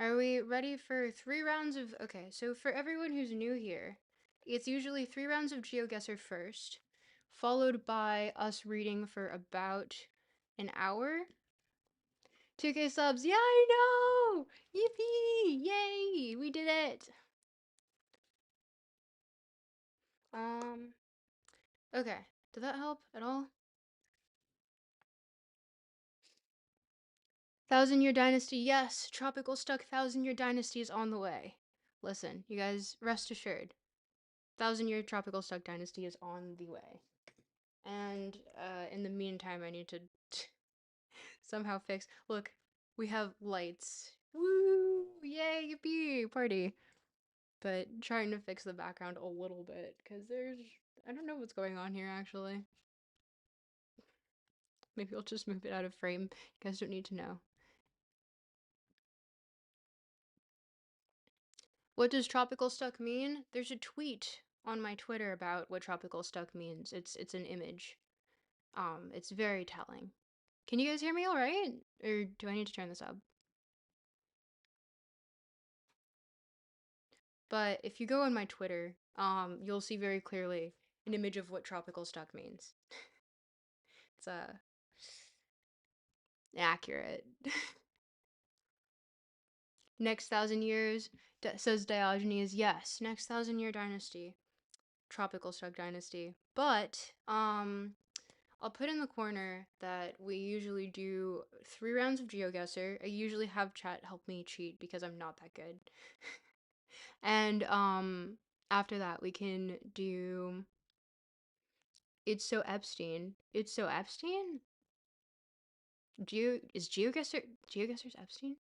Are we ready for 3 rounds of... Okay, so for everyone who's new here, it's usually 3 rounds of Geoguessr first, followed by us reading for about an hour. 2K subs, yeah, I know! Yippee! Yay! We did it! Okay. Did that help at all? 1,000-year dynasty, yes! Tropical stuck 1,000-year dynasty is on the way. Listen, you guys, rest assured. 1,000-year tropical stuck dynasty is on the way. And in the meantime, I need to somehow fix. Look, we have lights. Woo! Yay! Yippee! Party! But trying to fix the background a little bit because I don't know what's going on here actually. Maybe I'll just move it out of frame. You guys don't need to know. What does tropical stuck mean? There's a tweet on my Twitter about what tropical stuck means. It's an image. It's very telling. Can you guys hear me all right? Or do I need to turn this up? But if you go on my Twitter, you'll see very clearly an image of what tropical stuck means. It's accurate. Next 1,000 years, says Diogenes, yes, next 1,000-year dynasty, tropical stuck dynasty. But I'll put in the corner that we usually do 3 rounds of Geoguessr. I usually have chat help me cheat because I'm not that good. And after that we can do It's So Epstein. It's So Epstein? Is Geoguessr's Epstein?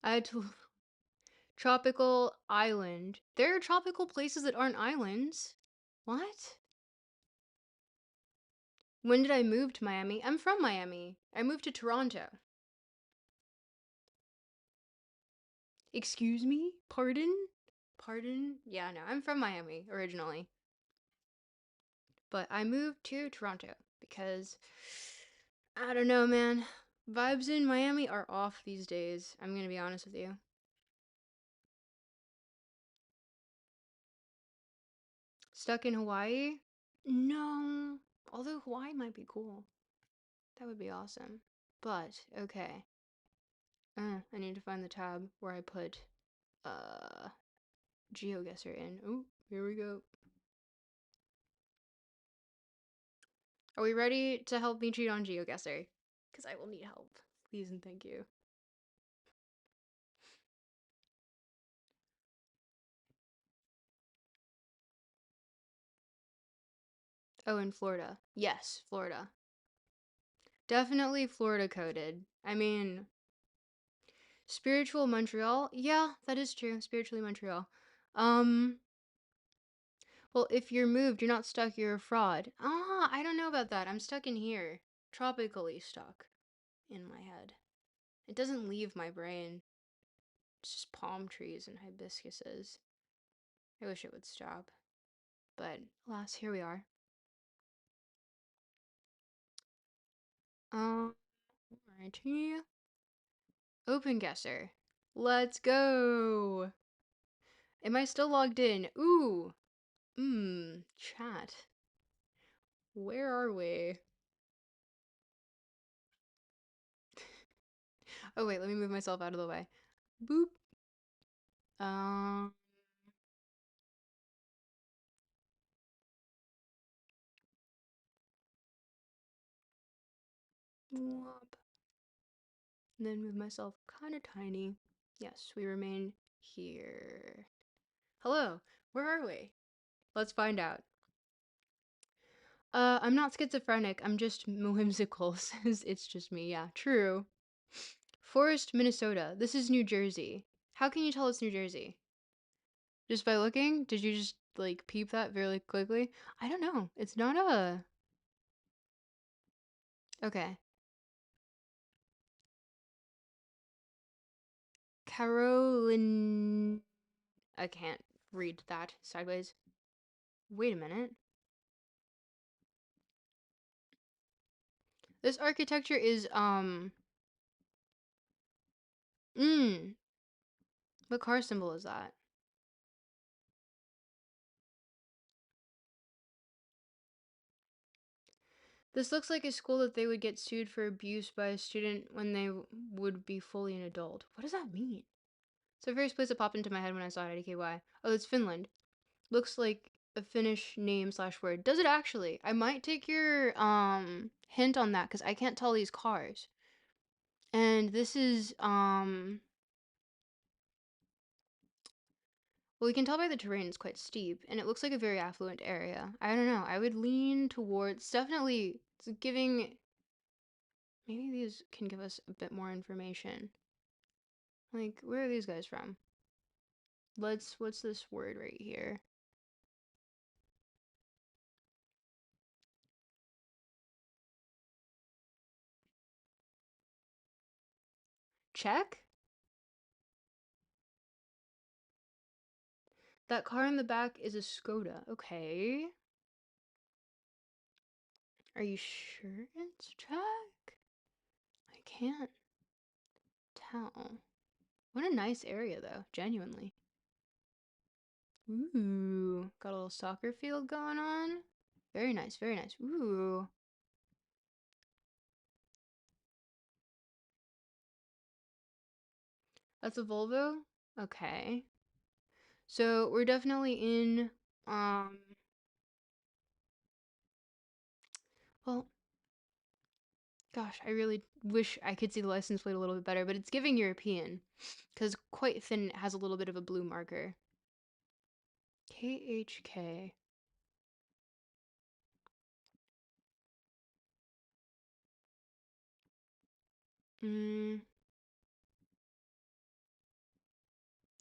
I had to tropical island. There are tropical places that aren't islands. What? When did I move to Miami? I'm from Miami. I moved to Toronto. Excuse me? Pardon? Pardon? Yeah, no, I'm from Miami originally. But I moved to Toronto because I don't know, man. Vibes in Miami are off these days. I'm gonna be honest with you. Stuck in Hawaii? No. Although Hawaii might be cool. That would be awesome. But, okay. I need to find the tab where I put, Geoguessr in. Oh, here we go. Are we ready to help me cheat on Geoguessr? Because I will need help. Please and thank you. Oh, in Florida. Yes, Florida. Definitely Florida coded. I mean, spiritual Montreal? Yeah, that is true. Spiritually Montreal. Well, if you're moved, you're not stuck, you're a fraud. Ah, I don't know about that. I'm stuck in here. Tropically stuck in my head. It doesn't leave my brain. It's just palm trees and hibiscuses. I wish it would stop. But, alas, here we are. Alrighty. Open Guesser. Let's go! Am I still logged in? Ooh! Chat. Where are we? Oh wait, let me move myself out of the way. Boop. Um... Whop. And then move myself kind of tiny. Yes, we remain here. Hello, where are we? Let's find out. I'm not schizophrenic, I'm just whimsical. It's just me, yeah, true. Forest, Minnesota. This is New Jersey. How can you tell it's New Jersey? Just by looking? Did you just, like, peep that very quickly? I don't know. It's not a... Okay. Carolyn... I can't read that sideways. Wait a minute. This architecture is, What car symbol is that? This looks like a school that they would get sued for abuse by a student when they would be fully an adult. What does that mean? It's the first place that popped into my head when I saw it at AKY. Oh, it's Finland. Looks like a Finnish name slash word. Does it actually? I might take your hint on that because I can't tell these cars. And this is well, we can tell by the terrain it's quite steep, and it looks like a very affluent area. I don't know. I would lean towards definitely it's giving. Maybe these can give us a bit more information. Like, where are these guys from? What's this word right here? Czech? That car in the back is a Skoda. Okay. Are you sure it's Czech? I can't tell. What a nice area, though. Genuinely. Ooh. Got a little soccer field going on. Very nice, very nice. Ooh. That's a Volvo? Okay. So we're definitely in, well, gosh, I really wish I could see the license plate a little bit better, but it's giving European, because quite thin, it has a little bit of a blue marker. KHK. Mm,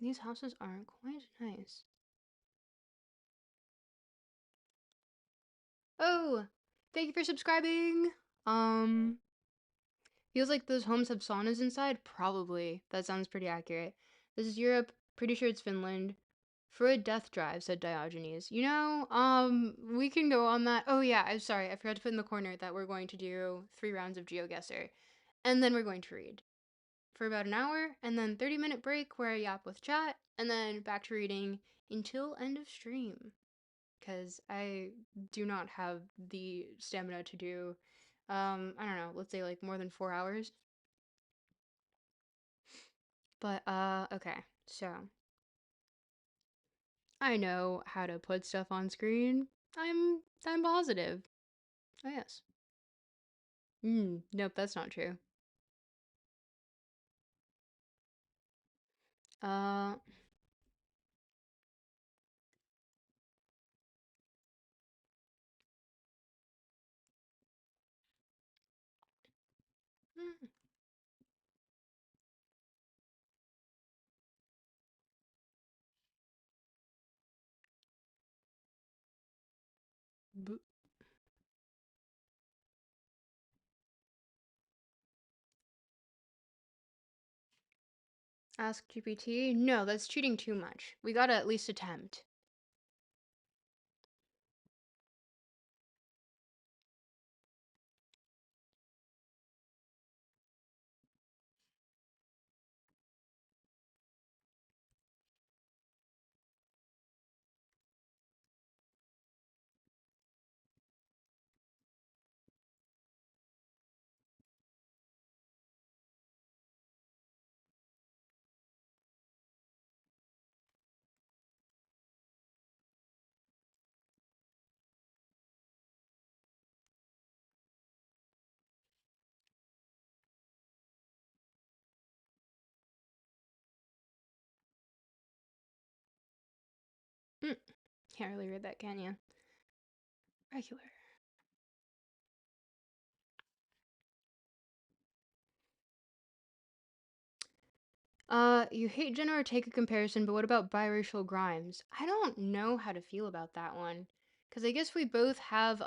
these houses aren't quite nice. Oh, thank you for subscribing. Feels like those homes have saunas inside? Probably. That sounds pretty accurate. This is Europe. Pretty sure it's Finland. Freud death drive, said Diogenes. You know, we can go on that. Oh yeah, I'm sorry. I forgot to put in the corner that we're going to do 3 rounds of Geoguessr. And then we're going to read for about an hour, and then 30-minute break where I yap with chat, and then back to reading until end of stream. Because I do not have the stamina to do, I don't know, let's say like more than 4 hours. But, okay, so I know how to put stuff on screen. I'm positive. Oh, yes. Nope, that's not true. Uh, mm, b- ask GPT? No, that's cheating too much. We gotta at least attempt. Mm, can't really read that, can you? Regular. You hate Jenna or take a comparison, but what about biracial Grimes? I don't know how to feel about that one. Because I guess we both have,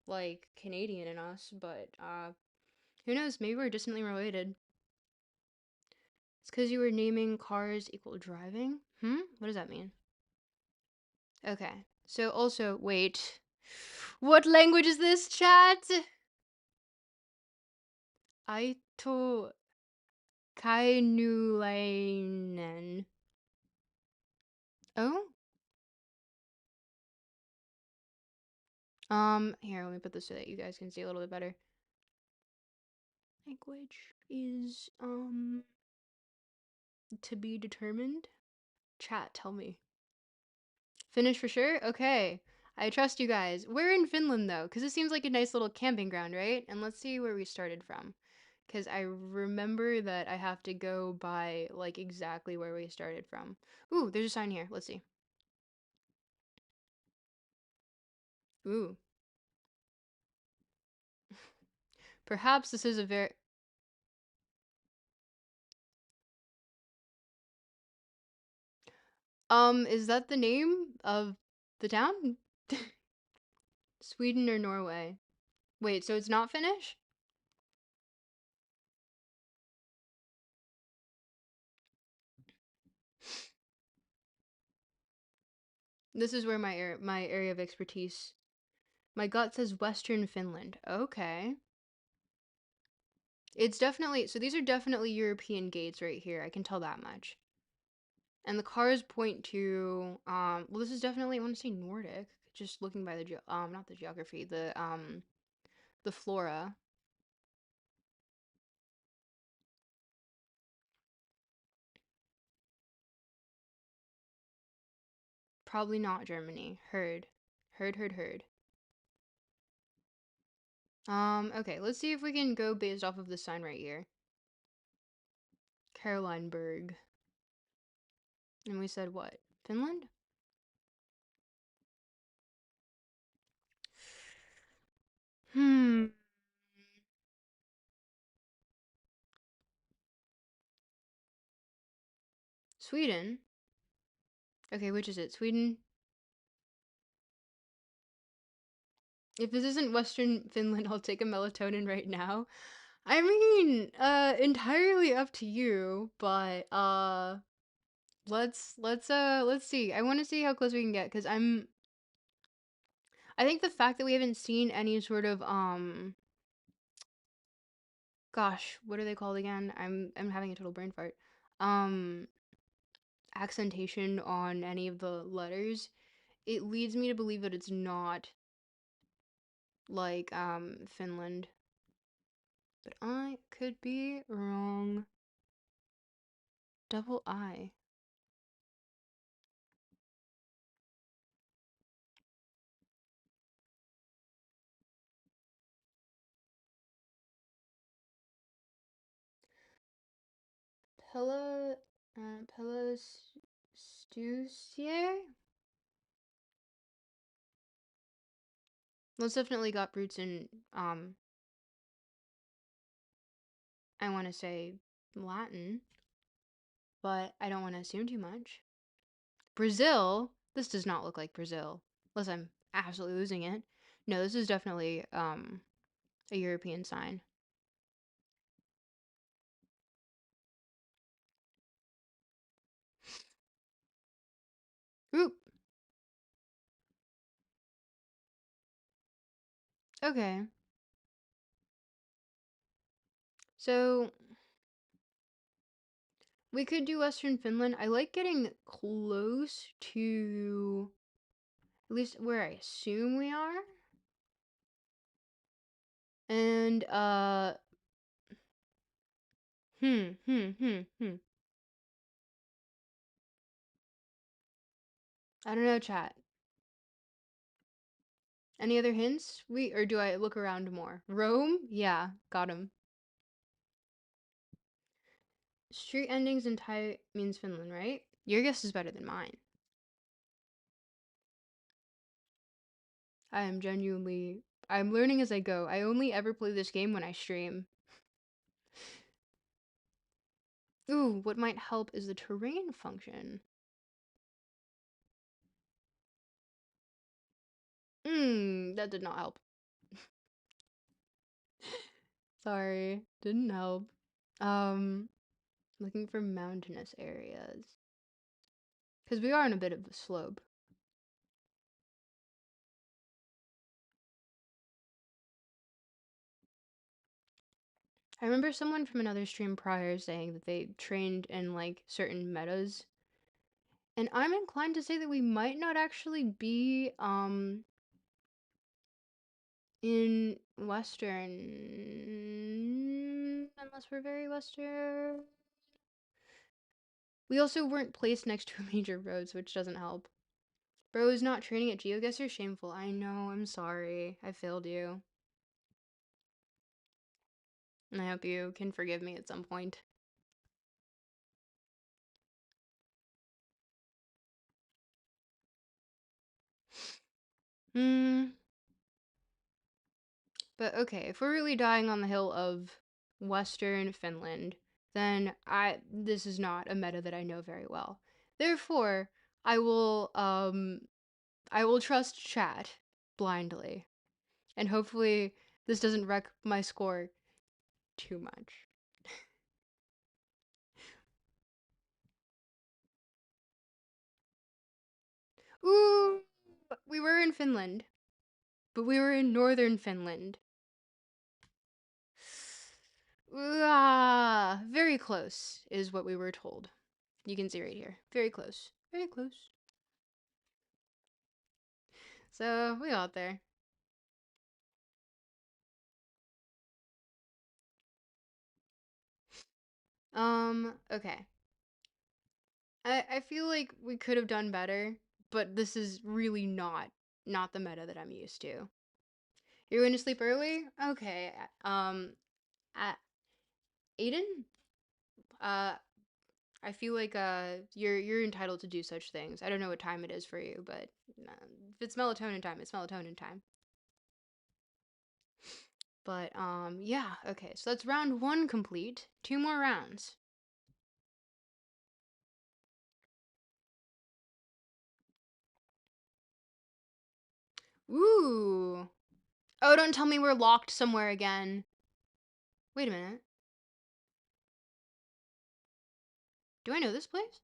like, Canadian in us, but, who knows? Maybe we're distantly related. It's because you were naming cars equal driving? What does that mean? Okay. So also, wait. What language is this, chat? Aito Kainulainen. Oh? Here, let me put this so that you guys can see a little bit better. Language is, to be determined. Chat, tell me. Finnish for sure? Okay. I trust you guys. We're in Finland, though, because it seems like a nice little camping ground, right? And let's see where we started from. Because I remember that I have to go by, like, exactly where we started from. Ooh, there's a sign here. Let's see. Ooh. Perhaps this is a very... is that the name of the town? Sweden or Norway? Wait, so it's not Finnish? This is where my area of expertise. My gut says Western Finland. Okay. It's definitely, so these are definitely European gates right here. I can tell that much. And the cars point to, well, this is definitely, I want to say Nordic. Just looking by the, not the geography, the flora. Probably not Germany. Heard. Heard. Okay, let's see if we can go based off of the sign right here. Carolineberg. And we said what? Finland? Hmm. Sweden? Okay, which is it? Sweden? If this isn't Western Finland, I'll take a melatonin right now. I mean, entirely up to you, but let's see. I want to see how close we can get because I think the fact that we haven't seen any sort of gosh, what are they called again? I'm having a total brain fart. Um Accentation on any of the letters, it leads me to believe that it's not like Finland. But I could be wrong. Double I. Pella, Pella Stussier? Well, it's definitely got roots in, I want to say Latin, but I don't want to assume too much. Brazil? This does not look like Brazil, unless I'm absolutely losing it. No, this is definitely, a European sign. Oop. Okay. So, we could do Western Finland. I like getting close to at least where I assume we are. And hmm. I don't know, chat. Any other hints? Or do I look around more? Rome? Yeah, got him. Street endings in Thai means Finland, right? Your guess is better than mine. I am genuinely I'm learning as I go. I only ever play this game when I stream. Ooh, what might help is the terrain function. That did not help. Sorry, didn't help. Looking for mountainous areas. Because we are on a bit of a slope. I remember someone from another stream prior saying that they trained in like certain metas, and I'm inclined to say that we might not actually be in Western unless we're very Western. We also weren't placed next to a major roads, which doesn't help. Bro is not training at Geoguessr. Shameful. I know. I'm sorry. I failed you. And I hope you can forgive me at some point. Hmm. But okay, if we're really dying on the hill of Western Finland, then this is not a meta that I know very well. Therefore, I will trust chat blindly. And hopefully this doesn't wreck my score too much. Ooh, we were in Finland, but we were in northern Finland. Ah, very close is what we were told. You can see right here. Very close. Very close. So we got there. Okay. I feel like we could have done better, but this is really not the meta that I'm used to. You're going to sleep early? Okay. At Aiden? Uh, I feel like you're entitled to do such things. I don't know what time it is for you, but if it's melatonin time, it's melatonin time. But yeah, okay. So that's round 1 complete. 2 more rounds. Ooh. Oh, don't tell me we're locked somewhere again. Wait a minute. Do I know this place?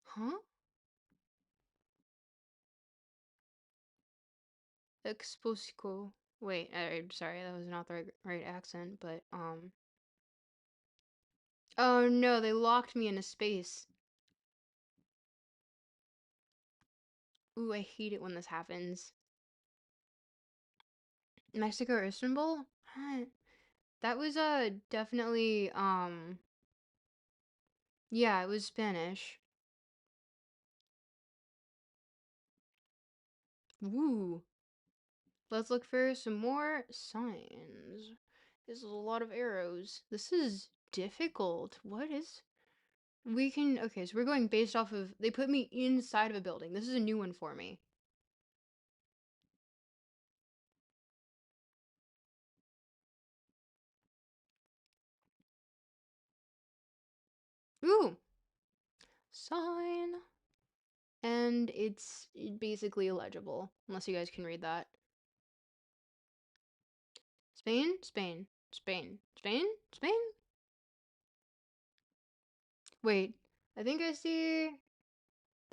Huh? Exposico. Wait, I'm sorry, that was not the right accent, but oh no, they locked me in a space. Ooh, I hate it when this happens. Mexico or Istanbul? Huh. That was definitely yeah, it was Spanish. Woo. Let's look for some more signs. This is a lot of arrows. This is difficult. What is... We can... Okay, so we're going based off of... They put me inside of a building. This is a new one for me. Ooh! Sign. And it's basically illegible, unless you guys can read that. Spain? Spain. Spain. Spain? Spain? Wait. I think I see...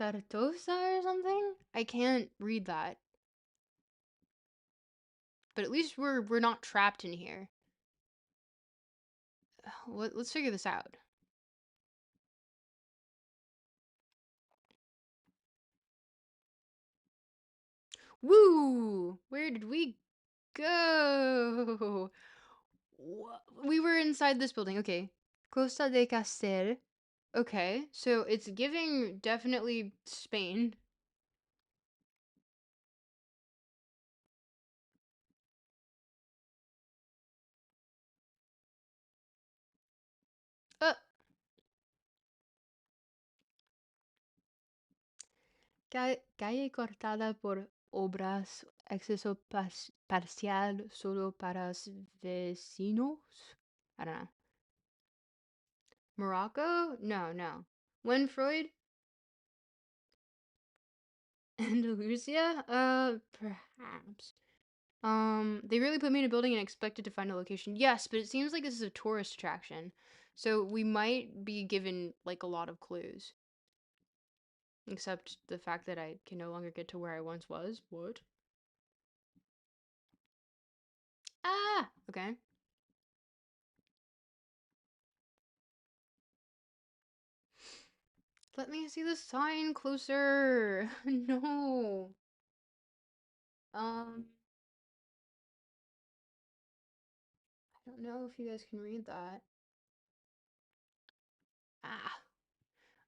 Tartosa or something? I can't read that. But at least we're not trapped in here. Let's figure this out. Woo! Where did we go? We were inside this building. Okay. Costa de Castel. Okay, so it's giving definitely Spain. Uh, calle cortada por obras, acceso parcial solo para vecinos. I don't know. Morocco? No, no. When Freud? Andalusia? Perhaps. They really put me in a building and expected to find a location. Yes, but it seems like this is a tourist attraction. So we might be given, like, a lot of clues. Except the fact that I can no longer get to where I once was. What? Ah! Okay. Let me see the sign closer. No. Um, I don't know if you guys can read that. Ah.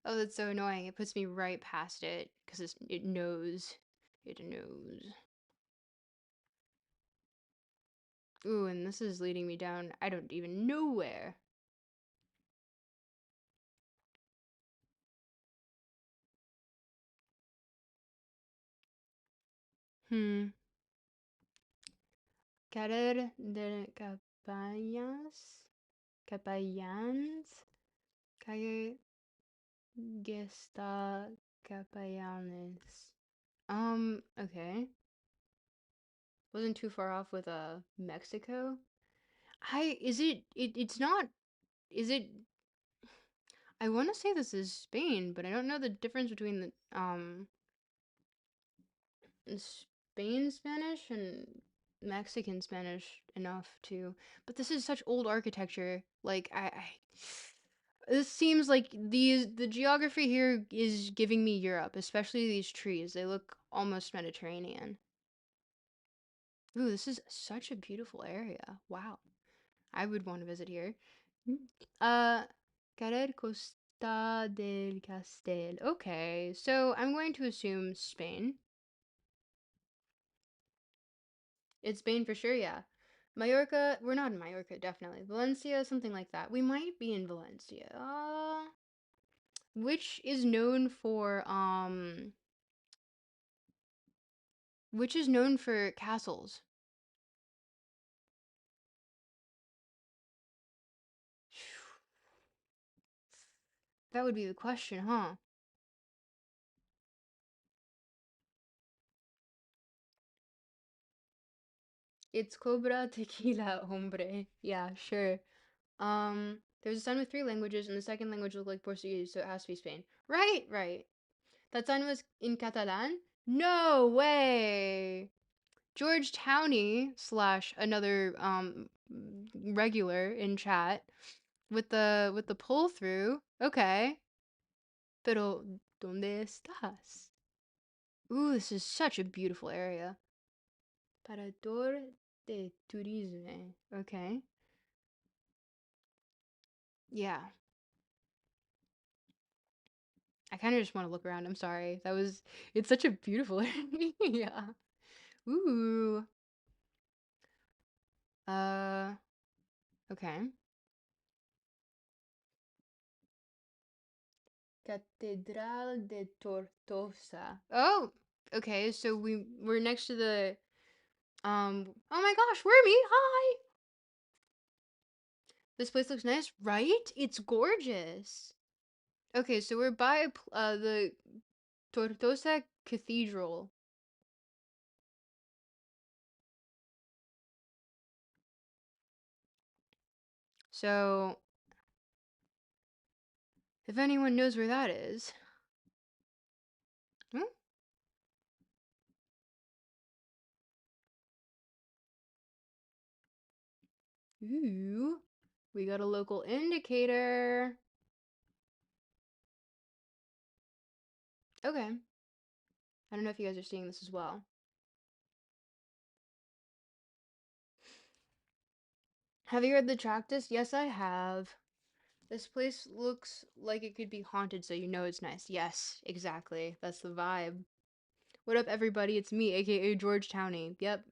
Oh, that's so annoying. It puts me right past it because it knows. It knows. Ooh, and this is leading me down. I don't even know where. Hmm. Querer de cabañas. Capellans. Calle Gesta Capellanes. Okay. Wasn't too far off with Mexico. It's not, is it, I want to say this is Spain, but I don't know the difference between Spain Spanish and Mexican Spanish enough to, but this is such old architecture. Like this seems like the geography here is giving me Europe, especially these trees. They look almost Mediterranean. Ooh, this is such a beautiful area. Wow. I would want to visit here. Uh, Carrer Costa del Castel. Okay, so I'm going to assume Spain. It's Spain for sure, yeah. Mallorca, we're not in Mallorca, definitely. Valencia, something like that. We might be in Valencia. Which is known for which is known for castles. That would be the question, huh? It's Cobra Tequila, hombre. Yeah, sure. There's a sign with three languages, and the second language looked like Portuguese, so it has to be Spain. Right, right. That sign was in Catalan? No way! George Towney slash another regular in chat with the pull through. Okay. Pero ¿dónde estás? Ooh, this is such a beautiful area. Parador de turismo. Okay. Yeah. I kind of just want to look around. I'm sorry. It's such a beautiful area. Yeah. Ooh. Uh, okay. Catedral de Tortosa. Oh, okay. So we're next to the oh my gosh, Wormy. Hi. This place looks nice, right? It's gorgeous. Okay, so we're by the Tortosa Cathedral. So, if anyone knows where that is. Hmm? Ooh, we got a local indicator. Okay. I don't know if you guys are seeing this as well. Have you read the Tractus? Yes, I have. This place looks like it could be haunted, so you know it's nice. Yes, exactly. That's the vibe. What up, everybody? It's me, aka George Towney. Yep.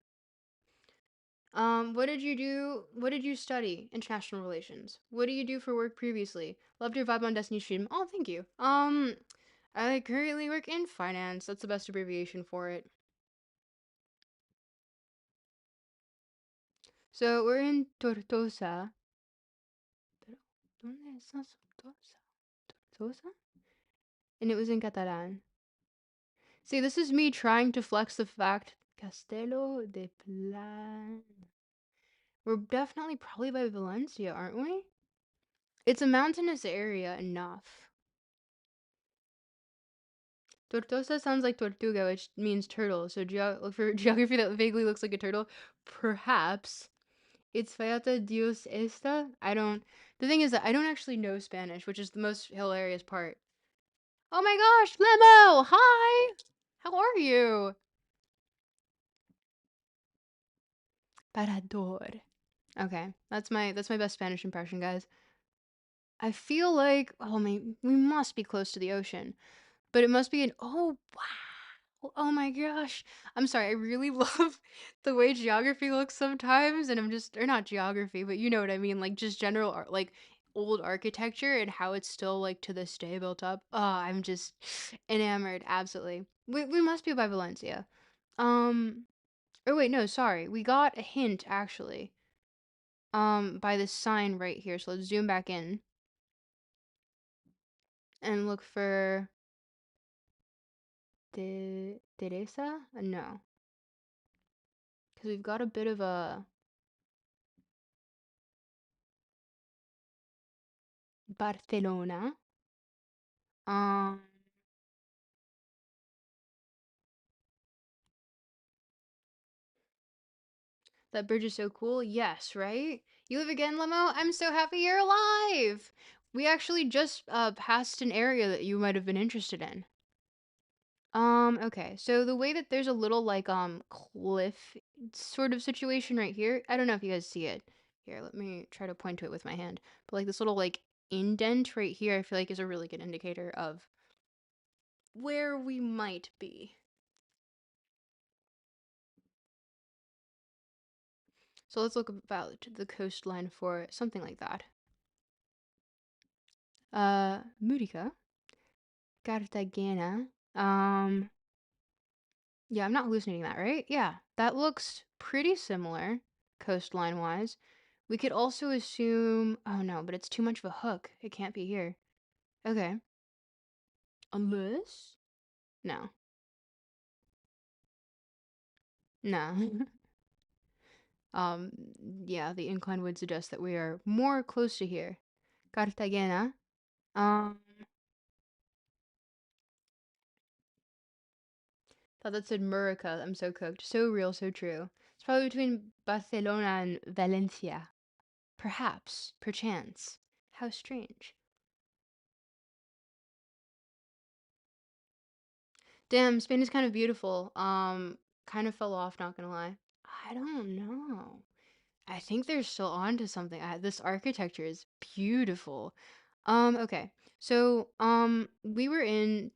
What did you do? What did you study? International relations. What do you do for work previously? Loved your vibe on Destiny Stream. Oh, thank you. I currently work in finance. That's the best abbreviation for it. So we're in Tortosa. Pero, ¿dónde está Tortosa? Tortosa? And it was in Catalan. See, this is me trying to flex the fact. Castelo de Plan. We're definitely probably by Valencia, aren't we? It's a mountainous area enough. Tortosa sounds like tortuga, which means turtle. So look for geography that vaguely looks like a turtle. Perhaps it's fallata Dios esta. I don't. The thing is that I don't actually know Spanish, which is the most hilarious part. Oh my gosh, Lemo! Hi! How are you? Parador. Okay, that's my best Spanish impression, guys. I feel like we must be close to the ocean, but it must be an oh wow, oh my gosh. I'm sorry, I really love the way geography looks sometimes, and I'm just or not geography, but you know what I mean, like just general art, like old architecture and how it's still like to this day built up. Oh, I'm just enamored, absolutely. We must be by Valencia. Um, oh wait, no, sorry. We got a hint actually. By this sign right here. So let's zoom back in and look for Teresa? No, because we've got a bit of a Barcelona. Um, that bridge is so cool. Yes, right? You live again, Lemo? I'm so happy you're alive. We actually just passed an area that you might have been interested in. Okay. So the way that there's a little like cliff sort of situation right here. I don't know if you guys see it. Here, let me try to point to it with my hand. But like this little like indent right here, I feel like is a really good indicator of where we might be. So let's look about the coastline for something like that. Murica, Cartagena. Yeah, I'm not hallucinating that, right? Yeah, that looks pretty similar coastline wise. We could also assume, oh no, but it's too much of a hook. It can't be here. Okay. Unless? No. No. um, yeah, the incline would suggest that we are more close to here. Cartagena. Um, thought that said Murica. I'm so cooked. So real, so true. It's probably between Barcelona and Valencia. Perhaps. Perchance. How strange. Damn, Spain is kind of beautiful. Kind of fell off, not gonna lie. I don't know. I think they're still on to something. This architecture is beautiful. Okay. So, we were in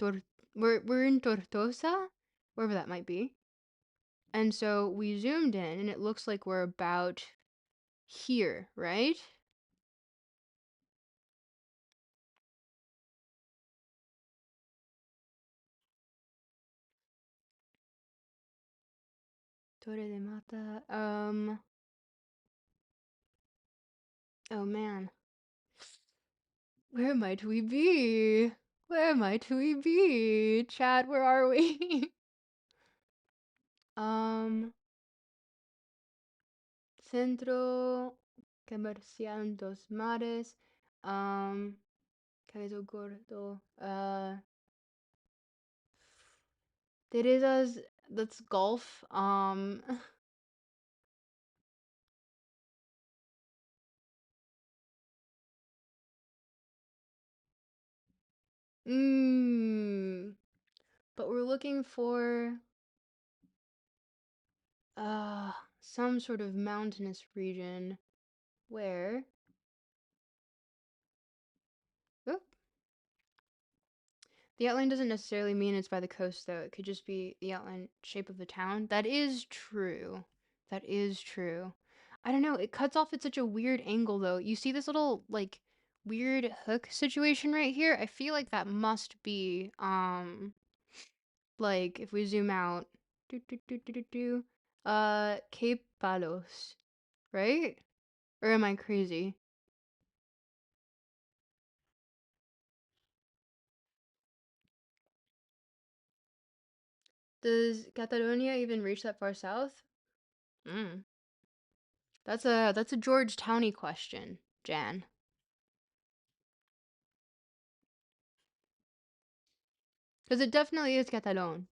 we're in Tortosa, wherever that might be. And so we zoomed in and it looks like we're about here, right? Torre de Mata. Oh man. Where might we be? Where might we be? Chad, where are we? um, Centro Comercial dos Mares. Cabello Gordo. Teresa's, that's golf. Mmm. But we're looking for, some sort of mountainous region where, oh, the outline doesn't necessarily mean it's by the coast, though. It could just be the outline shape of the town. That is true. That is true. I don't know. It cuts off at such a weird angle, though. You see this little, like, weird hook situation right here? I feel like that must be, like, if we zoom out, Cape Palos, right? Or am I crazy? Does Catalonia even reach that far south? Mm. That's a Georgetowny question, Jan. Because it definitely is Catalan.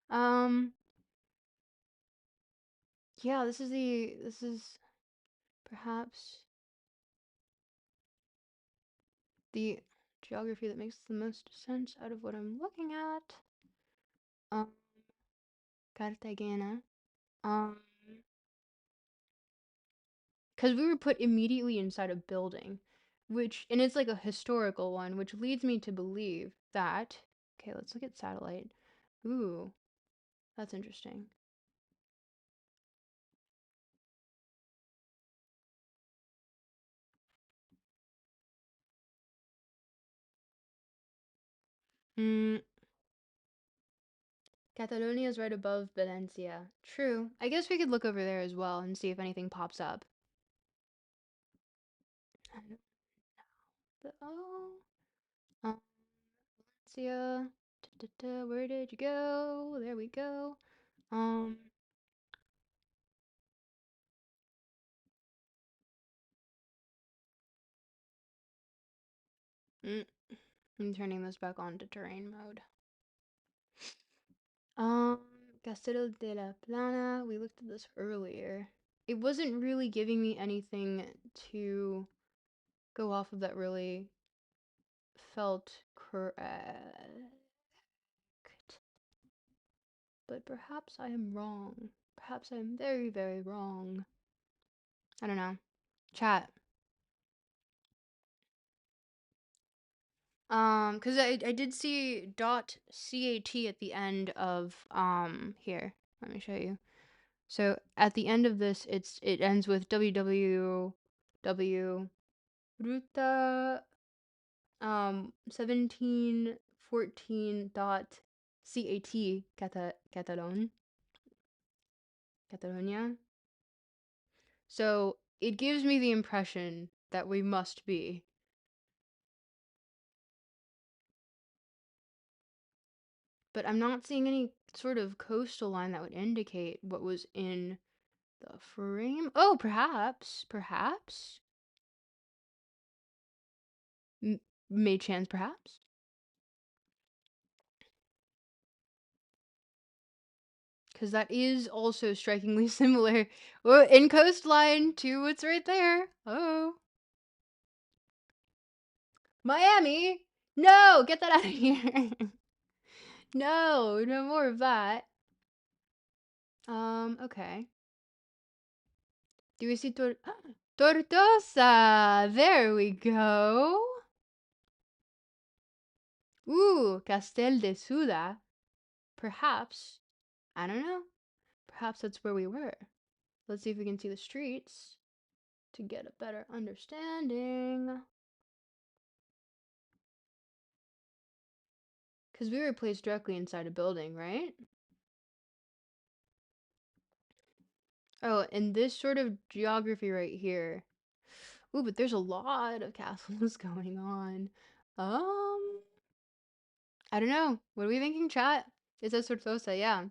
Um, yeah, this is perhaps the geography that makes the most sense out of what I'm looking at. Um, Cartagena. Um, because we were put immediately inside a building, and it's like a historical one, which leads me to believe that. Okay, let's look at satellite. Ooh, that's interesting. Hmm. Catalonia is right above Valencia. True. I guess we could look over there as well and see if anything pops up. I don't Oh, Valencia. Where did you go? There we go. Um, mm, I'm turning this back on to terrain mode. Um, Castillo de la Plana. We looked at this earlier. It wasn't really giving me anything to go off of that really felt correct. But perhaps I am wrong. Perhaps I am very, very wrong. I don't know. Chat. Cause I did see .cat at the end of here. Let me show you. So at the end of this, it ends with www ruta 1714 Catalonia. So it gives me the impression that we must be. But I'm not seeing any sort of coastal line that would indicate what was in the frame. Oh, perhaps. M- May chance, perhaps. Because that is also strikingly similar in coastline to what's right there. Oh, Miami! No, get that out of here. No more of that. Okay. Do we see Tortosa? There we go. Ooh, Castel de Suda. Perhaps. I don't know. Perhaps that's where we were. Let's see if we can see the streets to get a better understanding. Because we were placed directly inside a building, right? Oh, and this sort of geography right here. Ooh, but there's a lot of castles going on. I don't know. What are we thinking, chat? It says Tortosa, yeah.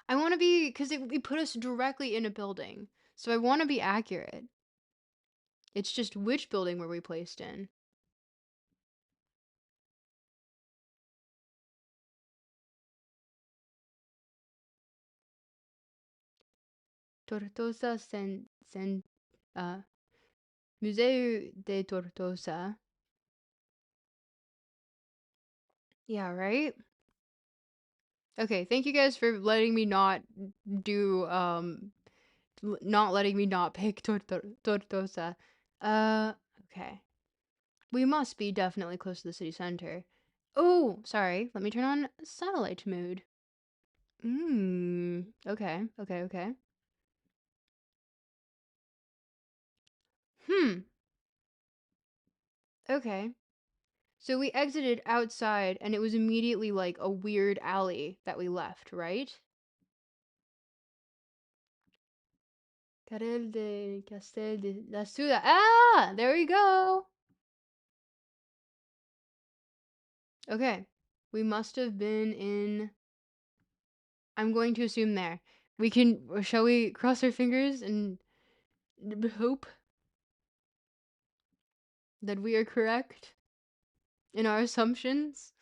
I want to be, because it put us directly in a building. So I want to be accurate. It's just which building were we placed in? Tortosa uh, Museo de Tortosa. Yeah, right? Okay, thank you guys for letting me not do, not letting me not pick Tortosa. Okay. We must be definitely close to the city center. Oh, sorry. Let me turn on satellite mode. Okay. Hmm. Okay. So we exited outside and it was immediately like a weird alley that we left, right? Carril de Castel de la Ciudad. Ah, there we go. Okay. We must have been in. I'm going to assume there. Shall we cross our fingers and hope? that we are correct in our assumptions.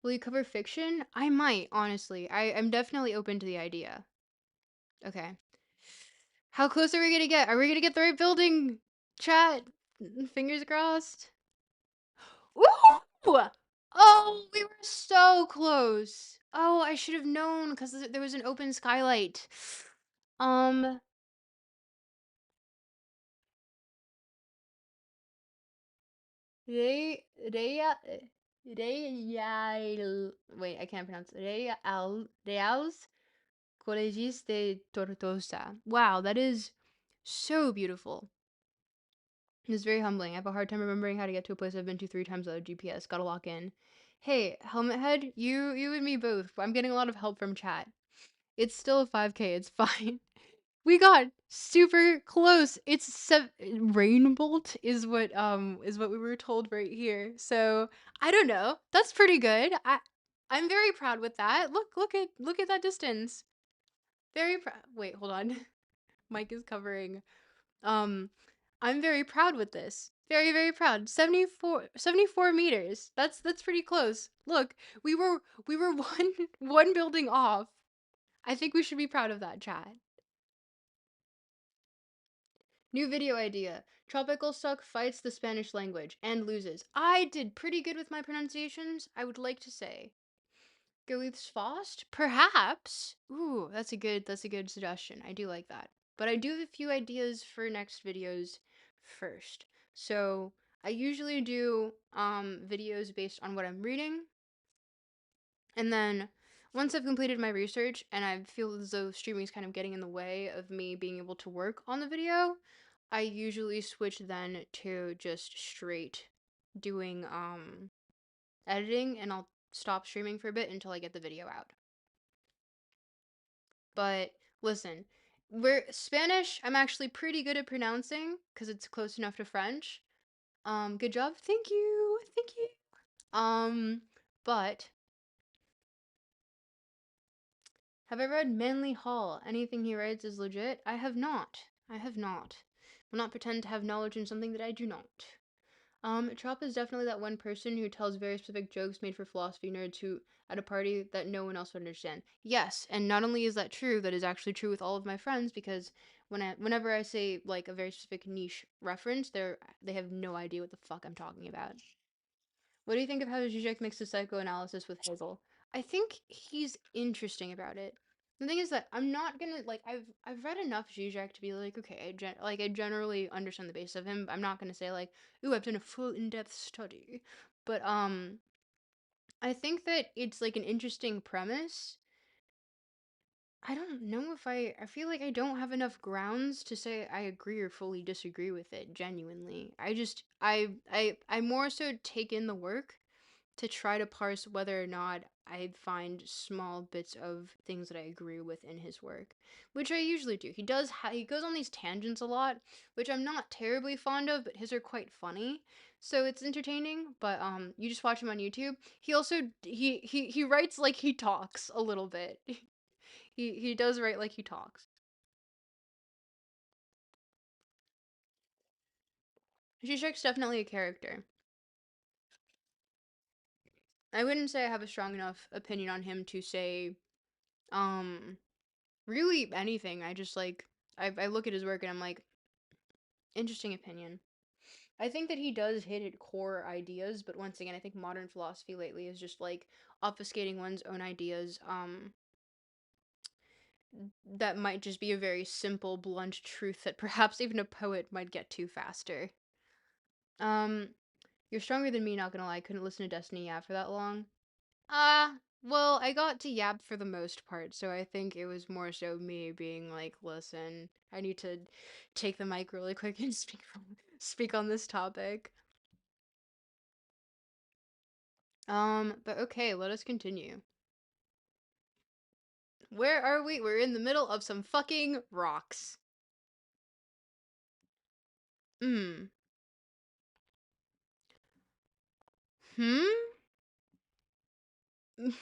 Will you cover fiction? I might, honestly. I'm definitely open to the idea. Okay. How close are we gonna get? Are we gonna get the right building? Chat. Fingers crossed. Ooh! Oh, we were so close. Oh, I should have known because there was an open skylight. Um, Rea, wait, I can't pronounce it. Reals Colegis de Tortosa. Wow, that is so beautiful. It's very humbling. I have a hard time remembering how to get to a place I've been to 3 times without GPS. Gotta lock in. Hey, Helmet Head, you and me both. I'm getting a lot of help from chat. It's still a 5K. It's fine. We got super close. It's Rainbolt is what we were told right here. So I don't know. That's pretty good. I'm very proud with that. Look at that distance. Very proud. Wait, hold on. Mike is covering. Um, I'm very proud with this. Very proud. 74 meters. That's pretty close. Look, we were one building off. I think we should be proud of that, chat. New video idea. Tropical Suck fights the Spanish language and loses. I did pretty good with my pronunciations, I would like to say. Goeth's Fost? Perhaps. Ooh, that's a good suggestion. I do like that. But I do have a few ideas for next videos first. So I usually do videos based on what I'm reading. And then once I've completed my research and I feel as though streaming is kind of getting in the way of me being able to work on the video, I usually switch then to just straight doing editing, and I'll stop streaming for a bit until I get the video out. But listen, we're Spanish, I'm actually pretty good at pronouncing because it's close enough to French. Good job. Thank you. Thank you. But have I read Manly Hall? Anything he writes is legit? I have not. I have not. Will not pretend to have knowledge in something that I do not. Trop is definitely that one person who tells very specific jokes made for philosophy nerds who at a party that no one else would understand. Yes, and not only is that true, that is actually true with all of my friends because whenever I say like a very specific niche reference, they have no idea what the fuck I'm talking about. What do you think of how Zizek mixes psychoanalysis with Hegel? I think he's interesting about it. The thing is that I'm not gonna like I've read enough Zizek to be like okay I generally understand the base of him. I'm not gonna say like ooh I've done a full in-depth study, but I think that it's like an interesting premise. I don't know if I feel like I don't have enough grounds to say I agree or fully disagree with it genuinely. I more so take in the work to try to parse whether or not I find small bits of things that I agree with in his work, which I usually do. He goes on these tangents a lot, which I'm not terribly fond of, but his are quite funny. So it's entertaining, but you just watch him on YouTube. He also he writes like he talks a little bit. He does write like he talks. Zizek's definitely a character. I wouldn't say I have a strong enough opinion on him to say um really anything. I just like I look at his work and I'm like, interesting opinion. I think that he does hit at core ideas, but once again, I think modern philosophy lately is just like obfuscating one's own ideas. That might just be a very simple, blunt truth that perhaps even a poet might get to faster. Um, you're stronger than me, not gonna lie. I couldn't listen to Destiny Yap for that long. Well, I got to Yap for the most part, so I think it was more so me being like, listen, I need to take the mic really quick and speak on this topic. But okay, let us continue. Where are we? We're in the middle of some fucking rocks. Hmm. Hmm?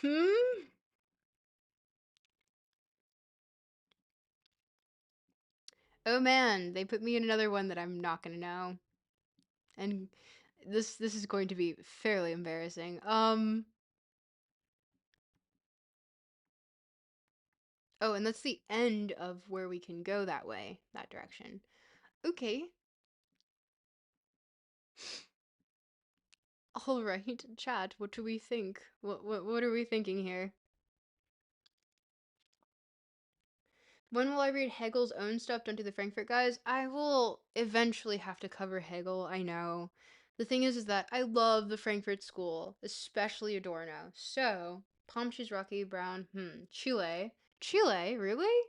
Hmm? Oh man, they put me in another one that I'm not gonna know. And this is going to be fairly embarrassing. Oh, and that's the end of where we can go that way, that direction. Okay. All right, chat, what do we think? What are we thinking here? When will I read Hegel's own stuff done to the Frankfurt guys? I will eventually have to cover Hegel, I know. The thing is that I love the Frankfurt school, especially Adorno. So, palm trees, rocky, brown, Chile. Chile, really?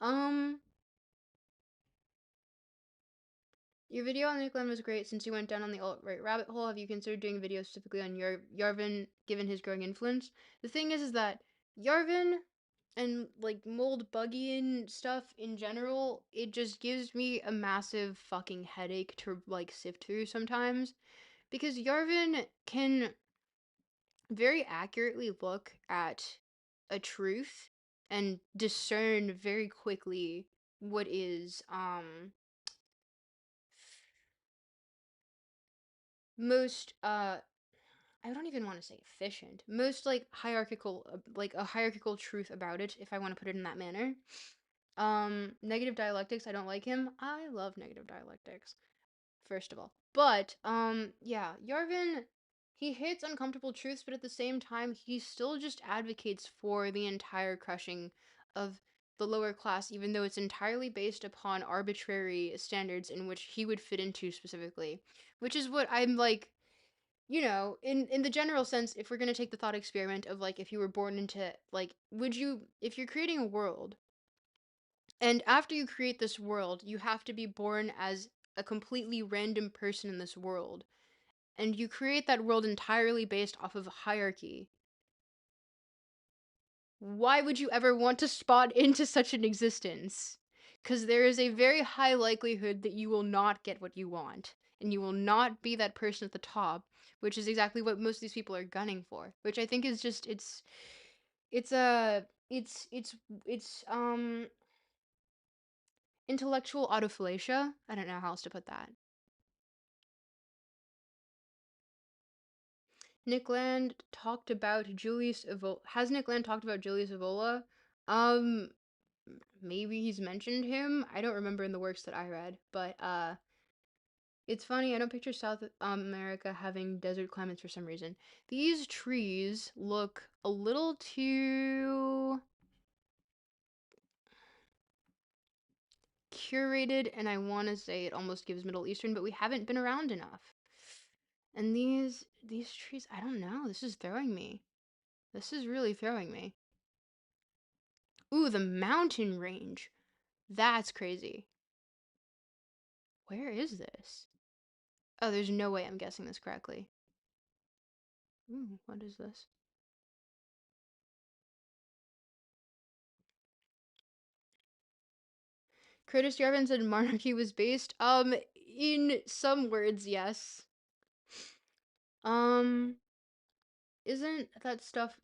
Um, your video on Nick Land was great since you went down on the alt-right rabbit hole. Have you considered doing videos specifically on Yarvin, given his growing influence? The thing is that Yarvin and like mold buggy stuff in general, it just gives me a massive fucking headache to like sift through sometimes because Yarvin can very accurately look at a truth and discern very quickly what is most I don't even want to say efficient. Most like hierarchical, like a hierarchical truth about it, if I want to put it in that manner. Negative dialectics, I don't like him. I love negative dialectics, first of all. But, yeah, Yarvin, he hits uncomfortable truths, but at the same time, he still just advocates for the entire crushing of the lower class, even though it's entirely based upon arbitrary standards in which he would fit into specifically. Which is what I'm like, in the general sense, if we're going to take the thought experiment of like if you were born into like would you if you're creating a world and after you create this world you have to be born as a completely random person in this world and you create that world entirely based off of hierarchy, why would you ever want to spot into such an existence? Because there is a very high likelihood that you will not get what you want, and you will not be that person at the top, which is exactly what most of these people are gunning for. Which I think is just it's a it's intellectual autophallacia. I don't know how else to put that. Nick Land talked about Julius Evola. Has Nick Land talked about Julius Evola? Um, maybe he's mentioned him. I don't remember in the works that I read, but it's funny. I don't picture South America having desert climates for some reason. These trees look a little too curated, and I want to say it almost gives Middle Eastern, but we haven't been around enough. And these trees, I don't know. This is throwing me. This is really throwing me. Ooh, the mountain range. That's crazy. Where is this? Oh, there's no way I'm guessing this correctly. Ooh, what is this? Curtis Yarvin said monarchy was based. In some words, yes. Um, isn't that stuff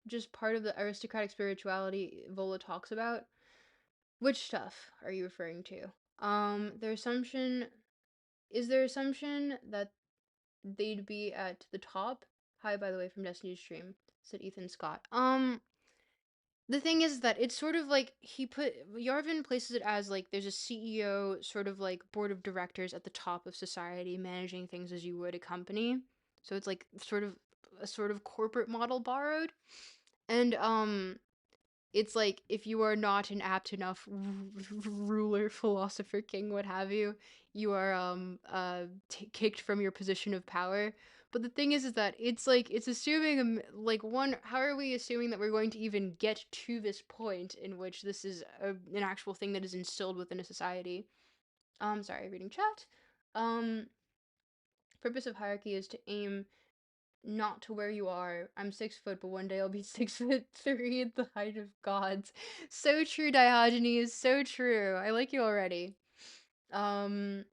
just part of the aristocratic spirituality Vola talks about? Which stuff are you referring to? Their assumption is their assumption that they'd be at the top. Hi, by the way, from Destiny's Stream, said Ethan Scott. The thing is that it's sort of like Yarvin places it as like there's a CEO, sort of like board of directors at the top of society, managing things as you would a company. So it's like sort of corporate model borrowed, and it's like if you are not an apt enough ruler, philosopher, king, what have you, you are kicked from your position of power. But the thing is that it's like it's assuming like one. How are we assuming that we're going to even get to this point in which this is an actual thing that is instilled within a society? Sorry, reading chat. Um, purpose of hierarchy is to aim not to where you are. I'm 6 foot, but one day I'll be 6'3" at the height of gods. So true, Diogenes. So true. I like you already. Um,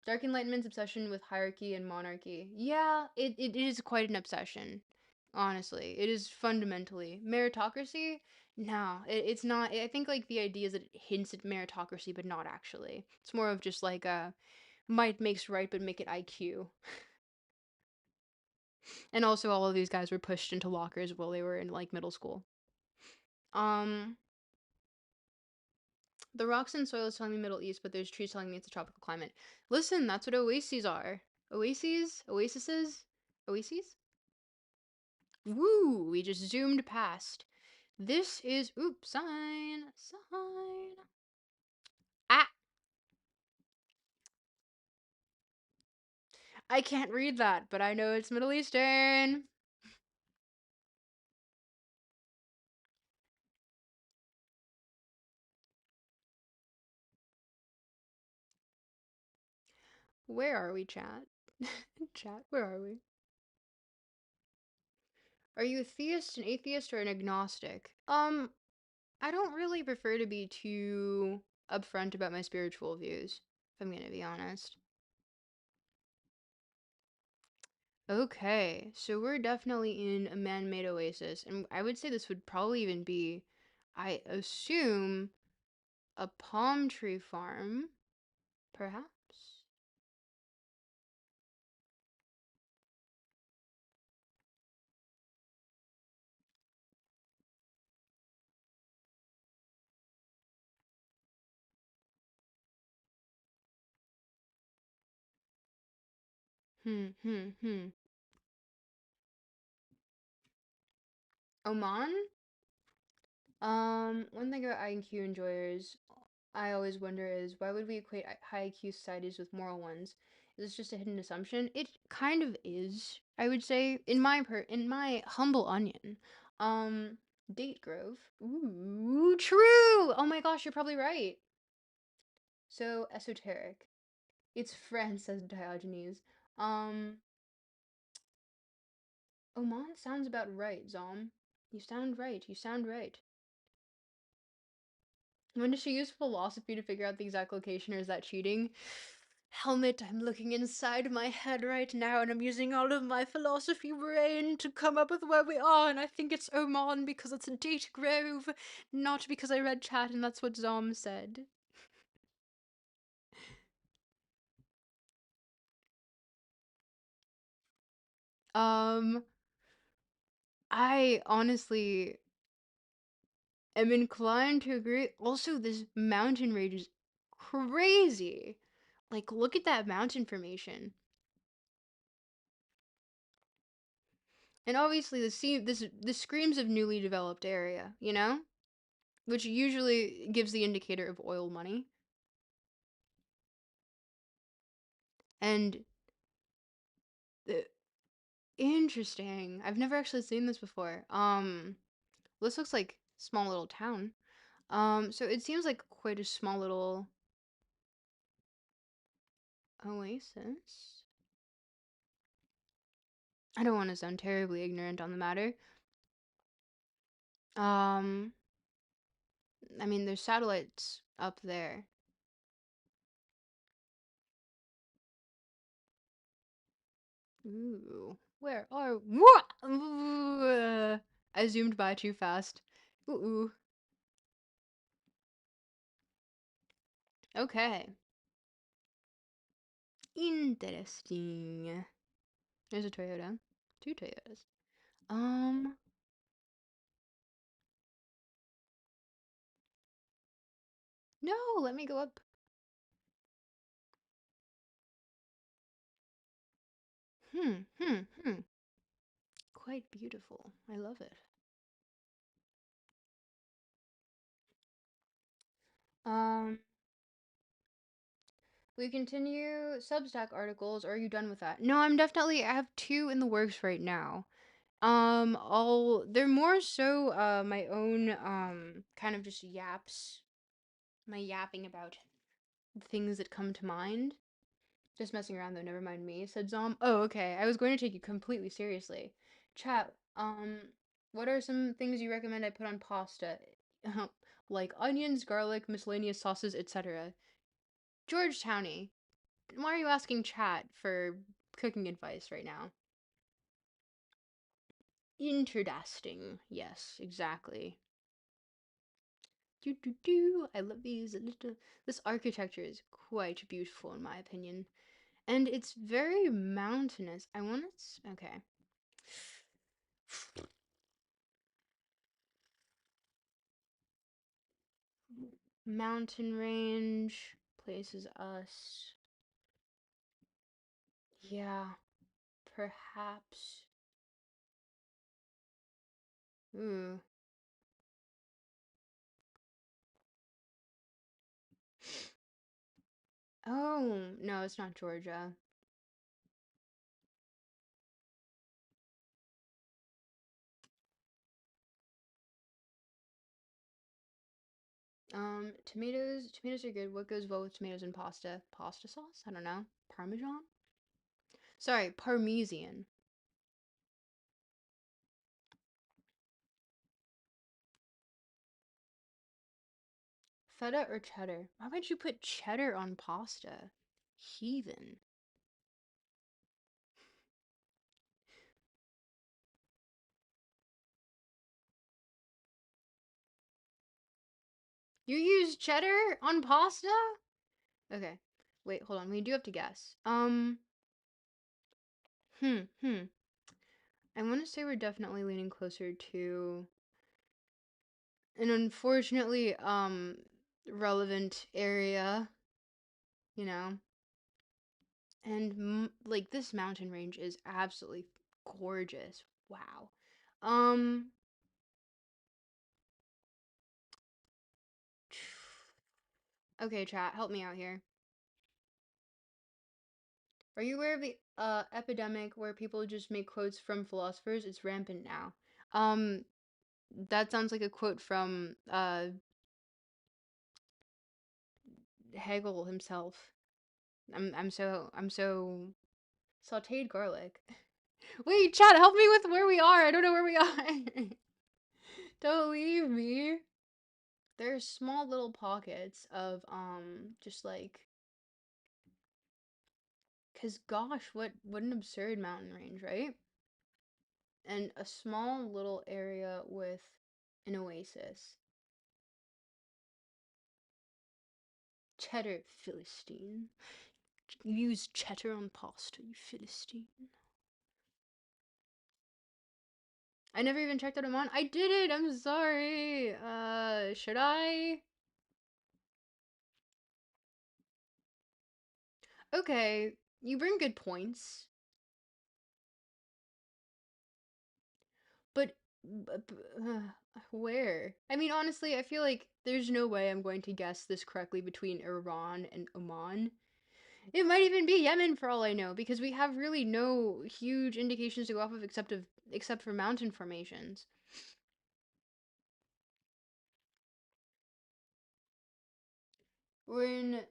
Dark Enlightenment's obsession with hierarchy and monarchy. Yeah, it is quite an obsession. Honestly, it is fundamentally meritocracy. No, it's not. I think like the idea is that it hints at meritocracy, but not actually. It's more of just like a might makes right, but make it IQ. And also, all of these guys were pushed into lockers while they were in like middle school. Um, the rocks and soil is telling me Middle East, but there's trees telling me it's a tropical climate. Listen, that's what oases are. Oases, oases, oases. Woo! We just zoomed past. This is oops sign. Ah, I can't read that, but I know it's Middle Eastern. Where are we, chat? Chat, where are we? Are you a theist, an atheist, or an agnostic? I don't really prefer to be too upfront about my spiritual views, if I'm gonna be honest. Okay, so we're definitely in a man-made oasis, and I would say this would probably even be, I assume, a palm tree farm, perhaps? Hmm. Oman? One thing about IQ enjoyers I always wonder is why would we equate high IQ societies with moral ones? Is this just a hidden assumption? It kind of is, I would say, in my humble onion. Um, Date Grove. Ooh, true. Oh my gosh, you're probably right. So esoteric. It's France, says Diogenes. Um, Oman sounds about right, Zom. You sound right. You sound right. When does she use philosophy to figure out the exact location, or is that cheating? Helmet, I'm looking inside my head right now and I'm using all of my philosophy brain to come up with where we are, and I think it's Oman because it's a date grove, not because I read chat and that's what Zom said. Um, I honestly am inclined to agree. Also, this mountain range is crazy. Like, look at that mountain formation. And obviously, this screams of newly developed area, you know, which usually gives the indicator of oil money. And uh, interesting. I've never actually seen this before. This looks like small little town. So it seems like quite a small little oasis. I don't want to sound terribly ignorant on the matter. Um, I mean, there's satellites up there. Ooh, where are? What? I zoomed by too fast. Ooh. Okay. Interesting. There's a Toyota. Two Toyotas. Um. No, let me go up. Hmm. Quite beautiful. I love it. Um. We continue Substack articles, or are you done with that? No, I have two in the works right now. They're more so my own kind of just yaps, my yapping about things that come to mind. Just messing around though, never mind me, said Zom. Oh, okay. I was going to take you completely seriously. Chat, what are some things you recommend I put on pasta? Like onions, garlic, miscellaneous sauces, etc. Georgetowny, why are you asking chat for cooking advice right now? Interesting. Yes, exactly. Do do do. I love these little. This architecture is quite beautiful in my opinion, and it's very mountainous. I want to. Okay. Mountain range places us. Yeah, perhaps. Ooh. Oh, no, it's not Georgia. Tomatoes are good. What goes well with tomatoes and pasta? Pasta sauce? I don't know. Parmesan? Sorry, Parmesan. Feta or cheddar? Why would you put cheddar on pasta? Heathen. You use cheddar on pasta? Okay. Wait, hold on. We do have to guess. Hmm, hmm. I want to say we're definitely leaning closer to an unfortunately, relevant area, you know? And like this mountain range is absolutely gorgeous. Wow. Um, okay, chat, help me out here. Are you aware of the epidemic where people just make quotes from philosophers? It's rampant now. Um, that sounds like a quote from Hegel himself. I'm so sauteed garlic. Wait, chat, help me with where we are. I don't know where we are. Don't leave me. There's small little pockets of just like, cause gosh, what an absurd mountain range, right? And a small little area with an oasis. Cheddar Philistine. You use cheddar on pasta, you Philistine. I never even checked out Amon. I did it. I'm sorry. Should I? Okay, you bring good points. But where? I mean, honestly, I feel like there's no way I'm going to guess this correctly between Iran and Oman. It might even be Yemen for all I know, because we have really no huge indications to go off of except for mountain formations. We're in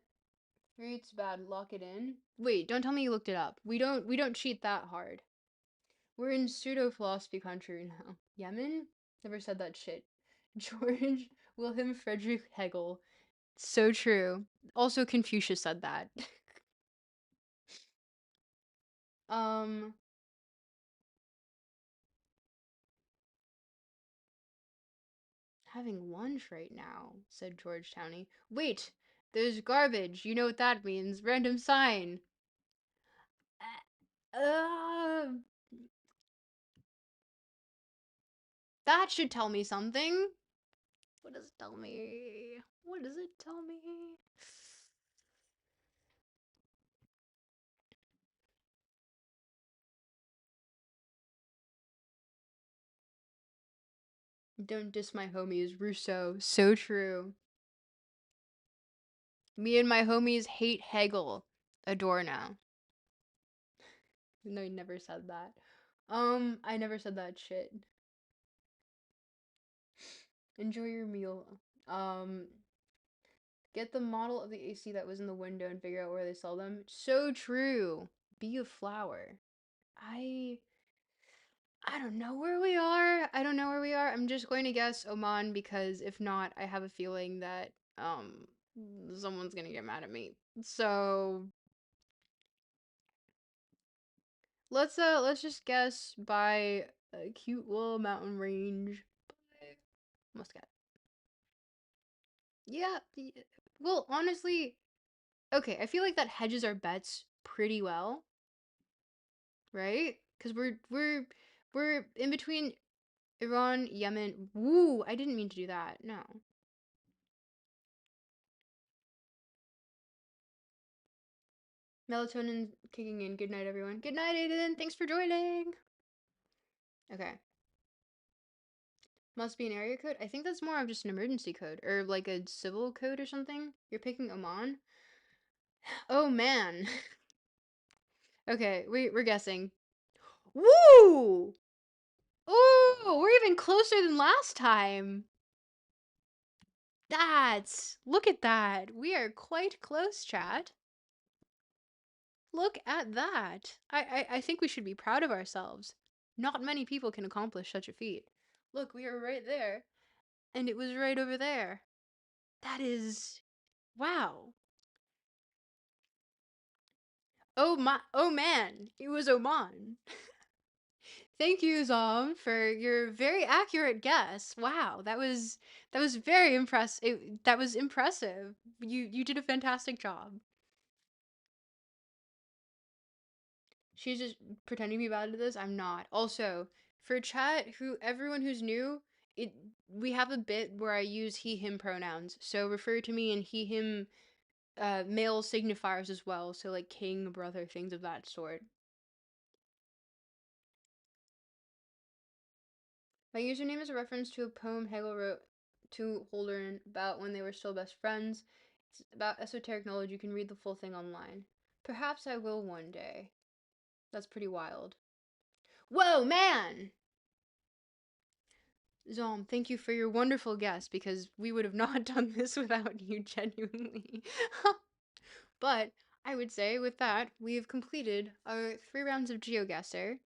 Fruits bad, lock it in. Wait, don't tell me you looked it up. We don't cheat that hard. We're in pseudo philosophy country now. Yemen? Never said that shit. George Wilhelm Friedrich Hegel. So true. Also, Confucius said that. um, having lunch right now, said George Towney. Wait, there's garbage. You know what that means. Random sign. Uh, that should tell me something. What does it tell me? What does it tell me? Don't diss my homies, Rousseau. So true. Me and my homies hate Hegel. Adorno. No, he never said that. I never said that shit. Enjoy your meal. Get the model of the AC that was in the window and figure out where they sell them. So true. Be a flower. I I don't know where we are. I don't know where we are. I'm just going to guess Oman because if not, I have a feeling that someone's gonna get mad at me. So let's just guess by a cute little mountain range. Muscat. Yeah. Well, honestly, okay, I feel like that hedges our bets pretty well, right? Because we're in between Iran, Yemen. Woo! I didn't mean to do that. No. Melatonin kicking in. Good night, everyone. Good night, Aiden. Thanks for joining. Okay. Must be an area code. I think that's more of just an emergency code or like a civil code or something. You're picking Oman. Oh man. Okay, we're guessing. Woo! Ooh, we're even closer than last time. Look at that. We are quite close, chat. Look at that. I think we should be proud of ourselves. Not many people can accomplish such a feat. Look, we are right there, and it was right over there. That is, wow. Oh man, it was Oman. Thank you, Zom, for your very accurate guess. Wow, that was very impressive. That was impressive. You did a fantastic job. She's just pretending to be bad at this. I'm not. Also, for chat, everyone who's new, it we have a bit where I use he him pronouns. So refer to me in he him male signifiers as well. So like king, brother, things of that sort. My username is a reference to a poem Hegel wrote to Holderlin about when they were still best friends. It's about esoteric knowledge. You can read the full thing online. Perhaps I will one day. That's pretty wild. Whoa, man! Zom, thank you for your wonderful guess because we would have not done this without you, genuinely. But I would say with that, we have completed our 3 rounds of Geoguessr.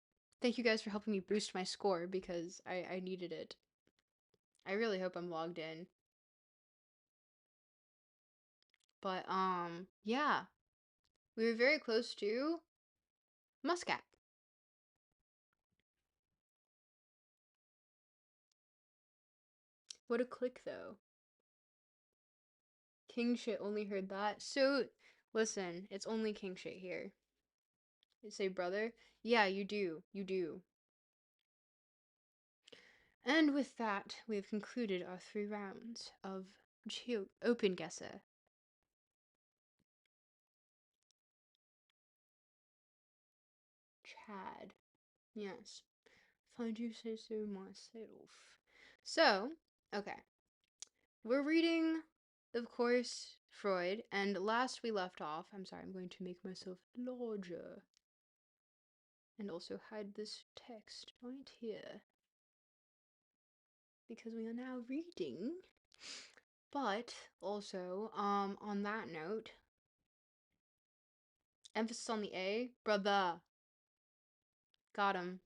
Thank you guys for helping me boost my score because I needed it. I really hope I'm logged in. But, yeah. We were very close to Muscat. What a click, though. King shit only heard that. So, listen, it's only king shit here. You say brother? Yeah, you do. You do. And with that, we have concluded our 3 rounds of Open Guesser. Chad. Yes. If I do say so myself. So, okay. We're reading, of course, Freud, and last we left off, I'm sorry, I'm going to make myself larger. And also hide this text right here. Because we are now reading. But also, on that note, emphasis on the A, brother. Got him.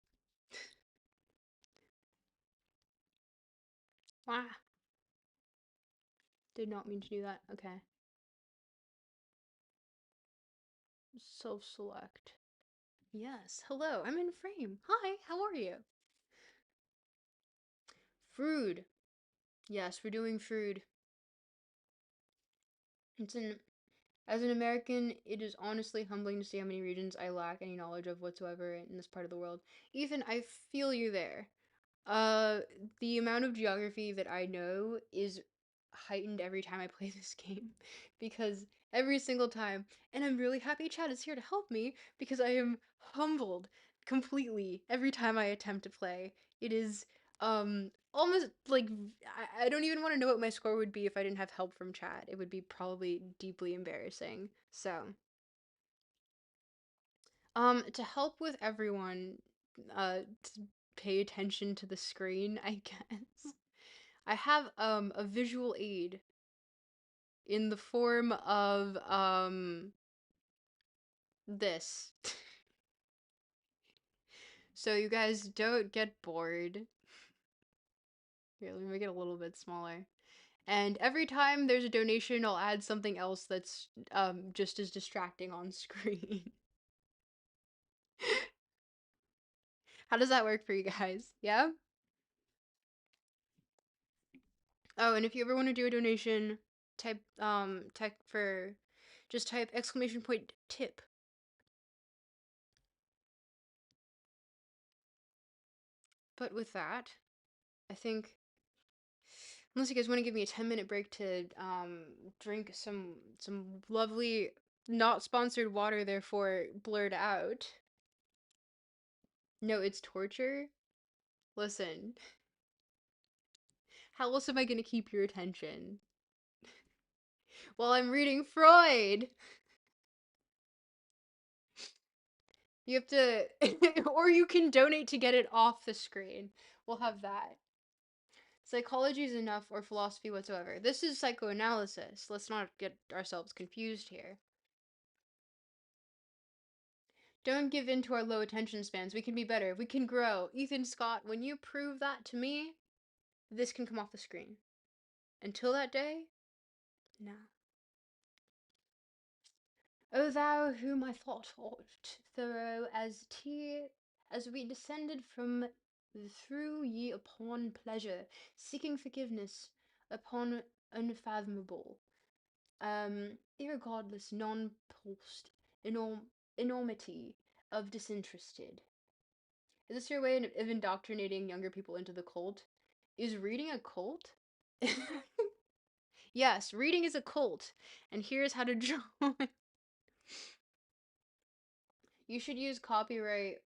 Ah, did not mean to do that. Okay. Self-select. Yes. Hello, I'm in frame. Hi, how are you? Freud. Yes, we're doing Freud. As an American, it is honestly humbling to see how many regions I lack any knowledge of whatsoever in this part of the world. Ethan, I feel you there. Uh, the amount of geography that I know is heightened every time I play this game because every single time, and I'm really happy Chad is here to help me because I am humbled completely every time I attempt to play. It is almost like I don't even want to know what my score would be if I didn't have help from Chad. It would be probably deeply embarrassing. So, to help with everyone, to pay attention to the screen, I guess. I have a visual aid in the form of this. So you guys don't get bored. Here, let me make it a little bit smaller. And every time there's a donation, I'll add something else that's just as distracting on screen. How does that work for you guys? Yeah? Oh, and if you ever want to do a donation, tech for just type exclamation point tip. But with that, I think unless you guys want to give me a 10-minute break to drink some lovely not sponsored water, therefore blurred out. No, it's torture. Listen, how else am I going to keep your attention while I'm reading Freud? You have to, or you can donate to get it off the screen. We'll have that. Psychology is enough, or philosophy whatsoever. This is psychoanalysis. Let's not get ourselves confused here. Don't give in to our low attention spans. We can be better. We can grow. Ethan Scott, when you prove that to me, this can come off the screen. Until that day, no. O thou whom I thought thorough as tea, as we descended from through ye upon pleasure, seeking forgiveness upon unfathomable, irregardless, non-pulsed enormity of disinterested. Is this your way of indoctrinating younger people into the cult? Is reading a cult? Yes, reading is a cult, and here's how to join. You should use copyright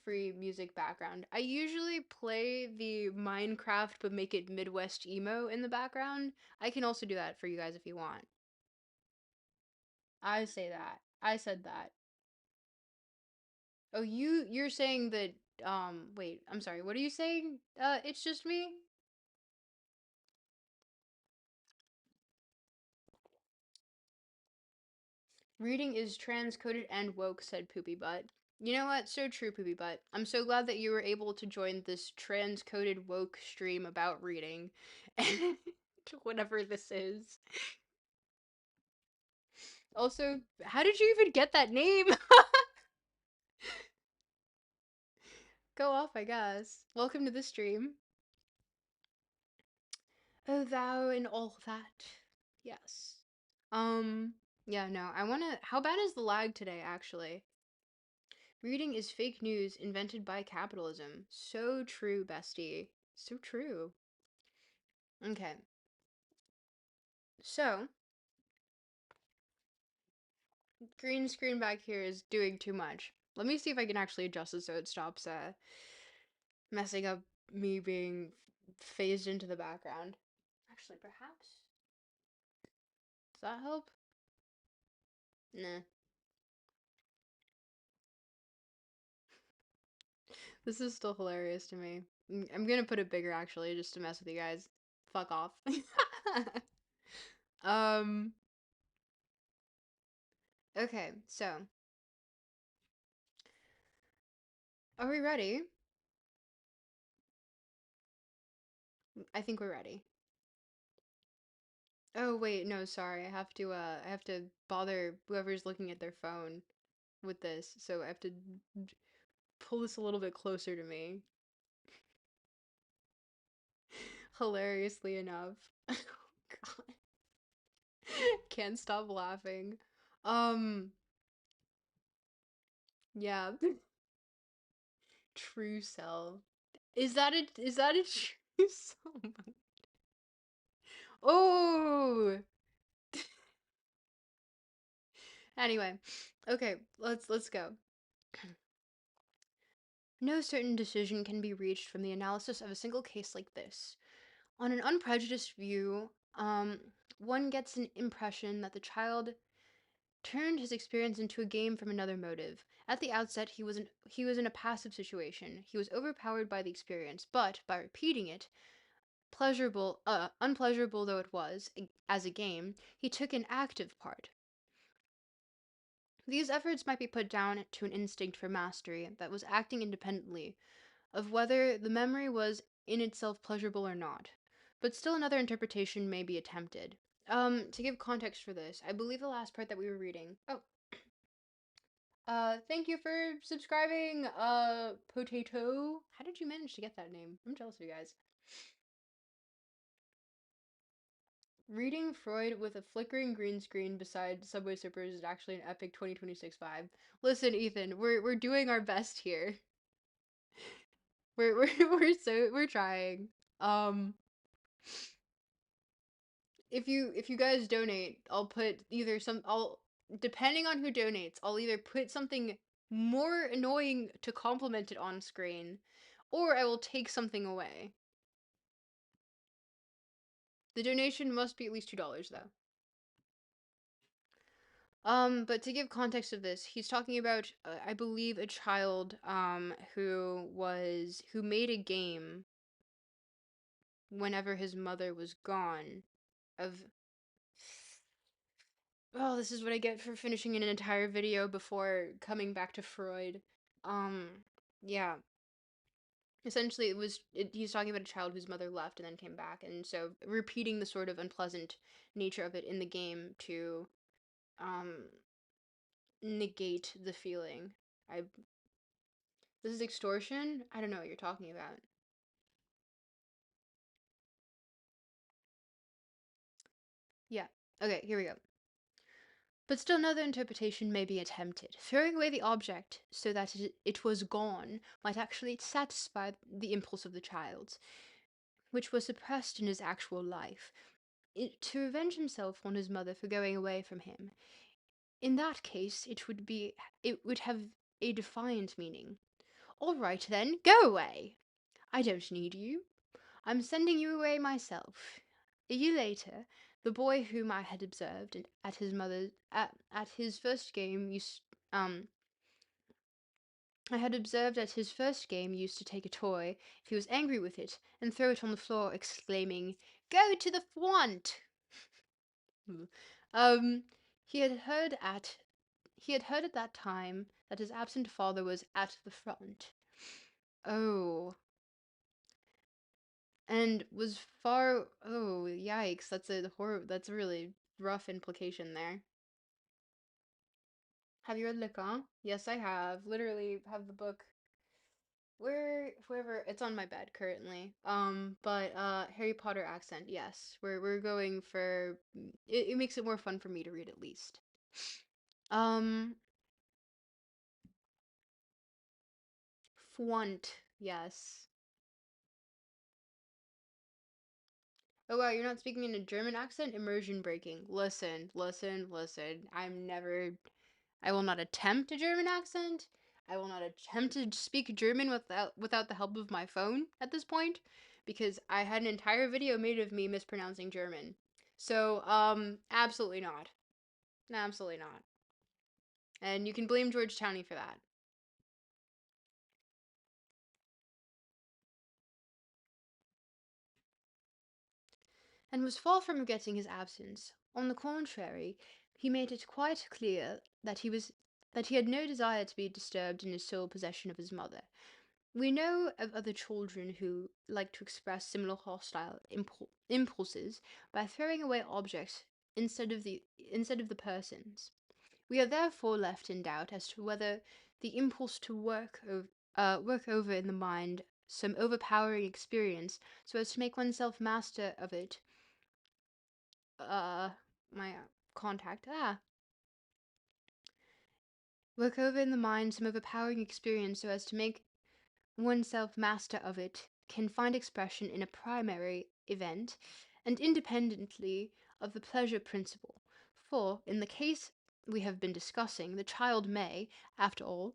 free music background. I usually play the Minecraft but make it Midwest emo in the background. I can also do that for you guys if you want. I say that. I said that. Oh, you're saying that wait, I'm sorry. What are you saying? It's just me? Reading is transcoded and woke, said Poopy Butt. You know what? So true, Poopy Butt. I'm so glad that you were able to join this transcoded woke stream about reading. Whatever this is. Also, how did you even get that name? Go off, I guess. Welcome to the stream. Oh, thou and all that. Yes. Yeah, no, I wanna. How bad is the lag today, actually? Reading is fake news invented by capitalism. So true, bestie. So true. Okay. So, green screen back here is doing too much. Let me see if I can actually adjust it so it stops messing up me being phased into the background. Actually, perhaps. Does that help? Nah. This is still hilarious to me. I'm gonna put it bigger actually, just to mess with you guys. Fuck off. um. Okay, so are we ready? I think we're ready. Oh wait, no, sorry. I have to bother whoever's looking at their phone with this. So I have to pull this a little bit closer to me. Hilariously enough. Oh god. Can't stop laughing. Um, yeah. True cell. Is that a true cell? Oh. Anyway, okay, let's go. No certain decision can be reached from the analysis of a single case like this. On an unprejudiced view, one gets an impression that the child turned his experience into a game from another motive. At the outset, he was in a passive situation. He was overpowered by the experience, but by repeating it, unpleasurable though it was as a game, he took an active part. These efforts might be put down to an instinct for mastery that was acting independently of whether the memory was in itself pleasurable or not. But still another interpretation may be attempted. To give context for this, I believe the last part that we were reading. Oh, thank you for subscribing, Potato. How did you manage to get that name? I'm jealous of you guys. Reading Freud with a flickering green screen beside Subway Surfers is actually an epic 2026 vibe. Listen, Ethan, we're doing our best here. We're trying. Um, if you guys donate, I'll put either some I'll depending on who donates, I'll either put something more annoying to compliment it on screen, or I will take something away. The donation must be at least $2 though. But to give context of this, he's talking about, I believe, a child, who made a game whenever his mother was gone. Of, oh, this is what I get for finishing an entire video before coming back to Freud. Um, yeah. Essentially, he's talking about a child whose mother left and then came back, and so repeating the sort of unpleasant nature of it in the game to, um, negate the feeling. I This is extortion? I don't know what you're talking about. Yeah. Okay, here we go. But still another interpretation may be attempted. Throwing away the object so that it was gone might actually satisfy the impulse of the child, which was suppressed in his actual life, to revenge himself on his mother for going away from him. In that case, it would have a defiant meaning. All right then, go away. I don't need you. I'm sending you away myself. A year later, the boy whom I had observed at his mother's at his first game used to take a toy if he was angry with it and throw it on the floor, exclaiming, "Go to the front!" um, he had heard at he had heard at that time that his absent father was at the front. Oh, and was far. Oh, yikes! That's a really rough implication there. Have you read Le Camp? Yes, I have. Literally have the book. Wherever it's on my bed currently. But Harry Potter accent. Yes, we're going for. It makes it more fun for me to read at least. Um, Fwunt. Yes. Oh wow, you're not speaking in a German accent? Immersion breaking. Listen, listen, listen. I will not attempt a German accent. I will not attempt to speak German without the help of my phone at this point, because I had an entire video made of me mispronouncing German. So, absolutely not. Absolutely not. And you can blame George Towney for that. And was far from regretting his absence. On the contrary, he made it quite clear that he had no desire to be disturbed in his sole possession of his mother. We know of other children who like to express similar hostile impulses by throwing away objects instead of the persons. We are therefore left in doubt as to whether the impulse to work over in the mind some overpowering experience so as to make oneself master of it, uh my contact work over in the mind some overpowering experience so as to make oneself master of it can find expression in a primary event and independently of the pleasure principle. For, in the case we have been discussing, the child may, after all,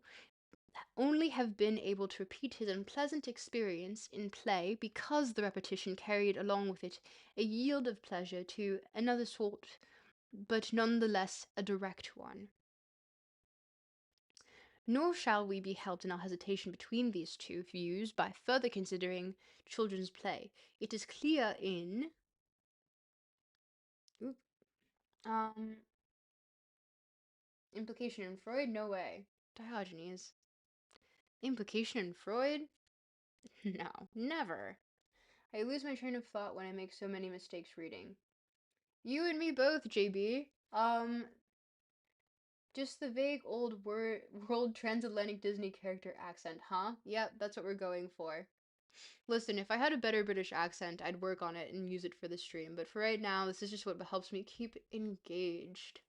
only have been able to repeat his unpleasant experience in play because the repetition carried along with it a yield of pleasure to another sort, but none the less a direct one. Nor shall we be helped in our hesitation between these two views by further considering children's play. It is clear in oop, um implication in Freud. No way. Diogenes. Implication in Freud? No, never. I lose my train of thought when I make so many mistakes reading. You and me both, JB. Just the vague old world transatlantic Disney character accent, huh? Yep, that's what we're going for. Listen, if I had a better British accent, I'd work on it and use it for the stream, but for right now, this is just what helps me keep engaged.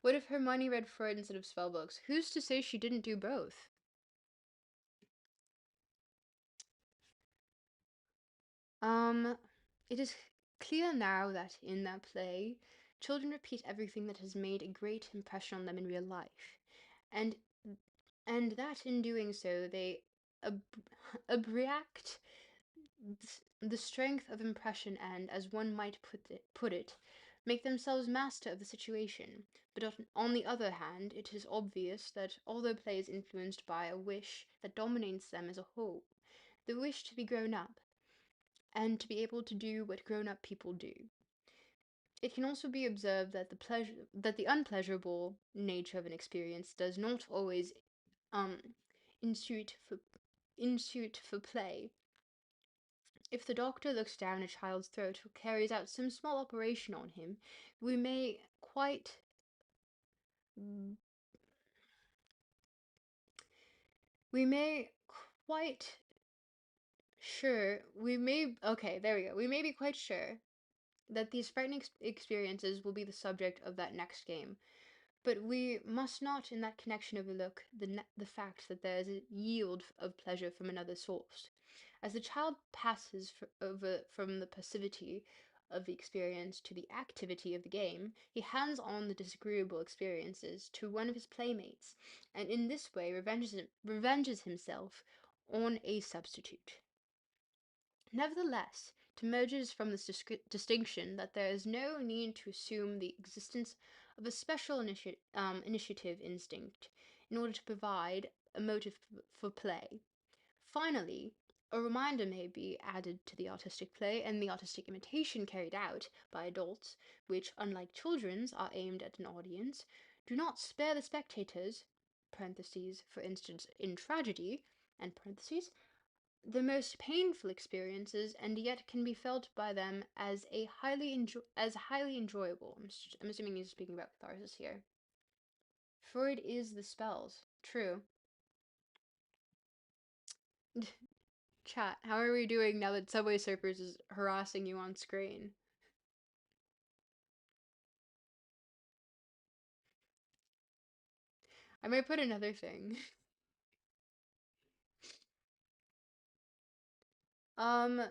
What if Hermione read Freud instead of spellbooks? Who's to say she didn't do both? It is clear now that in that play, children repeat everything that has made a great impression on them in real life, and and that in doing so they ab- abstract the strength of impression and, as one might put it, make themselves master of the situation. But on the other hand, it is obvious that although play is influenced by a wish that dominates them as a whole, the wish to be grown up and to be able to do what grown-up people do. It can also be observed that the unpleasurable nature of an experience does not always um ensuit for play. If the doctor looks down a child's throat or carries out some small operation on him, we may quite we may quite we may be quite sure that these frightening experiences will be the subject of that next game. But we must not in that connection overlook the fact that there is a yield of pleasure from another source. As the child passes over from the passivity of the experience to the activity of the game, he hands on the disagreeable experiences to one of his playmates, and in this way revenges himself on a substitute. Nevertheless, it emerges from this distinction that there is no need to assume the existence of a special initiative instinct in order to provide a motive for play. Finally, a reminder may be added to the artistic play and the artistic imitation carried out by adults, which, unlike children's, are aimed at an audience, do not spare the spectators (parentheses, for instance, in tragedy) and parentheses, the most painful experiences, and yet can be felt by them as highly enjoyable. I'm assuming he's speaking about catharsis here. Freud is the spells. True. Chat, how are we doing now that Subway Surfers is harassing you on screen? I might put another thing. Um,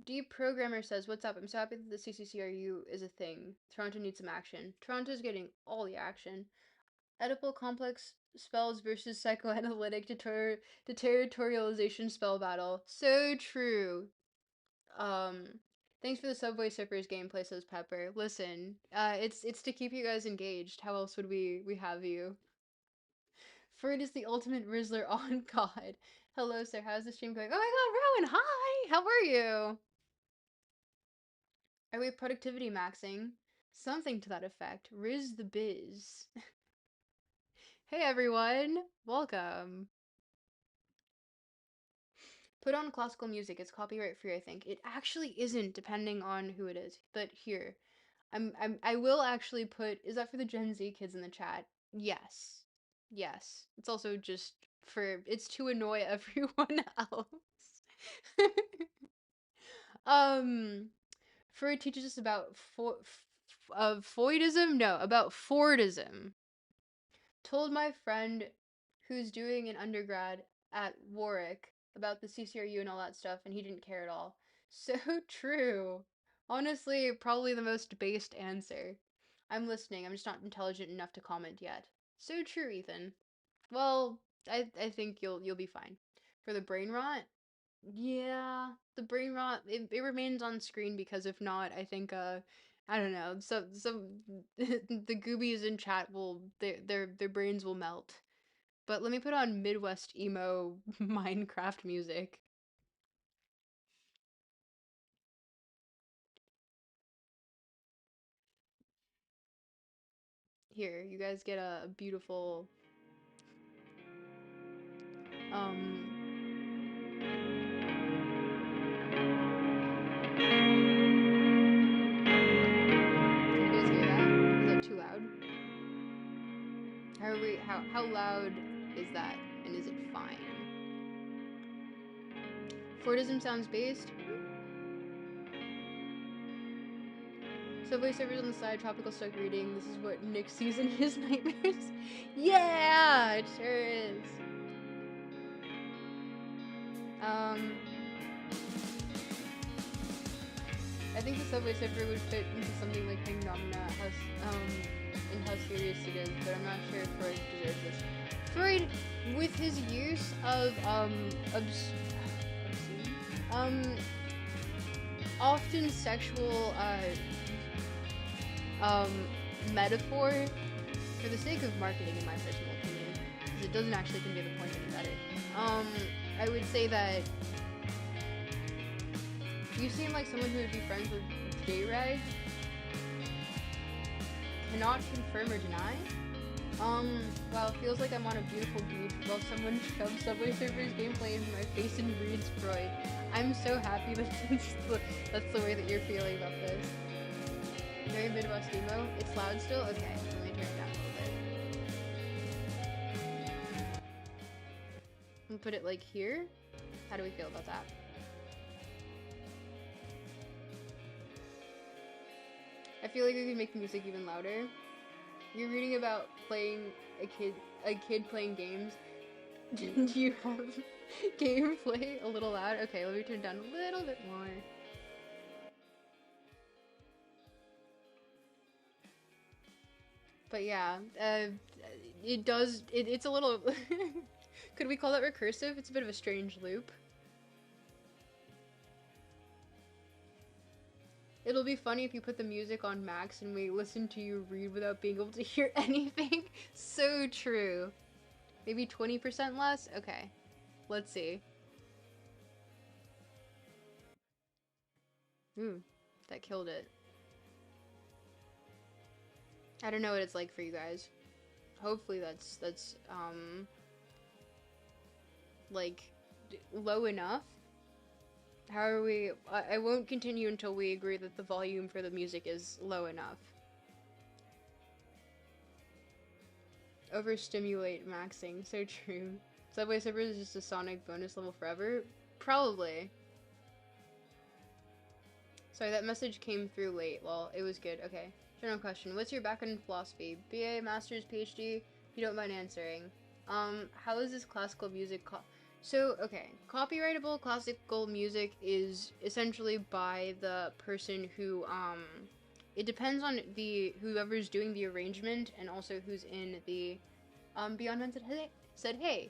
Deep Programmer says, "What's up? I'm so happy that the CCCRU is a thing. Toronto needs some action. Toronto's getting all the action. Oedipal complex spells versus psychoanalytic deterritorialization spell battle. So true. Thanks for the Subway Surfers gameplay," says Pepper. Listen, it's to keep you guys engaged. How else would we have you? Freud is the ultimate Rizzler on God. Hello, sir. How's the stream going? Oh my God, Rowan, hi. How are you? Are we productivity maxing? Something to that effect. Riz the biz. Hey everyone, welcome. Put on classical music. It's copyright free, I think. It actually isn't, depending on who it is. But here, I will actually put. Is that for the Gen Z kids in the chat? Yes, yes. It's also just for. It's to annoy everyone else. Freud teaches us about Freudism. No, about Fordism. Told my friend who's doing an undergrad at Warwick about the CCRU and all that stuff, and he didn't care at all. So true. Honestly, probably the most based answer. I'm listening, I'm just not intelligent enough to comment yet. So true, Ethan. Well, I think you'll be fine. For the brain rot, yeah, the brain rot it remains on screen because if not, I think I don't know, some the goobies in chat will their brains will melt. But let me put on Midwest emo Minecraft music. Here, you guys get a beautiful um can you guys hear that? Is that too loud? How loud is that? And is it fine? Freudism sounds based. Subway surfers on the side, tropical stuck reading. This is what Nick sees in his nightmares. Yeah, it sure is. I think the Subway Surfer would fit into something like Phenomena, in how serious it is, but I'm not sure if Freud deserves this. Freud, with his use of, obscene, often sexual, metaphor, for the sake of marketing, in my personal opinion, because it doesn't actually convey the point any better, I would say that you seem like someone who would be friends with J-Rag. Cannot confirm or deny. Well, it feels like I'm on a beautiful beach while someone shoves Subway Surfers gameplay into my face and reads Freud. I'm so happy that that's the way that you're feeling about this. Very Midwest emo. It's loud still? Okay, let me turn it down a little bit. I'll put it like here. How do we feel about that? I feel like we could make the music even louder. You're reading about playing a kid playing games. Do you have gameplay a little loud? Okay, let me turn it down a little bit more. But yeah, it's a little, could we call that recursive? It's a bit of a strange loop. It'll be funny if you put the music on max and we listen to you read without being able to hear anything. So true. Maybe 20% less? Okay. Let's see. Ooh, that killed it. I don't know what it's like for you guys. Hopefully that's like, low enough. How are we? I won't continue until we agree that the volume for the music is low enough. Overstimulate maxing, so true. Subway Surfers is just a Sonic bonus level forever? Probably. Sorry, that message came through late. Well, it was good. Okay. General question. What's your background in philosophy? BA, Master's, PhD? If you don't mind answering. How is this classical music So, okay, copyrightable classical music is essentially by the person who, it depends on whoever's doing the arrangement and also who's in the, Beyond Man said, hey,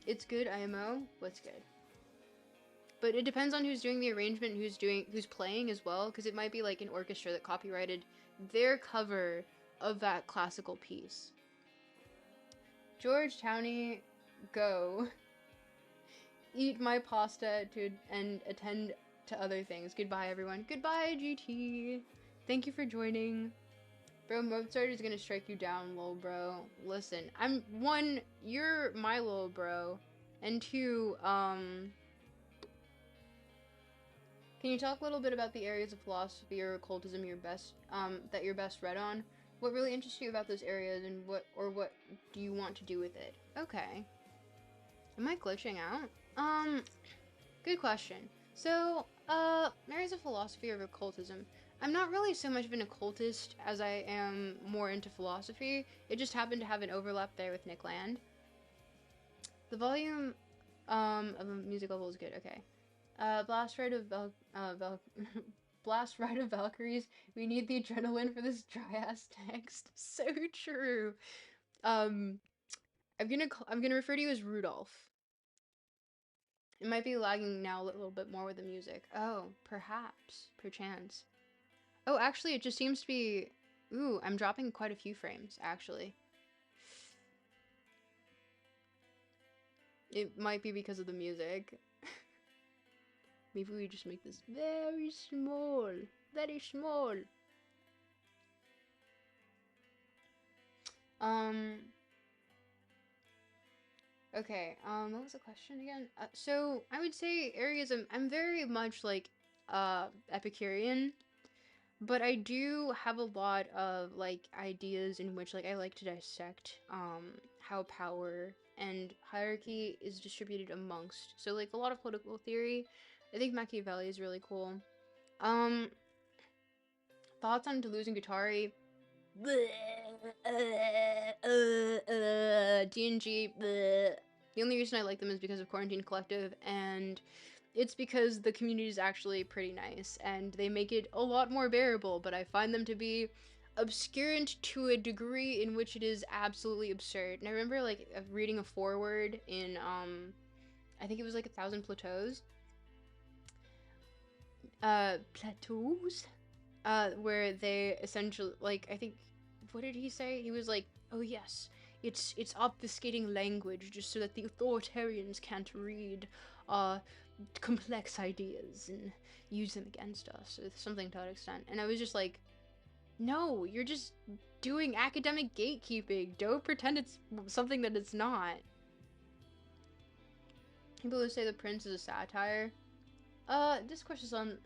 it's good, IMO, what's good? But it depends on who's doing the arrangement and who's playing as well, because it might be like an orchestra that copyrighted their cover of that classical piece. George Towney, go. Eat my pasta and attend to other things. Goodbye, everyone. Goodbye, GT. Thank you for joining. Bro, Mozart is gonna strike you down, lol, bro. Listen, one, you're my lol, bro. And two, can you talk a little bit about the areas of philosophy or occultism that you're best read on? What really interests you about those areas, and what do you want to do with it? Okay. Am I glitching out? Good question. So, areas of philosophy or occultism. I'm not really so much of an occultist as I am more into philosophy. It just happened to have an overlap there with Nick Land. The volume, of a music level is good. Okay. Blast Ride of Blast Ride of Valkyries. We need the adrenaline for this dry ass text. So true. I'm gonna refer to you as Rudolph. It might be lagging now a little bit more with the music. Oh, perhaps, perchance. Oh, actually, it just seems to be. Ooh, I'm dropping quite a few frames. Actually, it might be because of the music. Maybe we just make this very small. Very small. Okay, what was the question again? So, I would say areas I'm very much, like, Epicurean. But I do have a lot of like ideas in which like I like to dissect how power and hierarchy is distributed amongst. So like a lot of political theory. I think Machiavelli is really cool. Um Thoughts on Deleuze and Guattari. D&G. The only reason I like them is because of Quarantine Collective, and it's because the community is actually pretty nice, and they make it a lot more bearable, but I find them to be obscurant to a degree in which it is absolutely absurd. And I remember, like, reading a foreword in, I think it was, like, 1,000 Plateaus. Plateaus? Where they essentially, like, I think, what did he say? He was like, oh yes, it's obfuscating language just so that the authoritarians can't read complex ideas and use them against us, or something to that extent. And I was just like, no, you're just doing academic gatekeeping. Don't pretend it's something that it's not. People who say The Prince is a satire. Discourses on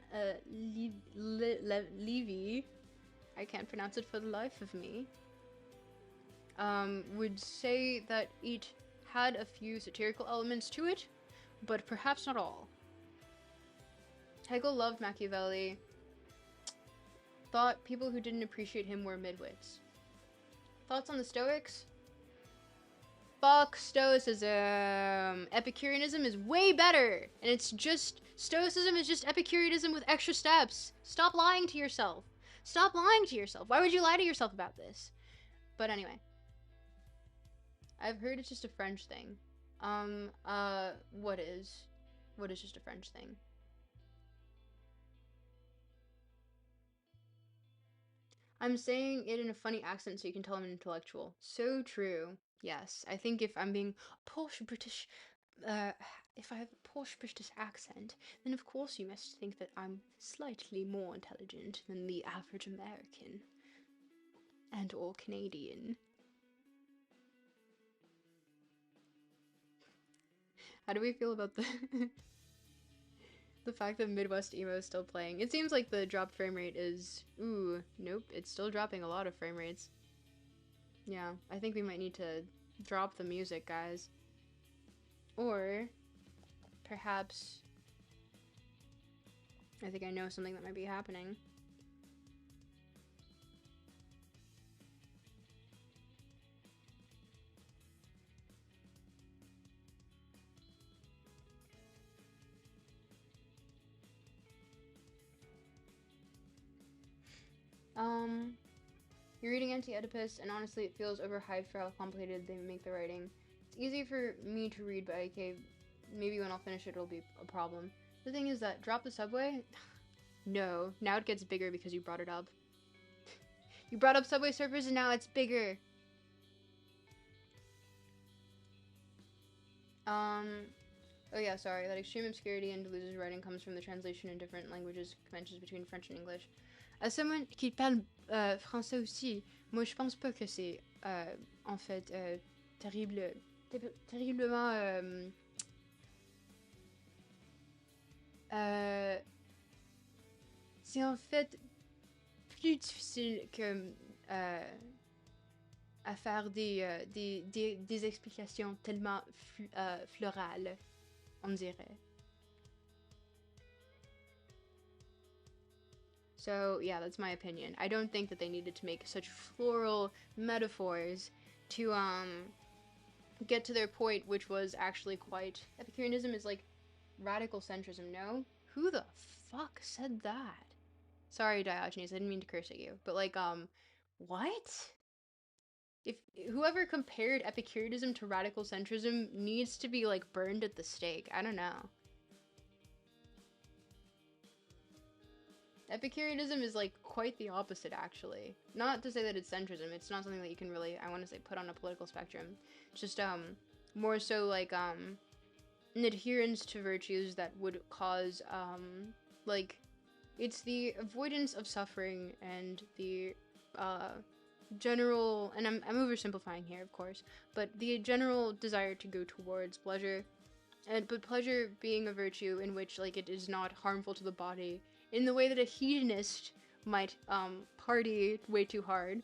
Levy, I can't pronounce it for the life of me, would say that it had a few satirical elements to it, but perhaps not all. Hegel loved Machiavelli, thought people who didn't appreciate him were midwits. Thoughts on the Stoics? Fuck Stoicism! Epicureanism is way better! And it's just, Stoicism is just Epicureanism with extra steps. Stop lying to yourself. Stop lying to yourself. Why would you lie to yourself about this? But anyway. I've heard it's just a French thing. What is? What is just a French thing? I'm saying it in a funny accent so you can tell I'm an intellectual. So true. Yes, I think if I'm being posh British, if I have a posh British accent, then of course you must think that I'm slightly more intelligent than the average American. And or Canadian. How do we feel about the the fact that Midwest emo is still playing? It seems like the drop frame rate is... Ooh, nope, it's still dropping a lot of frame rates. Yeah, I think we might need to drop the music, guys. Or perhaps I think I know something that might be happening. You're reading Anti-Oedipus, and honestly it feels overhyped for how complicated they make the writing. It's easy for me to read, but okay, maybe when I'll finish it it'll be a problem. The thing is that Drop the Subway? No, now it gets bigger because you brought it up. You brought up Subway Surfers and now it's bigger. Oh yeah, sorry, that extreme obscurity in Deleuze's writing comes from the translation in different languages conventions between French and English. As someone qui parle français aussi, moi je pense pas que c'est en fait terriblement c'est en fait plus difficile que à faire des explications tellement florales, on dirait. So, yeah, that's my opinion. I don't think that they needed to make such floral metaphors to, get to their point, which was actually quite... Epicureanism is, like, radical centrism, no? Who the fuck said that? Sorry, Diogenes, I didn't mean to curse at you. But, like, what? If whoever compared Epicureanism to radical centrism needs to be, like, burned at the stake. I don't know. Epicureanism is, like, quite the opposite, actually. Not to say that it's centrism. It's not something that you can really, I want to say, put on a political spectrum. Just, more so, like, an adherence to virtues that would cause, like, it's the avoidance of suffering and the, general, and I'm oversimplifying here, of course, but the general desire to go towards pleasure, but pleasure being a virtue in which, like, it is not harmful to the body, in the way that a hedonist might party way too hard.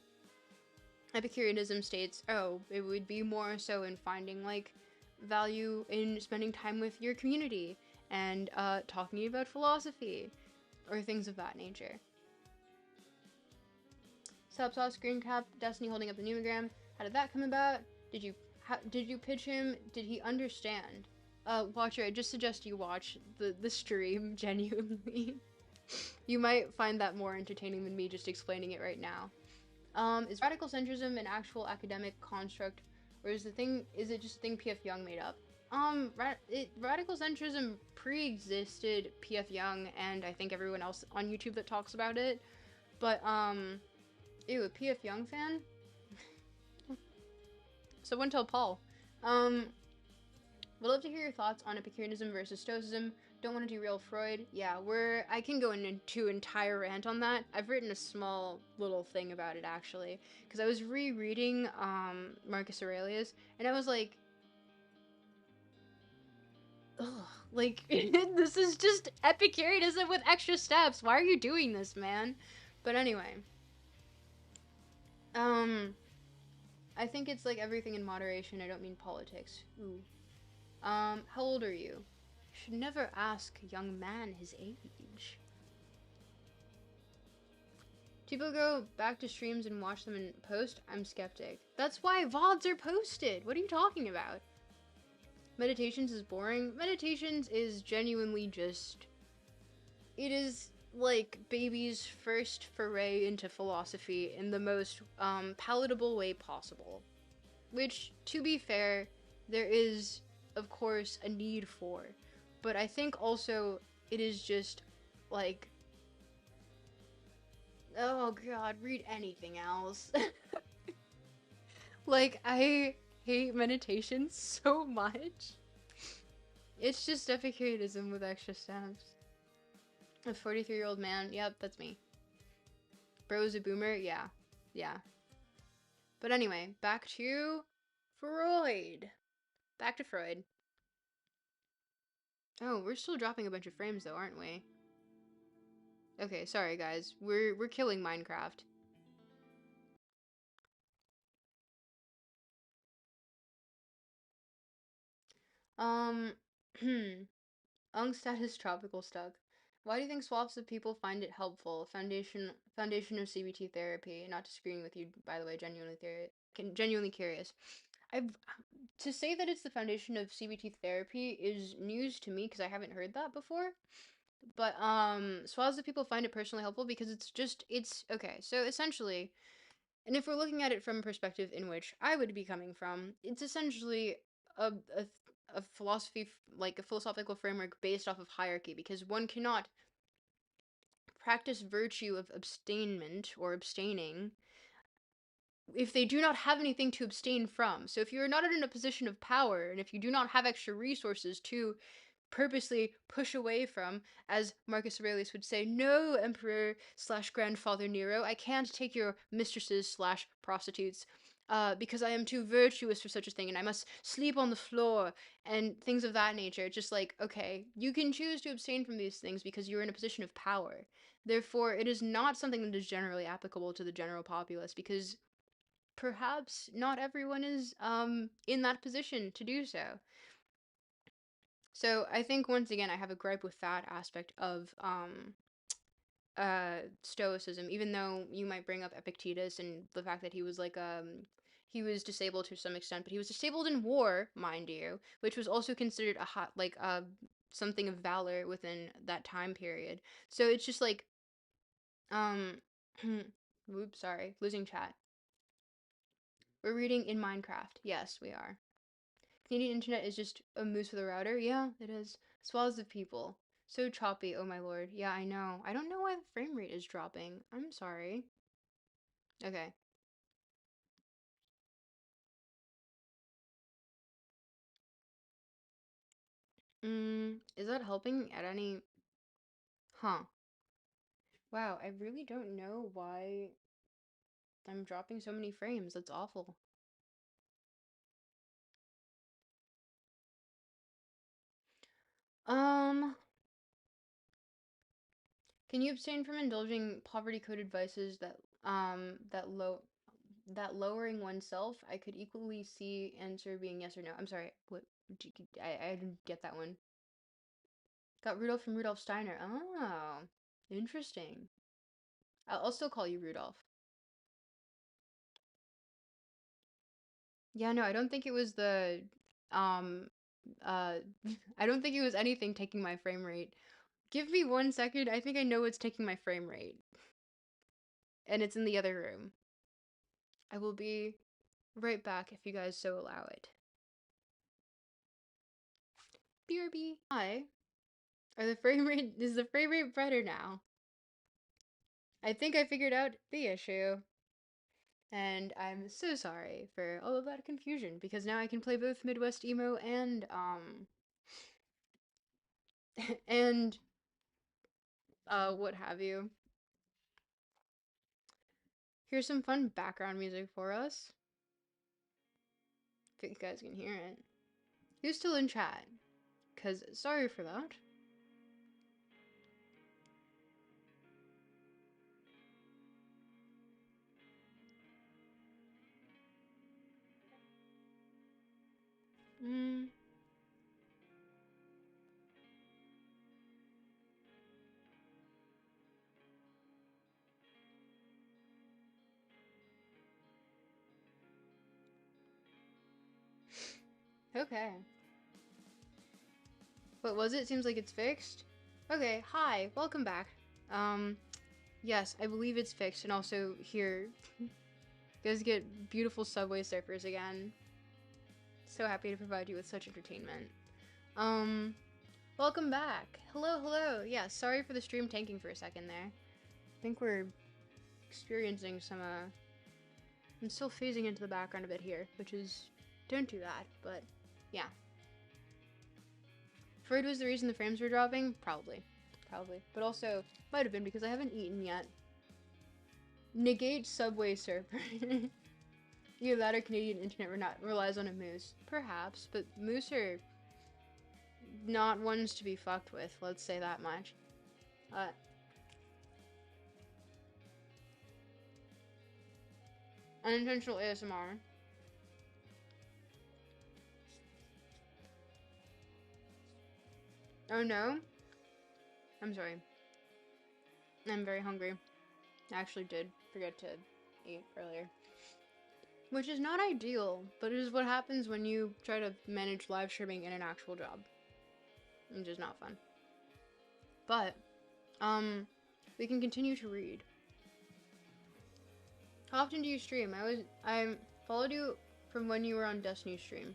Epicureanism states, oh, it would be more so in finding like value in spending time with your community and talking about philosophy or things of that nature. Subsauce, Green Cap, Destiny holding up the numogram. How did that come about? Did you pitch him? Did he understand? Watcher, I just suggest you watch the stream, genuinely. You might find that more entertaining than me just explaining it right now. Is radical centrism an actual academic construct, or is it just a thing P.F. Young made up? Radical centrism pre-existed P.F. Young and I think everyone else on YouTube that talks about it, but, ew, a P.F. Young fan? Someone tell Paul. Would love to hear your thoughts on Epicureanism versus Stoicism. Don't want to derail Freud. Yeah, I can go into an entire rant on that. I've written a small little thing about it, actually. Because I was rereading, Marcus Aurelius, and I was like, ugh, like, this is just Epicureanism with extra steps. Why are you doing this, man? But anyway. I think it's like everything in moderation. I don't mean politics. Ooh. How old are you? Should never ask a young man his age. People go back to streams and watch them in post? I'm skeptic. That's why VODs are posted! What are you talking about? Meditations is boring. Meditations is genuinely just... It is like baby's first foray into philosophy in the most palatable way possible. Which, to be fair, there is, of course, a need for. But I think also it is just like, oh god, read anything else. Like, I hate meditation so much. It's just Epicureanism with extra steps. A 43-year-old man, yep, that's me. Bro's a boomer, yeah. Yeah. But anyway, back to Freud. Back to Freud. Oh, we're still dropping a bunch of frames though, aren't we? Okay, sorry guys. We're killing Minecraft. Ungstad is tropical stuck. Why do you think swaps of people find it helpful? Foundation of CBT therapy. Not disagreeing with you, by the way. Genuinely curious. I've to say that it's the foundation of CBT therapy is news to me because I haven't heard that before. But swaths of people find it personally helpful because it's okay. So essentially, and if we're looking at it from a perspective in which I would be coming from, it's essentially a, a, a philosophy, like a philosophical framework based off of hierarchy, because one cannot practice virtue of abstainment or abstaining if they do not have anything to abstain from. So if you're not in a position of power, and if you do not have extra resources to purposely push away from, as Marcus Aurelius would say, no, Emperor slash Grandfather Nero, I can't take your mistresses slash prostitutes, because I am too virtuous for such a thing, and I must sleep on the floor, and things of that nature. Just like, okay, you can choose to abstain from these things because you're in a position of power. Therefore, it is not something that is generally applicable to the general populace, because perhaps not everyone is in that position to do so. So I think once again I have a gripe with that aspect of stoicism, even though you might bring up Epictetus and the fact that he was like he was disabled to some extent, but he was disabled in war, mind you, which was also considered a hot like something of valor within that time period. So it's just like oops, sorry, losing chat. We're reading in Minecraft. Yes, we are. Canadian internet is just a moose with a router. Yeah, it is. Swaths of people. So choppy, oh my lord. Yeah, I know. I don't know why the frame rate is dropping. I'm sorry. Okay. Is that helping at any... Huh. Wow, I really don't know why I'm dropping so many frames. That's awful. Um, Can you abstain from indulging poverty-coded vices that lowering oneself? I could equally see answer being yes or no. I'm sorry. What? I didn't get that one. Got Rudolph from Rudolf Steiner. Oh, interesting. I'll still call you Rudolph. Yeah, no, I don't think it was the um uh I don't think it was anything taking my frame rate. Give me 1 second. I think I know what's taking my frame rate. And it's in the other room. I will be right back if you guys so allow it. BRB. Hi. Is the frame rate better now? I think I figured out the issue. And I'm so sorry for all of that confusion because now I can play both Midwest emo and and what have you. Here's some fun background music for us. If you guys can hear it. Who's still in chat? Cause sorry for that. Mm. Okay. What was it? Seems like it's fixed. Okay, hi, welcome back. Yes, I believe it's fixed, and also here, you guys get beautiful Subway Surfers again. So happy to provide you with such entertainment. Um, Welcome back. Hello. Yeah, sorry for the stream tanking for a second there. I think we're experiencing some, I'm still phasing into the background a bit here, which is, don't do that, but yeah. Freud was the reason the frames were dropping? Probably. But also, might have been because I haven't eaten yet. Negate Subway Surfer. Either that or Canadian internet relies on a moose. Perhaps, but moose are not ones to be fucked with, let's say that much. Unintentional ASMR. Oh no? I'm sorry. I'm very hungry. I actually did forget to eat earlier. Which is not ideal, but it is what happens when you try to manage live streaming in an actual job. Which is not fun. But, we can continue to read. How often do you stream? I followed you from when you were on Destiny's stream.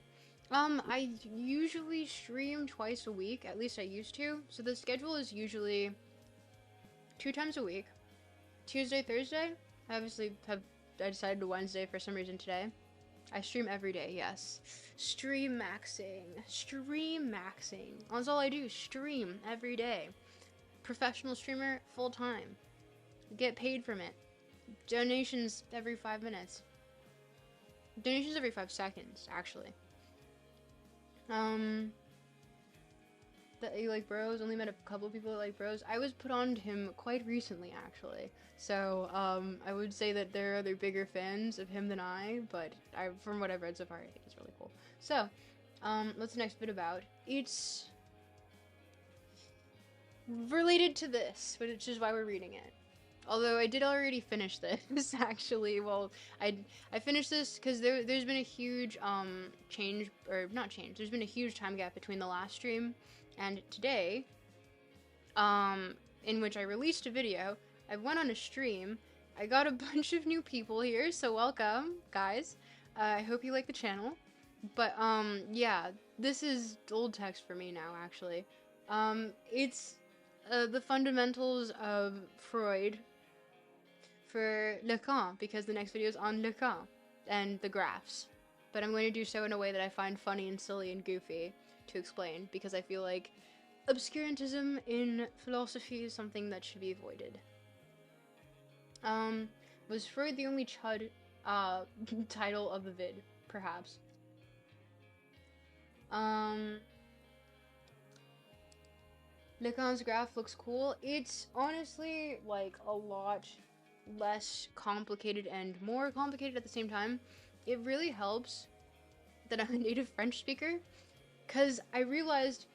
I usually stream twice a week, at least I used to. So the schedule is usually 2 times a week. Tuesday, Thursday. I decided to Wednesday for some reason today. I stream every day, yes. Stream maxing. That's all I do, stream every day. Professional streamer, full time. Get paid from it. Donations every 5 minutes. Donations every 5 seconds, actually. That you like Bros? Only met a couple people that like Bros. I was put on to him quite recently, actually. So, I would say that there are other bigger fans of him than I, but from what I've read so far, I think it's really cool. So, what's the next bit about? It's related to this, which is why we're reading it. Although I did already finish this, actually. Well, I finished this because there's been a huge, change, or not change, there's been a huge time gap between the last stream and today, in which I released a video. I went on a stream. I got a bunch of new people here, so welcome, guys. I hope you like the channel. But, yeah, this is old text for me now, actually. It's the fundamentals of Freud for Lacan, because the next video is on Lacan and the graphs. But I'm going to do so in a way that I find funny and silly and goofy to explain, because I feel like obscurantism in philosophy is something that should be avoided. Was Freud the only chud title of the vid? Perhaps. Lacan's graph looks cool. It's honestly like a lot less complicated and more complicated at the same time. It really helps that I'm a native French speaker, because I realized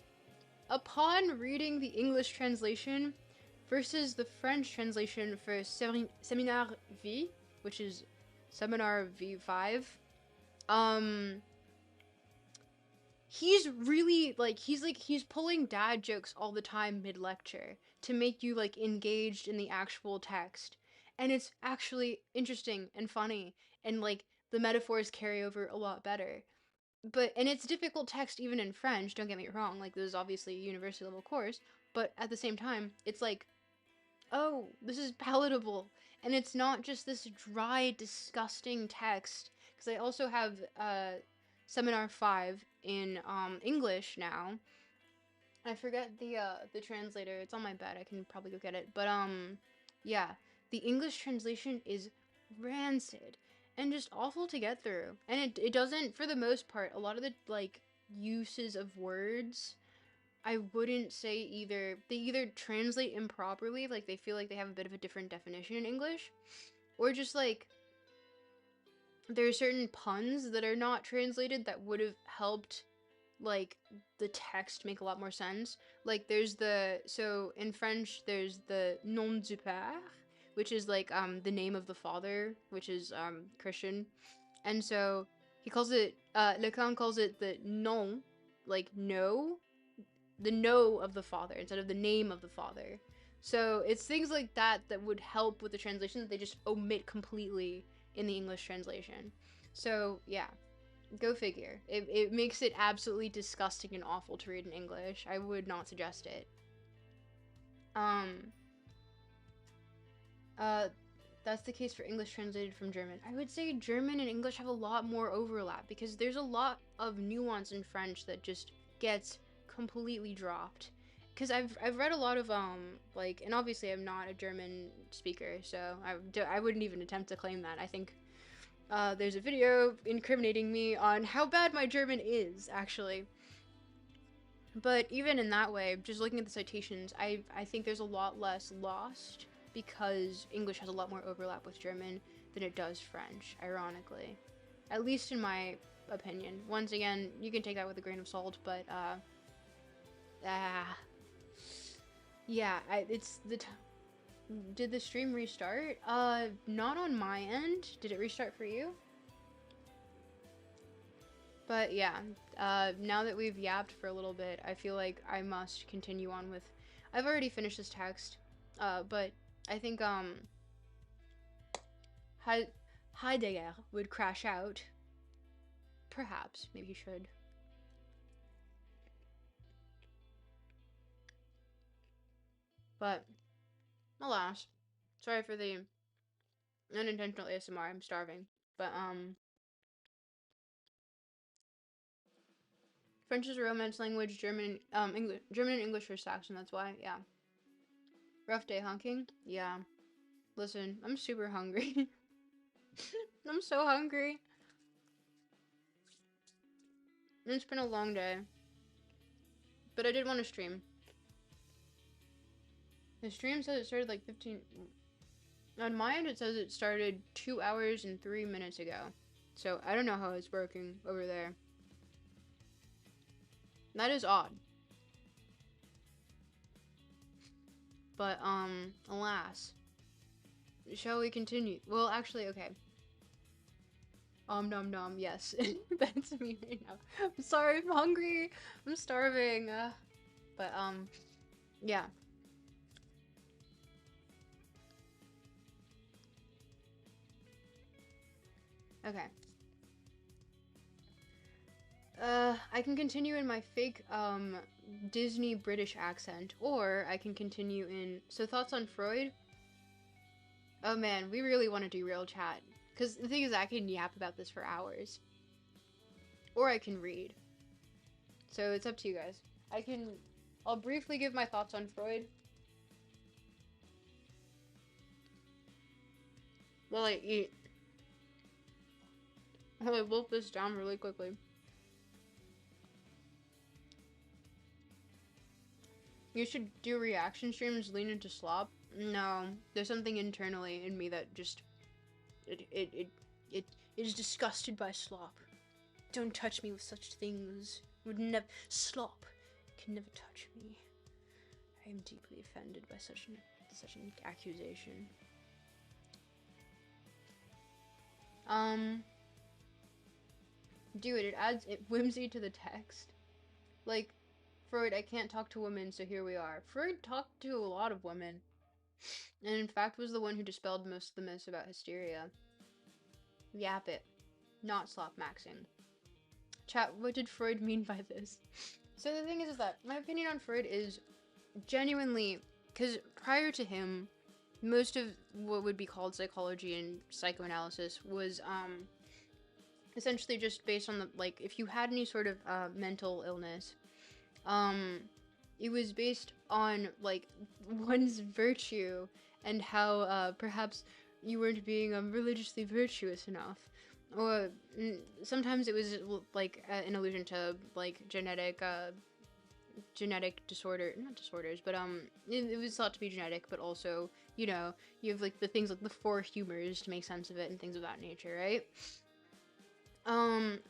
upon reading the English translation versus the French translation for Seminar V, which is Seminar V5, um, he's really he's pulling dad jokes all the time mid lecture to make you like engaged in the actual text, and it's actually interesting and funny, and like the metaphors carry over a lot better. But and it's difficult text even in French, don't get me wrong, like this is obviously a university level course, but at the same time it's like, oh, this is palatable, and it's not just this dry disgusting text, because I also have seminar 5 in English now. I forget the translator. It's on my bed. I can probably go get it. But yeah, the English translation is rancid and just awful to get through. And it doesn't, for the most part, a lot of the like uses of words, I wouldn't say either they either translate improperly, like they feel like they have a bit of a different definition in English, or just like there are certain puns that are not translated that would have helped like the text make a lot more sense. Like there's so in French there's the nom du père, which is like the name of the father, which is Christian. And so he calls it Lacan calls it the nom, like no, the no of the father instead of the name of the father. So it's things like that that would help with the translation that they just omit completely in the English translation. So yeah, go figure. It makes it absolutely disgusting and awful to read in English. I would not suggest it. Um, uh, that's the case for English translated from German. I would say German and English have a lot more overlap because there's a lot of nuance in French that just gets completely dropped. Because I've read a lot of like, and obviously I'm not a German speaker, so I wouldn't even attempt to claim that. I think there's a video incriminating me on how bad my German is, actually. But even in that way, just looking at the citations, I think there's a lot less lost because English has a lot more overlap with German than it does French, ironically. At least in my opinion. Once again, you can take that with a grain of salt, but, yeah, did the stream restart? Not on my end. Did it restart for you? But yeah, now that we've yapped for a little bit, I feel like I must continue on with... I've already finished this text, but I think, Heidegger would crash out. Perhaps. Maybe he should. But, alas. Sorry for the unintentional ASMR, I'm starving. But, French is a Romance language, German and English are Saxon, that's why, yeah. Rough day honking? Yeah. Listen, I'm super hungry. I'm so hungry. It's been a long day. But I did want to stream. The stream says it started like 15... On my end, it says it started 2 hours and 3 minutes ago. So, I don't know how it's working over there. That is odd. But, alas. Shall we continue? Well, actually, okay. Nom nom, yes. That's me right now. I'm sorry, I'm hungry. I'm starving. But, yeah. Okay. I can continue in my fake, Disney British accent, or I can continue in... So, thoughts on Freud? Oh man, we really want to do real chat. Because the thing is, I can yap about this for hours. Or I can read. So, it's up to you guys. I'll briefly give my thoughts on Freud. While I eat. I'll wolf this down really quickly. You should do reaction streams, lean into slop. No, there's something internally in me that just it is disgusted by slop. Don't touch me with such things. Would never slop can never touch me. I am deeply offended by such an accusation. Dude, it adds whimsy to the text. Like, Freud, I can't talk to women, so here we are. Freud talked to a lot of women, and in fact was the one who dispelled most of the myths about hysteria. Yap it. Not slop maxing. Chat, what did Freud mean by this? So the thing is that my opinion on Freud is genuinely, because prior to him, most of what would be called psychology and psychoanalysis was essentially just based on the, like, if you had any sort of mental illness, it was based on, like, one's virtue and how perhaps you weren't being religiously virtuous enough. Or sometimes it was like an allusion to like genetic disorder, not disorders, but it was thought to be genetic, but also, you know, you have like the things like the four humors to make sense of it and things of that nature, right?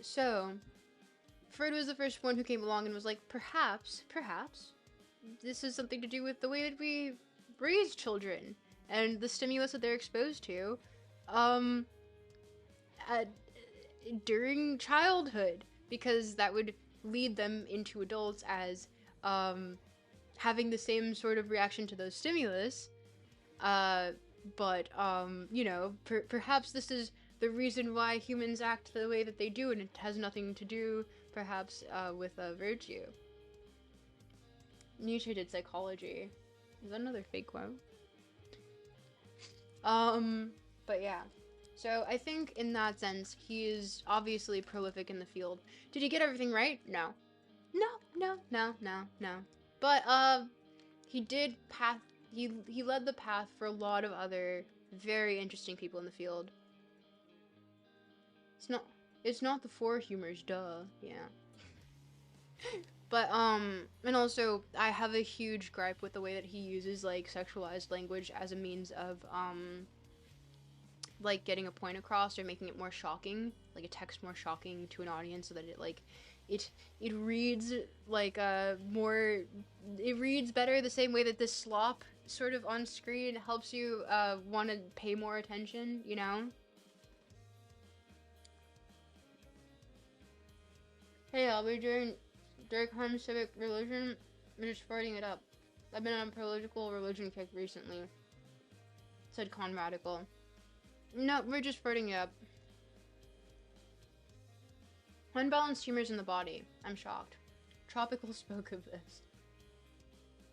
So Freud was the first one who came along and was like, perhaps this is something to do with the way that we raise children and the stimulus that they're exposed to during childhood, because that would lead them into adults as having the same sort of reaction to those stimulus, but you know, perhaps this is the reason why humans act the way that they do, and it has nothing to do perhaps with virtue. Nietzsche did psychology. Is that another fake quote? But yeah. So I think in that sense, he is obviously prolific in the field. Did he get everything right? No. No. But he did he led the path for a lot of other very interesting people in the field. It's not the four humors, duh. Yeah. But and also I have a huge gripe with the way that he uses like sexualized language as a means of like getting a point across or making it more shocking, like a text more shocking to an audience, so that it like it reads like it reads better the same way that this slop sort of on screen helps you want to pay more attention, you know? Hey, I'll be doing Durkheim civic religion. I'm just farting it up. I've been on a political religion kick recently. Said Con Radical. No, we're just farting it up. Unbalanced humors in the body. I'm shocked. Tropical spoke of this.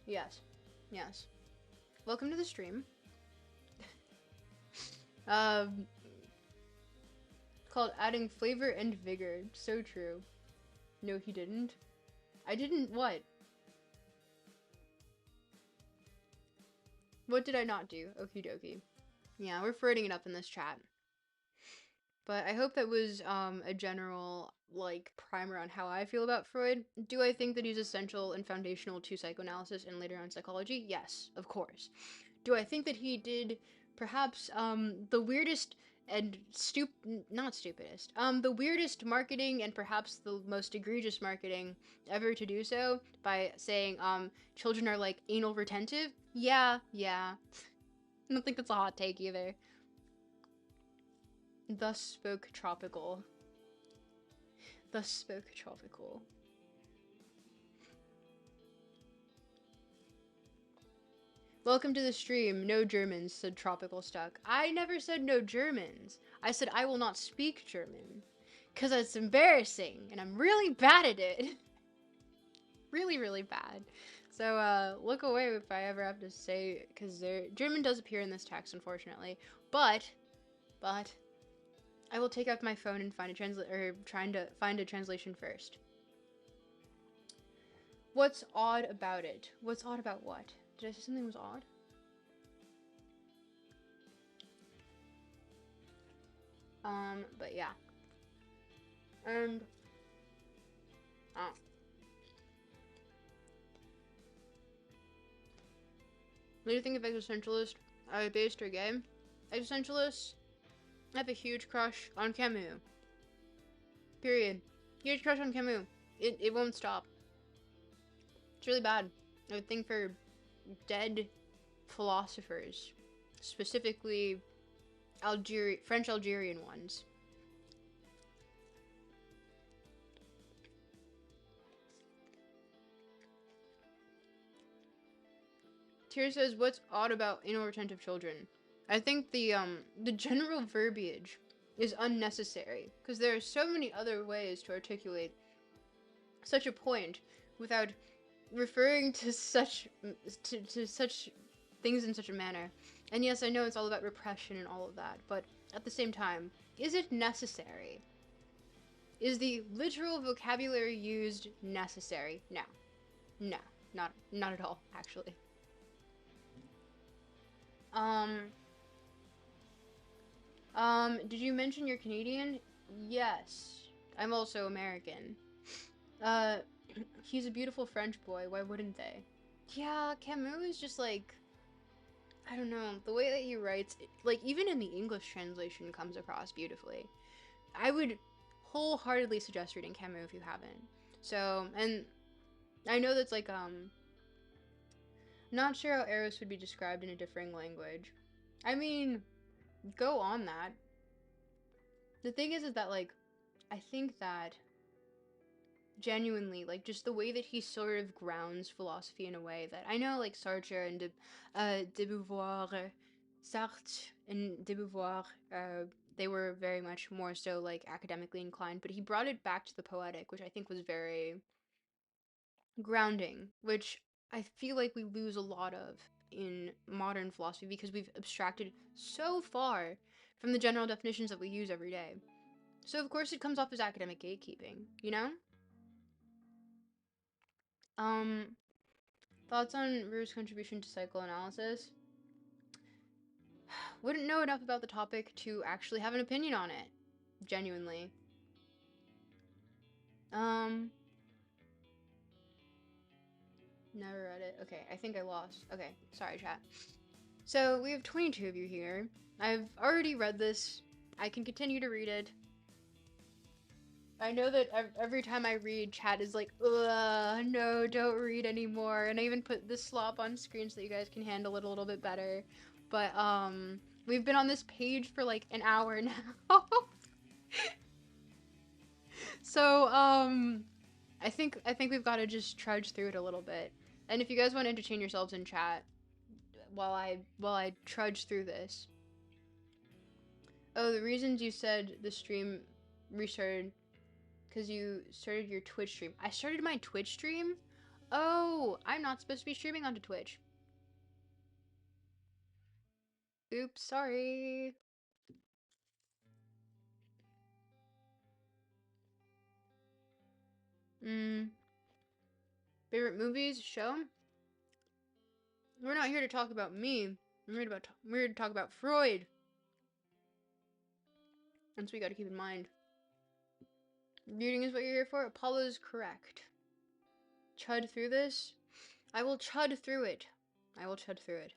Yes. Welcome to the stream. Called adding flavor and vigor. So true. No, he didn't. I didn't what? What did I not do? Okie dokie. Yeah, we're flirting it up in this chat. But I hope that was a general, like, primer on how I feel about Freud. Do I think that he's essential and foundational to psychoanalysis and later on psychology? Yes, of course. Do I think that he did perhaps the weirdest and not stupidest, the weirdest marketing and perhaps the most egregious marketing ever to do so by saying children are like anal retentive? Yeah. I don't think that's a hot take either. Thus spoke tropical. Welcome to the stream. No Germans, said Tropical Stuck. I never said no Germans. I said I will not speak German. Because it's embarrassing, and I'm really bad at it. really bad. So, look away if I ever have to say, because German does appear in this text, unfortunately. But, I will take out my phone and find trying to find a translation first. What's odd about it? What's odd about what? Did I say something was odd? But yeah. And, What do you think of existentialists? Are they based or gay? Existentialists? I have a huge crush on Camus. Period. Huge crush on Camus. It won't stop. It's really bad. I would think for dead philosophers, specifically French Algerian ones. Tyr says, what's odd about inattentive children? I think the general verbiage is unnecessary, because there are so many other ways to articulate such a point without referring to such things in such a manner. And yes, I know it's all about repression and all of that, but at the same time, is it necessary? Is the literal vocabulary used necessary? No. No, not at all, actually. Did you mention you're Canadian? Yes. I'm also American. He's a beautiful French boy, why wouldn't they? Yeah, Camus is just like, I don't know, the way that he writes, like, even in the English translation comes across beautifully. I would wholeheartedly suggest reading Camus if you haven't. So, and I know that's like, not sure how Eros would be described in a differing language. I mean, go on that. The thing is that, like, I think that genuinely, like, just the way that he sort of grounds philosophy in a way that I know, like, Sartre and Sartre and de Beauvoir, they were very much more so, like, academically inclined, but he brought it back to the poetic, which I think was very grounding, which I feel like we lose a lot of in modern philosophy because we've abstracted so far from the general definitions that we use every day. So of course it comes off as academic gatekeeping, you know? Thoughts on Rue's contribution to psychoanalysis? Wouldn't know enough about the topic to actually have an opinion on it. Genuinely. Never read it. Okay, I think I lost. Okay, sorry, chat. So, we have 22 of you here. I've already read this. I can continue to read it. I know that every time I read, chat is like, ugh, no, don't read anymore. And I even put this slop on screen so that you guys can handle it a little bit better. But, we've been on this page for like an hour now. So, I think we've got to just trudge through it a little bit. And if you guys want to entertain yourselves in chat while I trudge through this. Oh, the reasons you said the stream restarted because you started your Twitch stream. I started my Twitch stream? Oh, I'm not supposed to be streaming onto Twitch. Oops, sorry. Favorite movies, show? We're not here to talk about me. We're here to talk about Freud. That's what we gotta keep in mind. Reading is what you're here for? Apollo is correct. Chud through this? I will chud through it. I will chud through it.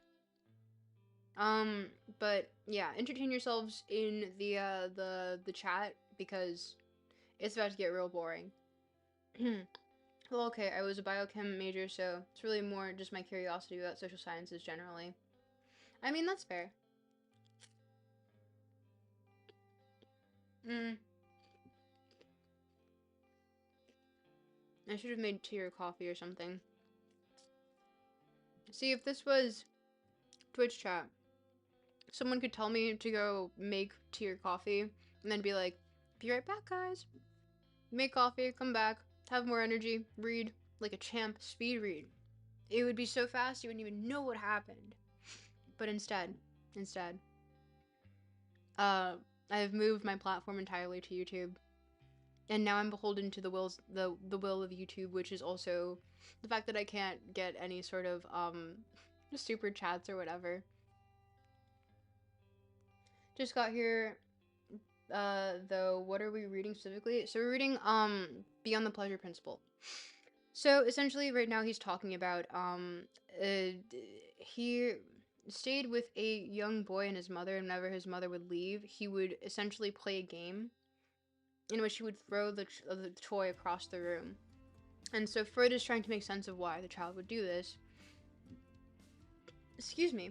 But yeah, entertain yourselves in the chat because it's about to get real boring. Well, okay, I was a biochem major, so it's really more just my curiosity about social sciences generally. I mean, that's fair. I should have made tea or coffee or something. See, if this was Twitch chat, someone could tell me to go make tea or coffee, and then be like, be right back, guys. Make coffee, come back, have more energy, read like a champ, speed read. It would be so fast you wouldn't even know what happened. But instead, I've moved my platform entirely to YouTube. And now I'm beholden to the will of YouTube, which is also the fact that I can't get any sort of super chats or whatever. Just got here, though. What are we reading specifically? So we're reading Beyond the Pleasure Principle. So essentially, right now he's talking about he stayed with a young boy and his mother, and whenever his mother would leave, he would essentially play a game in which he would throw the toy across the room. And so Freud is trying to make sense of why the child would do this. Excuse me.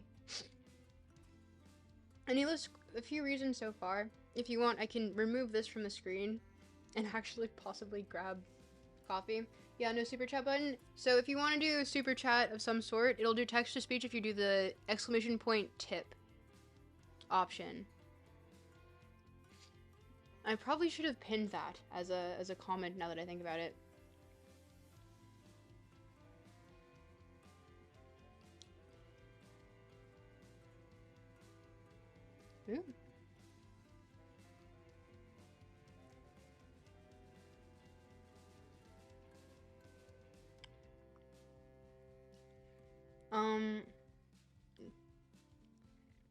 And he lists a few reasons so far. If you want, I can remove this from the screen and actually possibly grab coffee. Yeah, no super chat button. So if you want to do a super chat of some sort, it'll do text to speech if you do the !tip option. I probably should have pinned that as a comment now that I think about it. Ooh.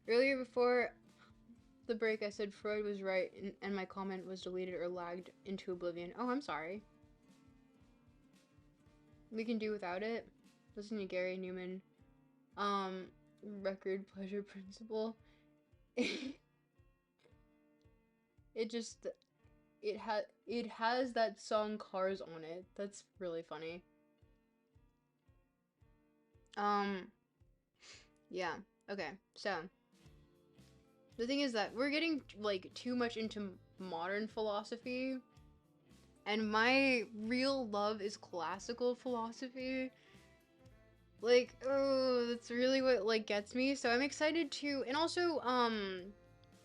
Earlier before the break, I said Freud was right, and my comment was deleted or lagged into oblivion. Oh, I'm sorry. We can do without it. Listen to Gary Newman. Record pleasure principle. It just, it has that song Cars on it. That's really funny. Yeah. Okay. So the thing is that we're getting like too much into modern philosophy, and my real love is classical philosophy. Like, oh, that's really what like gets me. So I'm excited to, and also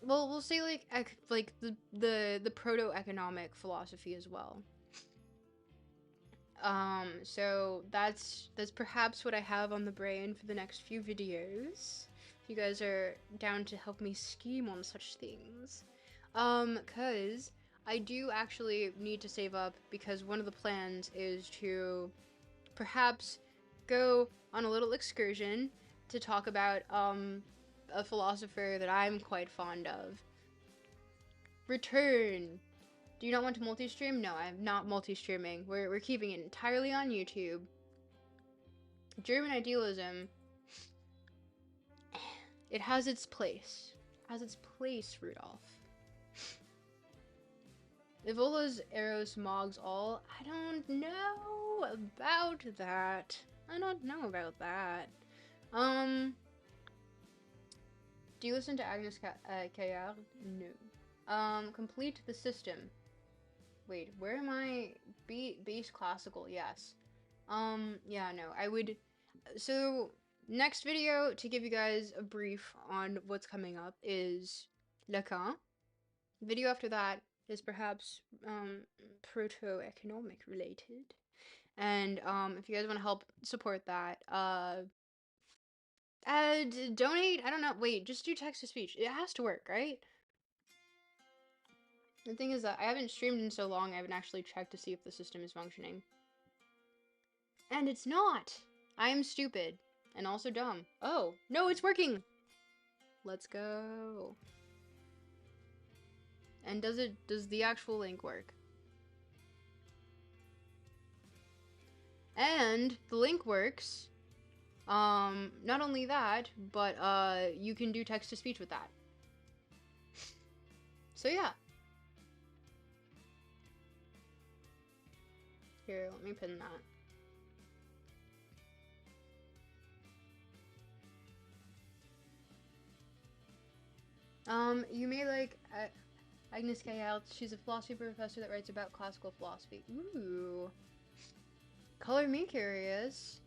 well, we'll say like the proto-economic philosophy as well. So that's perhaps what I have on the brain for the next few videos. If you guys are down to help me scheme on such things. Cause I do actually need to save up, because one of the plans is to perhaps go on a little excursion to talk about, a philosopher that I'm quite fond of. Return! Do you not want to multi-stream? No, I'm not multi-streaming. We're keeping it entirely on YouTube. German idealism. It has its place. It has its place, Rudolph. Evola's Eros Mogs all. I don't know about that. I don't know about that. Do you listen to Agnes Caillard? No. Complete the system. Wait, where am I? Base classical, yes. Yeah, no, I would. So, next video, to give you guys a brief on what's coming up, is Lacan. Video after that is perhaps, proto-economic related. And, if you guys want to help support that, donate, I don't know, wait, just do text to speech. It has to work, right? The thing is that I haven't streamed in so long, I haven't actually checked to see if the system is functioning. And it's not! I am stupid. And also dumb. Oh, no, it's working! Let's go. And does the actual link work? And the link works. Not only that, but, you can do text to speech with that. So yeah. Here, let me pin that. You may like Agnes Caillard. She's a philosophy professor that writes about classical philosophy. Ooh. Color me curious.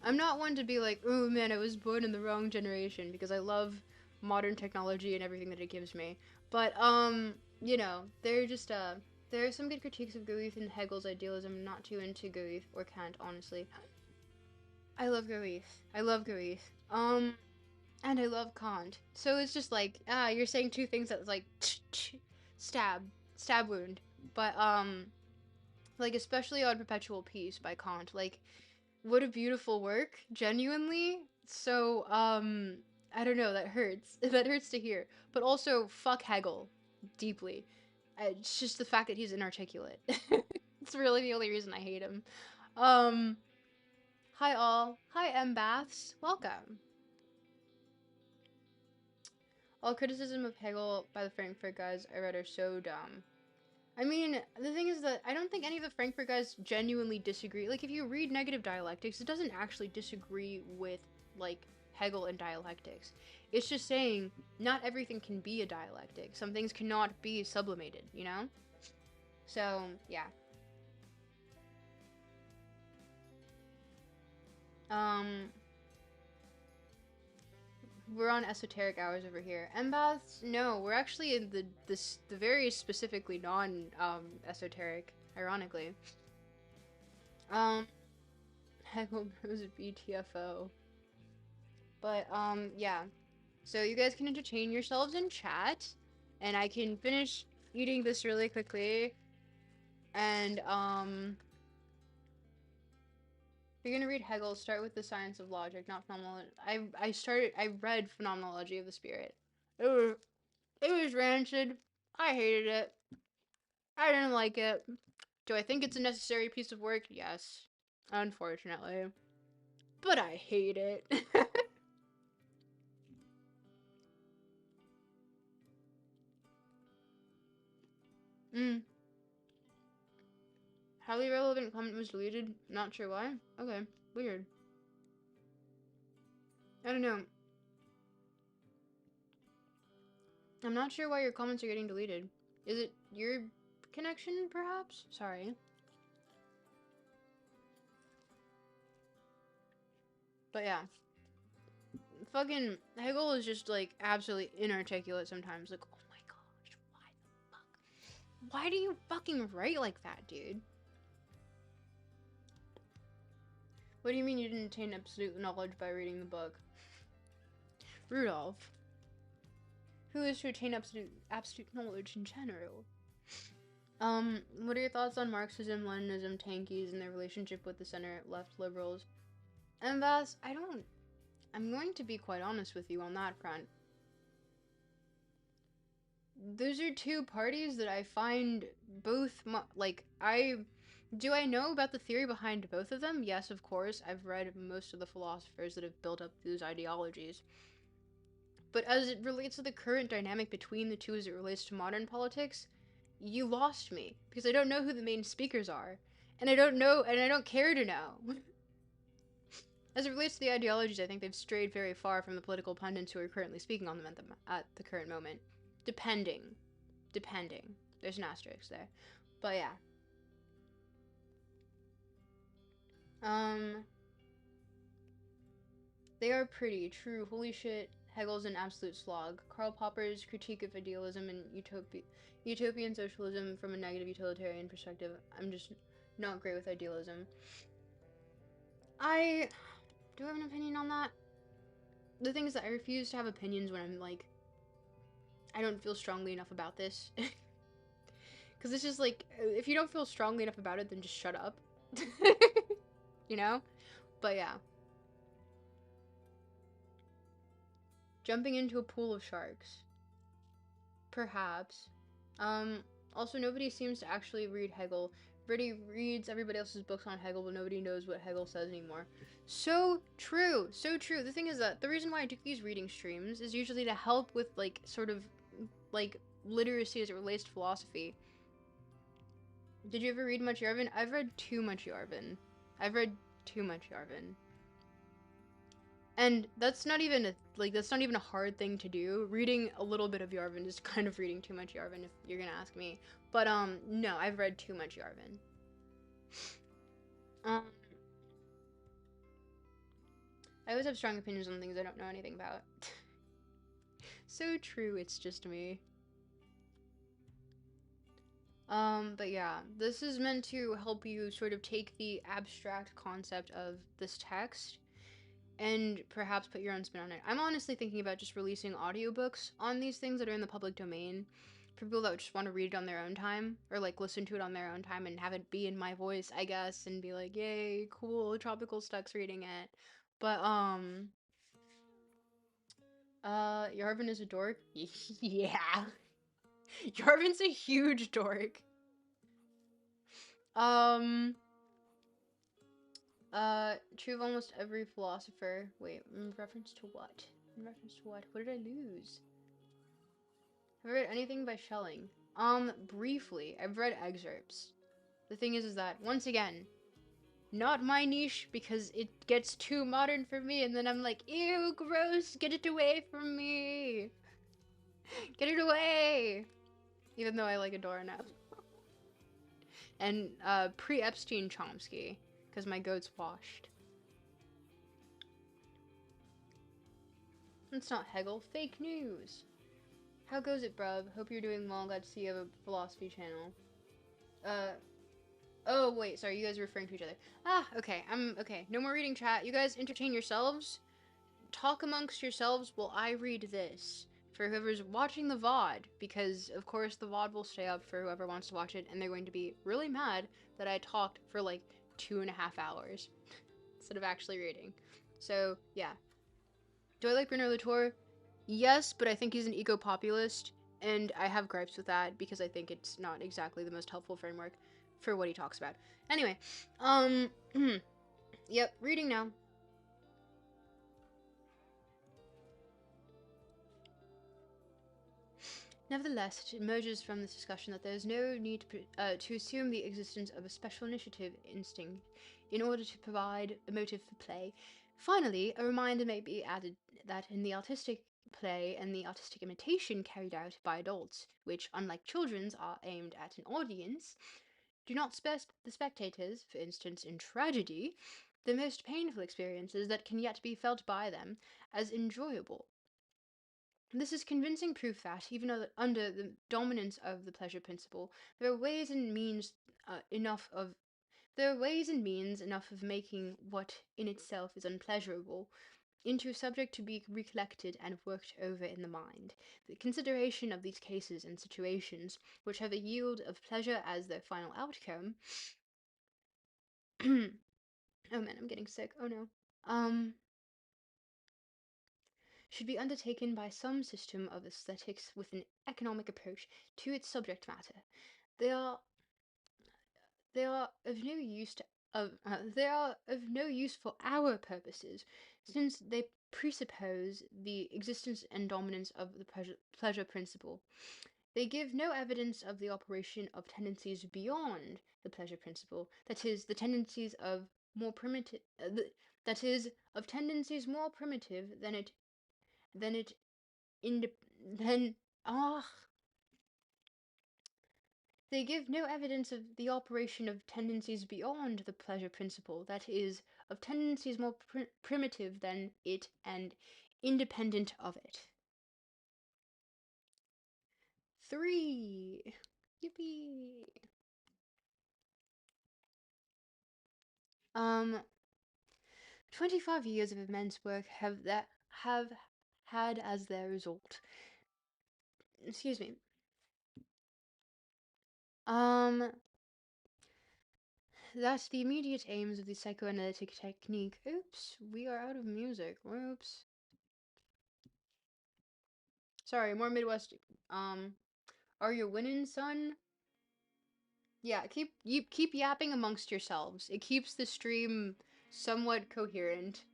I'm not one to be like, oh man, I was born in the wrong generation, because I love modern technology and everything that it gives me. But, you know, there are some good critiques of Goethe and Hegel's idealism. I'm not too into Goethe or Kant, honestly. I love Goethe. I love Goethe. And I love Kant. So it's just like, you're saying two things that's like, stab wound. But, like, especially on Perpetual Peace by Kant, like, what a beautiful work, genuinely. So, I don't know, that hurts. That hurts to hear. But also, fuck Hegel, deeply. It's just the fact that he's inarticulate. It's really the only reason I hate him. Hi all. Hi M-Baths. Welcome. All criticism of Hegel by the Frankfurt guys I read are so dumb. I mean, the thing is that I don't think any of the Frankfurt guys genuinely disagree. Like, if you read Negative Dialectics, it doesn't actually disagree with, like, Hegel and dialectics. It's just saying not everything can be a dialectic. Some things cannot be sublimated, you know? So, yeah. We're on esoteric hours over here. Empaths? No, we're actually in the very specifically non esoteric, ironically. Hegel knows a BTFO. But yeah. So you guys can entertain yourselves in chat, and I can finish eating this really quickly. And if you're gonna read Hegel, start with the science of logic, not phenomenology. I read Phenomenology of the Spirit. It was rancid. I hated it. I didn't like it. Do I think it's a necessary piece of work? Yes. Unfortunately. But I hate it. Highly relevant comment was deleted. Not sure why. Okay. Weird. I don't know. I'm not sure why your comments are getting deleted. Is it your connection, perhaps? Sorry. But yeah. Fucking Hegel is just, like, absolutely inarticulate sometimes. Like, oh my gosh, why the fuck? Why do you fucking write like that, dude? What do you mean you didn't attain absolute knowledge by reading the book? Rudolph. Who is to attain absolute knowledge in general? What are your thoughts on Marxism, Leninism, tankies, and their relationship with the center-left liberals? And thus, I'm going to be quite honest with you on that front. Those are two parties that I find both, do I know about the theory behind both of them? Yes, of course. I've read most of the philosophers that have built up those ideologies. But as it relates to the current dynamic between the two as it relates to modern politics, you lost me. Because I don't know who the main speakers are. And I don't care to know. As it relates to the ideologies, I think they've strayed very far from the political pundits who are currently speaking on them at the current moment. Depending. There's an asterisk there. But yeah. They are pretty. True. Holy shit. Hegel's an absolute slog. Karl Popper's critique of idealism and utopian socialism from a negative utilitarian perspective. I'm just not great with idealism. I do have an opinion on that. The thing is that I refuse to have opinions when I'm like, I don't feel strongly enough about this. Because it's just like, if you don't feel strongly enough about it, then just shut up. You know? But yeah. Jumping into a pool of sharks. Perhaps. Also, nobody seems to actually read Hegel. Everybody reads everybody else's books on Hegel, but nobody knows what Hegel says anymore. So true. So true. The thing is that the reason why I do these reading streams is usually to help with, like, sort of, like, literacy as it relates to philosophy. Did you ever read much Yarvin? I've read too much Yarvin. And that's not even a hard thing to do. Reading a little bit of Yarvin is kind of reading too much Yarvin, if you're gonna ask me. But no, I've read too much Yarvin. I always have strong opinions on things I don't know anything about. So true, it's just me. But yeah, this is meant to help you sort of take the abstract concept of this text and perhaps put your own spin on it. I'm honestly thinking about just releasing audiobooks on these things that are in the public domain for people that just want to read it on their own time, or like listen to it on their own time and have it be in my voice, I guess, and be like, yay, cool, Tropical Stuck's reading it. But Yarvin is a dork? Yeah. Yarvin's a huge dork. True of almost every philosopher. Wait, in reference to what? In reference to what? What did I lose? Have I read anything by Schelling? Briefly. I've read excerpts. The thing is that, once again, not my niche because it gets too modern for me, and then I'm like, ew, gross, get it away from me. Get it away. Even though I like Adora now. And, pre-Epstein Chomsky, because my goat's washed. It's not Hegel. Fake news. How goes it, bruv? Hope you're doing well. Glad to see you have a philosophy channel. Oh, wait, sorry, you guys are referring to each other. Ah, okay, okay. No more reading chat. You guys entertain yourselves. Talk amongst yourselves while I read this. For whoever's watching the VOD, because, of course, the VOD will stay up for whoever wants to watch it, and they're going to be really mad that I talked for, like, 2.5 hours instead of actually reading. So, yeah. Do I like Bruno Latour? Yes, but I think he's an eco-populist, and I have gripes with that because I think it's not exactly the most helpful framework for what he talks about. Anyway, yep, reading now. Nevertheless, it emerges from this discussion that there is no need to assume the existence of a special initiative instinct in order to provide a motive for play. Finally, a reminder may be added that in the artistic play and the artistic imitation carried out by adults, which, unlike children's, are aimed at an audience, do not the spectators, for instance in tragedy, the most painful experiences that can yet be felt by them, as enjoyable. This is convincing proof that, even under the dominance of the pleasure principle, there are ways and means enough of making what in itself is unpleasurable into a subject to be recollected and worked over in the mind. The consideration of these cases and situations, which have a yield of pleasure as their final outcome. Oh man, I'm getting sick. Oh no. Should be undertaken by some system of aesthetics with an economic approach to its subject matter. They are of no use for our purposes, since they presuppose the existence and dominance of the pleasure principle. They give no evidence of the operation of tendencies beyond the pleasure principle, that is, the tendencies of more primitive, than it they give no evidence of the operation of tendencies beyond the pleasure principle, that is, of tendencies more primitive than it and independent of it. 3. Yippee! 25 years of immense work have had as their result. Excuse me. That's the immediate aims of the psychoanalytic technique. Oops, we are out of music. Oops. Sorry, more Midwest. Are you winning, son? Yeah, keep yapping amongst yourselves. It keeps the stream somewhat coherent.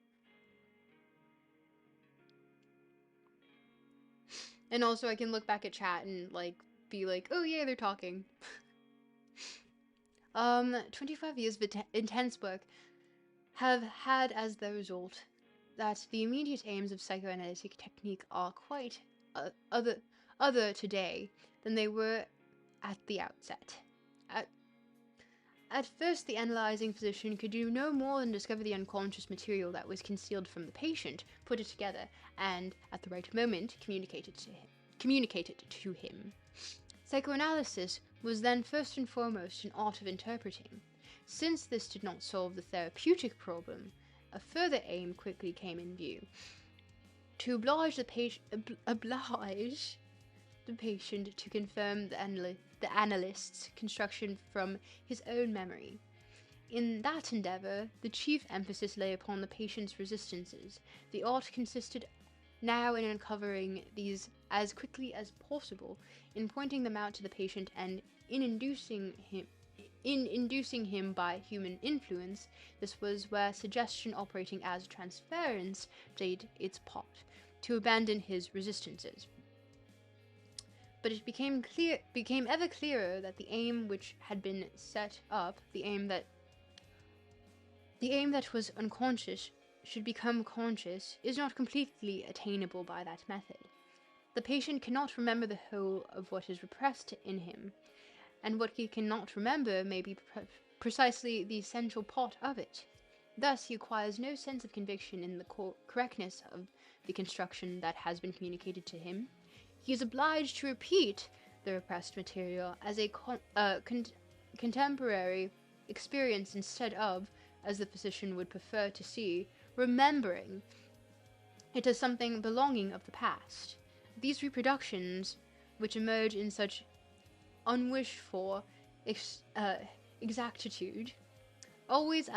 And also I can look back at chat and like be like, "Oh yeah, they're talking." 25 years of intense work have had as the result that the immediate aims of psychoanalytic technique are quite other today than they were at the outset. At first, the analyzing physician could do no more than discover the unconscious material that was concealed from the patient, put it together, and, at the right moment, communicate it to him. Psychoanalysis was then first and foremost an art of interpreting. Since this did not solve the therapeutic problem, a further aim quickly came in view. To oblige the patient to confirm the analyst's construction from his own memory. In that endeavor, the chief emphasis lay upon the patient's resistances. The art consisted now in uncovering these as quickly as possible, in pointing them out to the patient, and in inducing him by human influence. This was where suggestion operating as transference played its part, to abandon his resistances. but it became ever clearer that the aim which had been set up, the aim that was unconscious should become conscious, is not completely attainable by that method. The patient cannot remember the whole of what is repressed in him, and what he cannot remember may be precisely the essential part of it. Thus, he acquires no sense of conviction in the correctness of the construction that has been communicated to him. He is obliged to repeat the repressed material as a contemporary experience instead of, as the physician would prefer to see, remembering it as something belonging of the past. These reproductions, which emerge in such unwished-for exactitude, always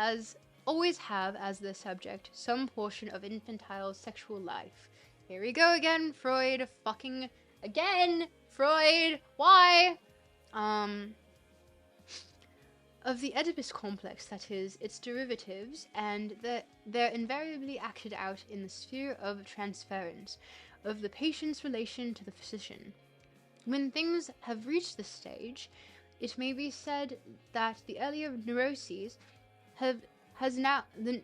have as their subject some portion of infantile sexual life. Here we go again, Freud. Fucking again, Freud. Why? Of the Oedipus complex, that is, its derivatives, and they're invariably acted out in the sphere of transference, of the patient's relation to the physician. When things have reached this stage, it may be said that the earlier neurosis has now been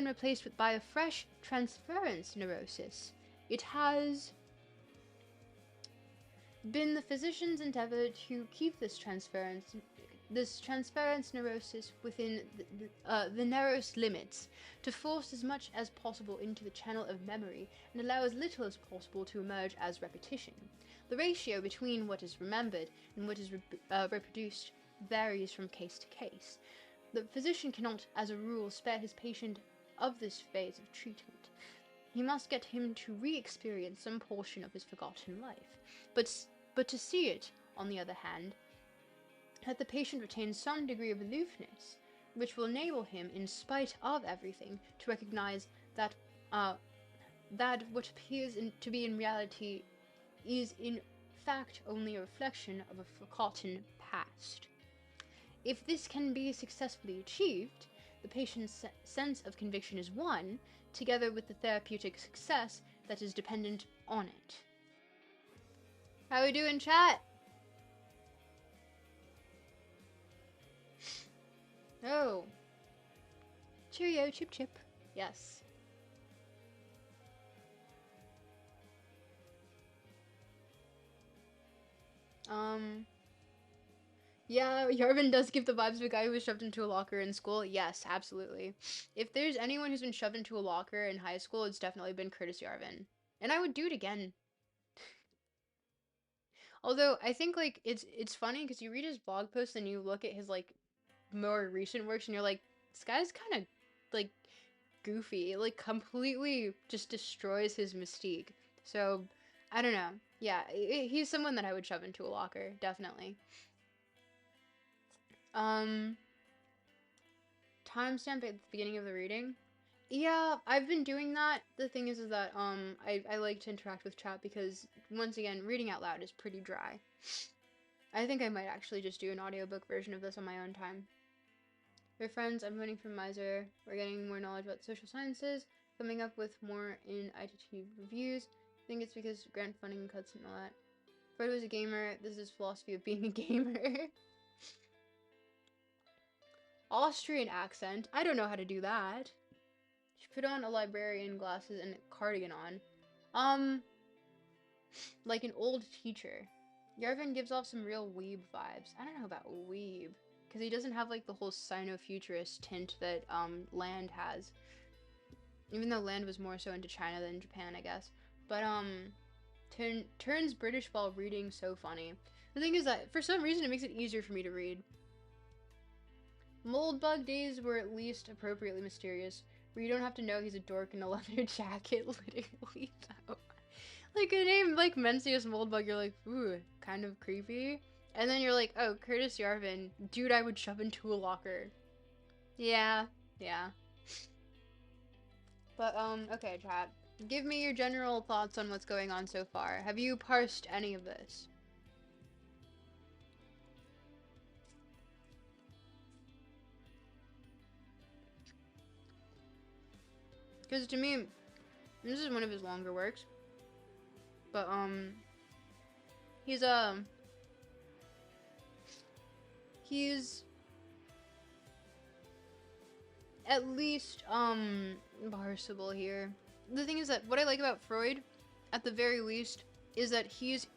replaced by a fresh transference neurosis. It has been the physician's endeavor to keep this transference neurosis within the narrowest limits, to force as much as possible into the channel of memory, and allow as little as possible to emerge as repetition. The ratio between what is remembered and what is reproduced varies from case to case. The physician cannot, as a rule, spare his patient of this phase of treatment. He must get him to re-experience some portion of his forgotten life, but to see it, on the other hand, that the patient retains some degree of aloofness, which will enable him, in spite of everything, to recognize that what appears to be in reality is in fact only a reflection of a forgotten past. If this can be successfully achieved, the patient's sense of conviction is won, together with the therapeutic success that is dependent on it. How we doing, chat? Oh. Cheerio, chip chip. Yes. Yeah, Yarvin does give the vibes of a guy who was shoved into a locker in school. Yes, absolutely. If there's anyone who's been shoved into a locker in high school, it's definitely been Curtis Yarvin. And I would do it again. Although, I think, like, it's funny because you read his blog posts and you look at his, like, more recent works and you're like, this guy's kind of, like, goofy. It, like, completely just destroys his mystique. So, I don't know. Yeah, he's someone that I would shove into a locker, definitely. Timestamp at the beginning of the reading. Yeah, I've been doing that. The thing is that, I like to interact with chat because, once again, reading out loud is pretty dry. I think I might actually just do an audiobook version of this on my own time. Dear friends, I'm voting for Miser. We're getting more knowledge about social sciences, coming up with more in ITT reviews. I think it's because grant funding cuts and all that. Freud was a gamer. This is his philosophy of being a gamer. Austrian accent. I don't know how to do that. She put on a librarian glasses and a cardigan on. Like an old teacher. Yarvin gives off some real weeb vibes. I don't know about weeb. Because he doesn't have, like, the whole Sino-futurist tint that, Land has. Even though Land was more so into China than Japan, I guess. But, turns British while reading so funny. The thing is that, for some reason, it makes it easier for me to read. Moldbug days were at least appropriately mysterious, where you don't have to know he's a dork in a leather jacket, literally, though. Like, a name like Mencius Moldbug, you're like, ooh, kind of creepy. And then you're like, oh, Curtis Yarvin, dude I would shove into a locker. Yeah. But, okay, chat. Give me your general thoughts on what's going on so far. Have you parsed any of this? Because to me, this is one of his longer works. But, He's he's at least parsable here. The thing is that what I like about Freud, at the very least, is that he's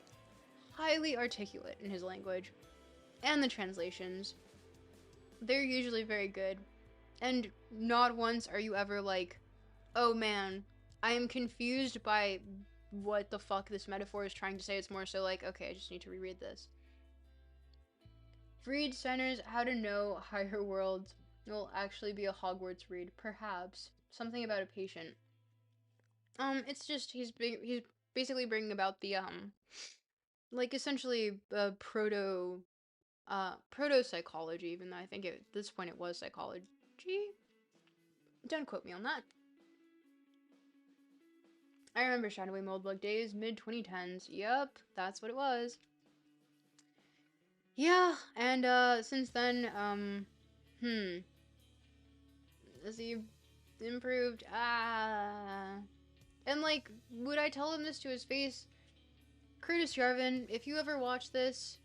highly articulate in his language, and the translations. They're usually very good, and not once are you ever like, oh man, I am confused by what the fuck this metaphor is trying to say. It's more so like, okay, I just need to reread this. Freed Steiner's How to Know Higher Worlds will actually be a Hogwarts read, perhaps. Something about a patient. It's just he's basically bringing about the like essentially proto psychology, even though I think at this point it was psychology. Don't quote me on that. I remember Shadowy Moldbug days, mid 2010s. Yep, that's what it was. Yeah, and since then, has he improved? And like, would I tell him this to his face? Curtis Jarvin, if you ever watch this,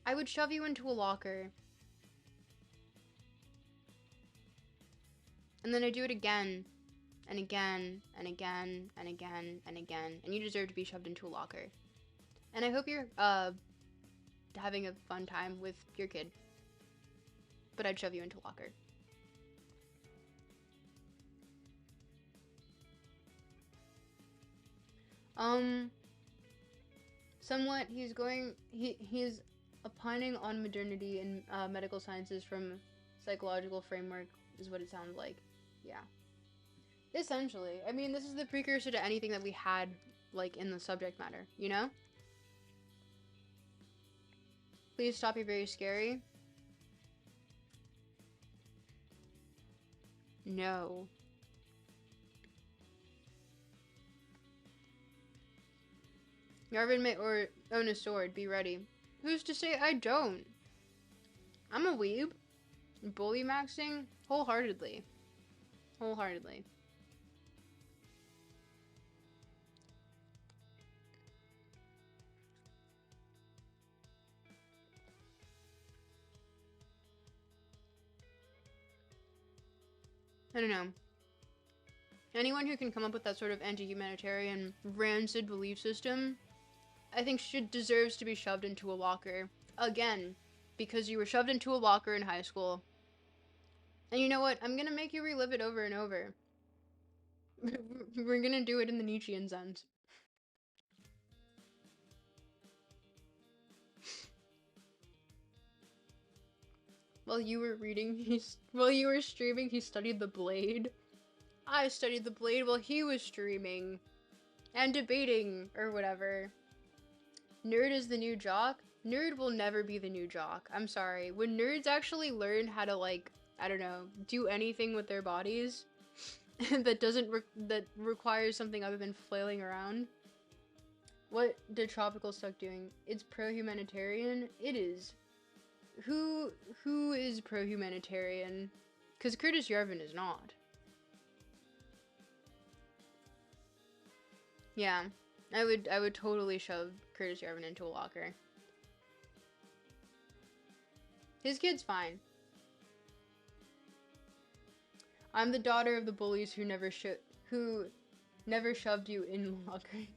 I would shove you into a locker. And then I do it again, and again, and again, and again, and again, and you deserve to be shoved into a locker. And I hope you're, having a fun time with your kid. But I'd shove you into a locker. Somewhat, he's opining on modernity in medical sciences from psychological framework, is what it sounds like. Yeah. Essentially. I mean, this is the precursor to anything that we had, like, in the subject matter, you know? Please stop, you're very scary. No. Yarvin may own a sword, be ready. Who's to say I don't? I'm a weeb. Bully maxing? Wholeheartedly. Wholeheartedly. I don't know. Anyone who can come up with that sort of anti-humanitarian, rancid belief system, I think deserves to be shoved into a locker. Again, because you were shoved into a locker in high school. And you know what? I'm gonna make you relive it over and over. We're gonna do it in the Nietzschean sense. While you were streaming, he studied the Blade. I studied the Blade while he was streaming. And debating, or whatever. Nerd is the new jock? Nerd will never be the new jock. I'm sorry. When nerds actually learn how to, like, I don't know, do anything with their bodies that requires something other than flailing around. What did Tropical Stuck doing? It's pro-humanitarian? It is. Who is pro-humanitarian? Because Curtis Yarvin is not. Yeah, I would totally shove Curtis Yarvin into a locker. His kid's fine. I'm the daughter of the bullies who never shoved you in lockers.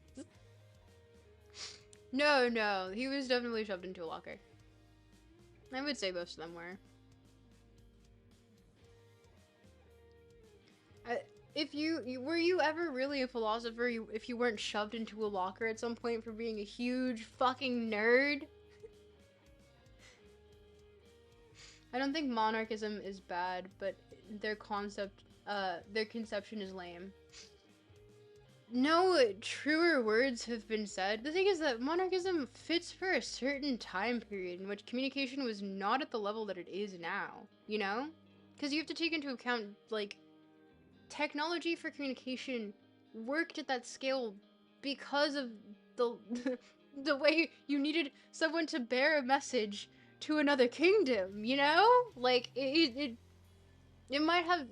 No, he was definitely shoved into a locker. I would say most of them were. Were you ever really a philosopher if you weren't shoved into a locker at some point for being a huge fucking nerd? I don't think monarchism is bad, but their conception is lame. No truer words have been said. The thing is that monarchism fits for a certain time period in which communication was not at the level that it is now, you know? Because you have to take into account, like, technology for communication worked at that scale because of the way you needed someone to bear a message to another kingdom, you know? Like, it might have,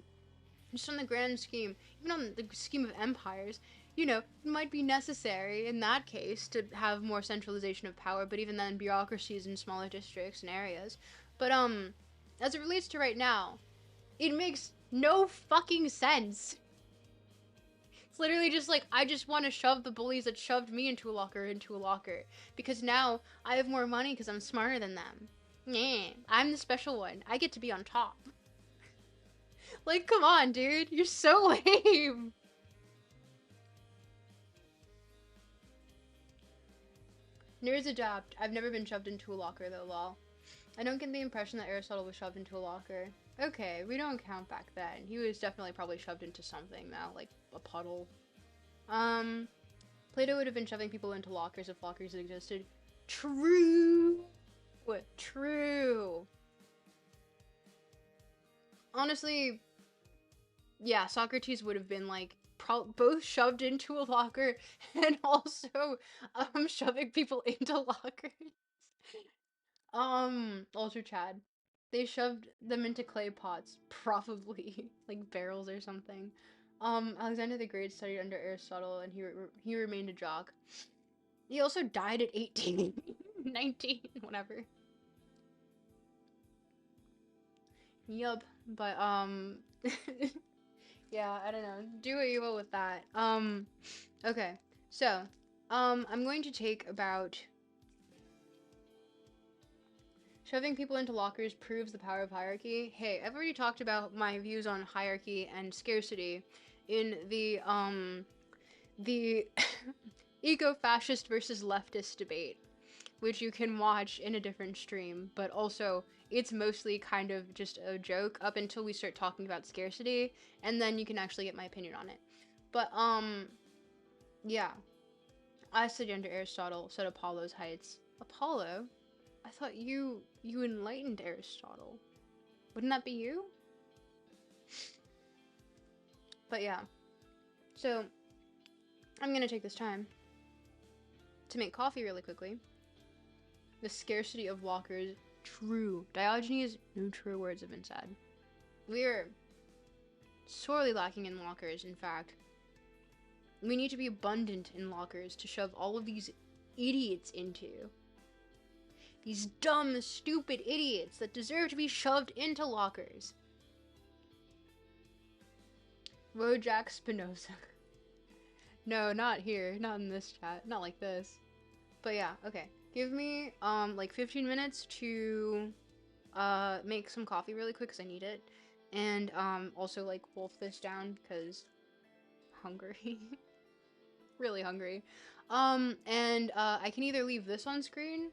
just on the grand scheme, even on the scheme of empires, you know, it might be necessary in that case to have more centralization of power, but even then, bureaucracies in smaller districts and areas. But, as it relates to right now, it makes no fucking sense. It's literally just like, I just want to shove the bullies that shoved me into a locker. Because now I have more money because I'm smarter than them. Yeah, I'm the special one. I get to be on top. Like, come on, dude. You're so lame. Nerds adapt. I've never been shoved into a locker, though, lol. I don't get the impression that Aristotle was shoved into a locker. Okay, we don't count back then. He was definitely probably shoved into something now, like a puddle. Plato would have been shoving people into lockers if lockers existed. True! True! Honestly, yeah, Socrates would have been, like, both shoved into a locker and also, shoving people into lockers. Ultra Chad. They shoved them into clay pots, probably, like barrels or something. Alexander the Great studied under Aristotle, and he remained a jock. He also died at 18, 19, whatever. Yup, but, yeah, I don't know. Do what you will with that. Okay. So, I'm going to take about... Shoving people into lockers proves the power of hierarchy. Hey, I've already talked about my views on hierarchy and scarcity in the eco-fascist versus leftist debate, which you can watch in a different stream, but also it's mostly kind of just a joke up until we start talking about scarcity, and then you can actually get my opinion on it. But, yeah. I studied under Aristotle, said Apollo's heights. Apollo? I thought you enlightened Aristotle. Wouldn't that be you? But yeah. So, I'm gonna take this time to make coffee really quickly. The scarcity of lockers. True. Diogenes, no true words have been said. We're sorely lacking in lockers, in fact. We need to be abundant in lockers to shove all of these idiots into. These dumb, stupid idiots that deserve to be shoved into lockers. Wojak Spinoza. No, not here. Not in this chat. Not like this. But yeah, okay. Give me, like 15 minutes to, make some coffee really quick because I need it. And, also, like, wolf this down because hungry. Really hungry. And, I can either leave this on screen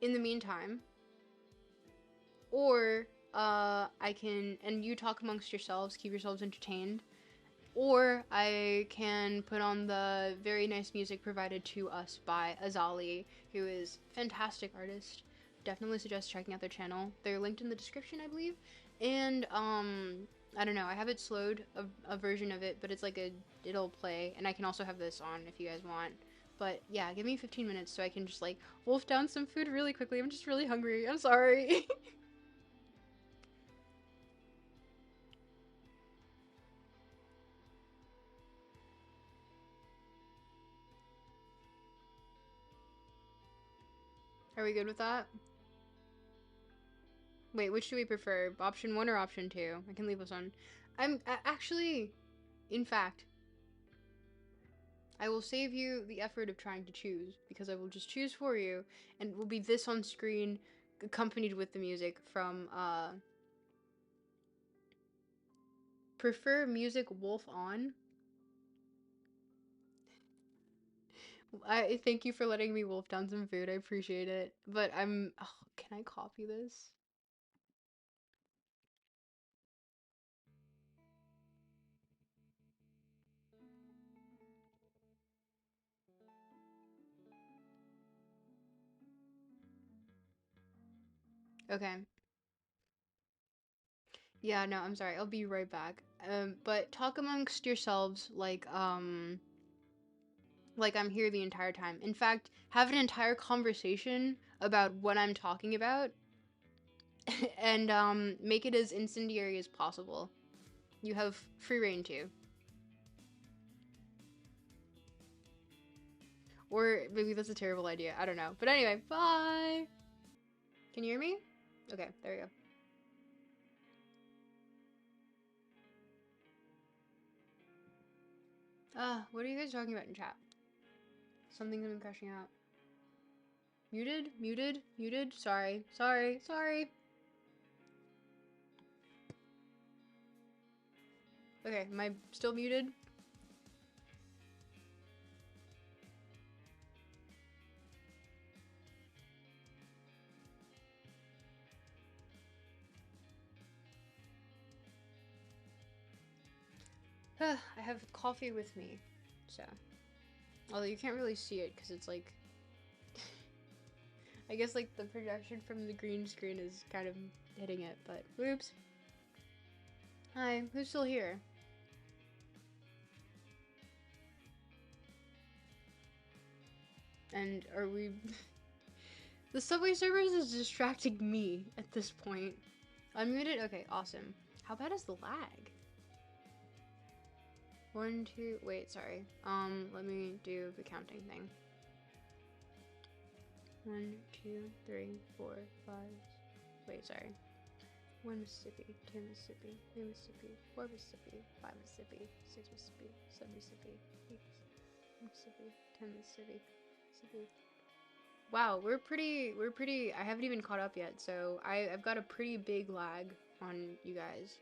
in the meantime, or I can, and you talk amongst yourselves, keep yourselves entertained, or I can put on the very nice music provided to us by Azali, who is a fantastic artist. Definitely suggest checking out their channel. They're linked in the description, I believe. And I don't know, I have it slowed, a version of it, but it's like it'll play, and I can also have this on if you guys want. But yeah, give me 15 minutes so I can just like wolf down some food really quickly. I'm just really hungry. I'm sorry. Are we good with that? Wait, which do we prefer? Option 1 or option 2? I can leave this on. Actually, in fact, I will save you the effort of trying to choose, because I will just choose for you, and it will be this on screen, accompanied with the music from, prefer music wolf on? I thank you for letting me wolf down some food, I appreciate it, but oh, can I copy this? Okay. Yeah, no, I'm sorry, I'll be right back. But talk amongst yourselves like I'm here the entire time. In fact, have an entire conversation about what I'm talking about and make it as incendiary as possible. You have free reign to. Or maybe that's a terrible idea. I don't know. But anyway, bye! Can you hear me? Okay, there we go. What are you guys talking about in chat? Something's been crashing out. Muted? Muted? Muted? Sorry. Sorry. Sorry. Okay, am I still muted? I have coffee with me, so. Although you can't really see it because it's like. I guess like the projection from the green screen is kind of hitting it, but whoops. Hi, who's still here? And are we. The Subway servers is distracting me at this point. Unmuted? Okay, awesome. How bad is the lag? 1, 2, wait, sorry. Let me do the counting thing. 1, 2, 3, 4, 5. Wait, sorry. 1 Mississippi, 2 Mississippi, 3 Mississippi, 4 Mississippi, 5 Mississippi, 6 Mississippi, 7 Mississippi, 8 Mississippi, 10 Mississippi, Mississippi. Wow, we're pretty, I haven't even caught up yet, so I've got a pretty big lag on you guys.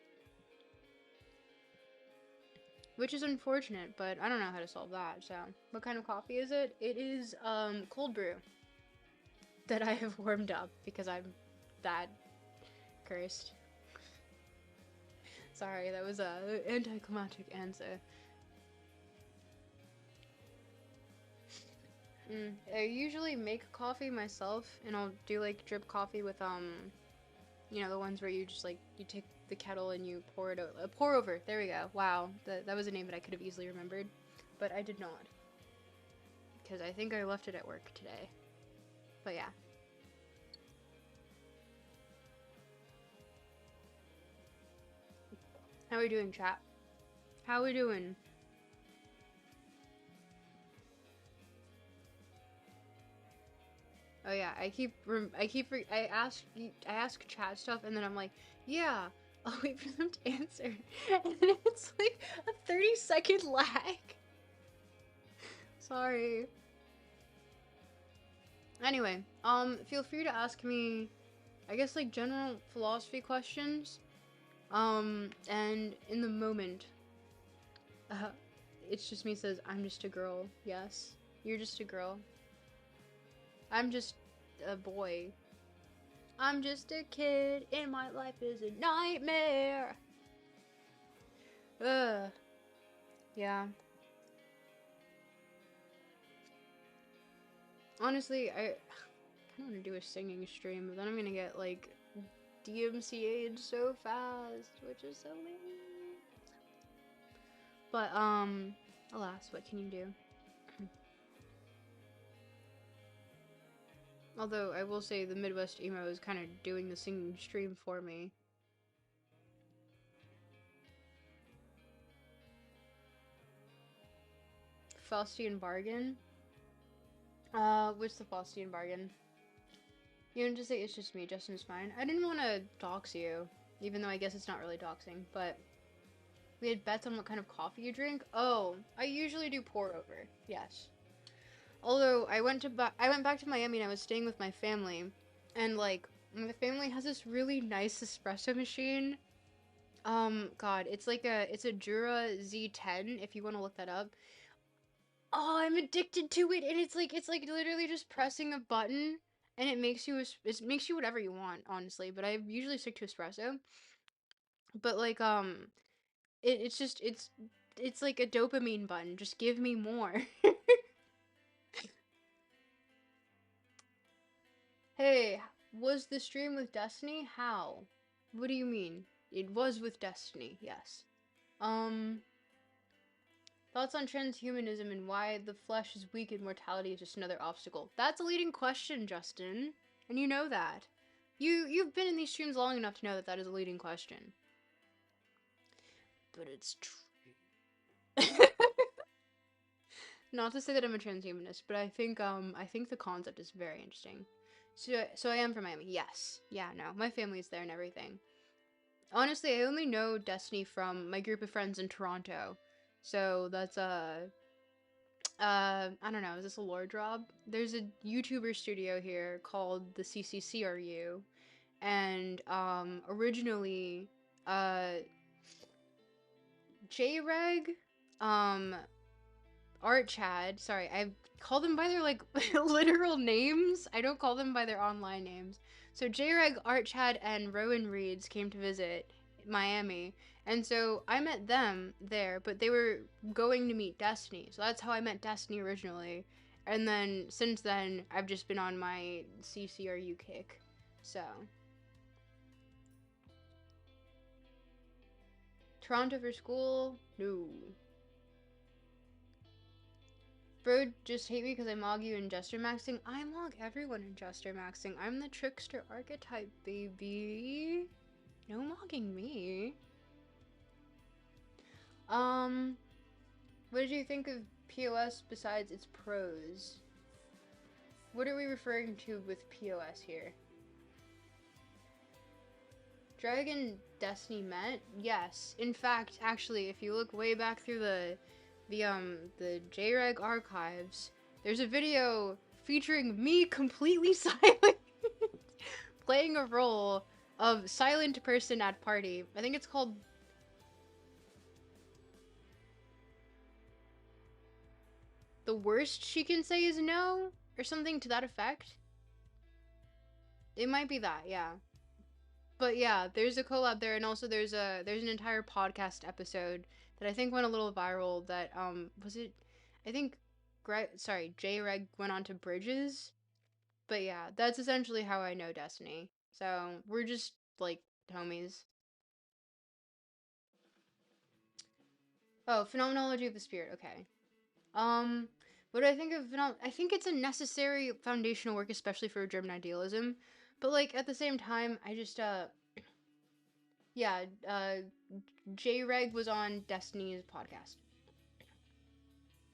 Which is unfortunate, but I don't know how to solve that, so. What kind of coffee is it? It is, cold brew. That I have warmed up, because I'm that cursed. Sorry, that was a anticlimactic answer. I usually make coffee myself, and I'll do like drip coffee with you know, the ones where you just like you take the kettle and you pour it pour over. There we go. Wow, that was a name that I could have easily remembered, but I did not because I think I left it at work today. But yeah. How we doing, chat? How we doing? Oh yeah, I ask chat stuff and then I'm like, yeah, I'll wait for them to answer. And then it's like a 30-second lag. Sorry. Anyway, feel free to ask me, I guess like general philosophy questions. And in the moment, it's just me says, I'm just a girl. Yes, you're just a girl. I'm just a boy. I'm just a kid, and my life is a nightmare. Ugh. Yeah. Honestly, I kind of want to do a singing stream, but then I'm gonna get, like, DMCA'd so fast, which is so lame. But, alas, what can you do? Although, I will say the Midwest emo is kind of doing the singing stream for me. Faustian bargain? What's the Faustian bargain? You don't just say it's just me, Justin's fine. I didn't want to dox you, even though I guess it's not really doxing, but we had bets on what kind of coffee you drink. Oh, I usually do pour over, yes. Although, I went back to Miami and I was staying with my family, and, like, my family has this really nice espresso machine. God, it's a Jura Z10, if you want to look that up. Oh, I'm addicted to it, and it's like literally just pressing a button, and it makes you whatever you want, honestly, but I usually stick to espresso. But, like, it's like a dopamine button, just give me more. Hey, was the stream with Destiny? How? What do you mean? It was with Destiny, yes. Thoughts on transhumanism and why the flesh is weak and mortality is just another obstacle? That's a leading question, Justin. And you know that. You've been in these streams long enough to know that that is a leading question. But it's true. Not to say that I'm a transhumanist, but I think the concept is very interesting. So I am from Miami. Yes. Yeah, no. My family's there and everything. Honestly, I only know Destiny from my group of friends in Toronto. So that's I don't know, is this a lore drop? There's a YouTuber studio here called the CCCRU, and originally uh JReg, um Art Chad, sorry, I call them by their like literal names. I don't call them by their online names. So JReg, Art Chad, and Rowan Reeds came to visit Miami, and so I met them there, but they were going to meet Destiny. So that's how I met Destiny originally. And then since then, I've just been on my CCRU kick. So Toronto for school? No. Bro, just hate me because I mog you in Jester Maxing. I mog everyone in Jester Maxing. I'm the trickster archetype, baby. No mogging me. What did you think of POS besides its pros? What are we referring to with POS here? Dragon Destiny met? Yes. In fact, actually, if you look way back through the JREG archives, there's a video featuring me completely silent playing a role of silent person at party. I think it's called The Worst She Can Say Is No, or something to that effect. It might be that, yeah. But yeah, there's a collab there, and also there's an entire podcast episode that I think went a little viral. That was it? I think, JReg went on to Bridges. But yeah, that's essentially how I know Destiny. So we're just like homies. Oh, phenomenology of the spirit. Okay. Um, what do I think of I think it's a necessary foundational work, especially for German idealism. But like at the same time, I just yeah, J Reg was on Destiny's podcast.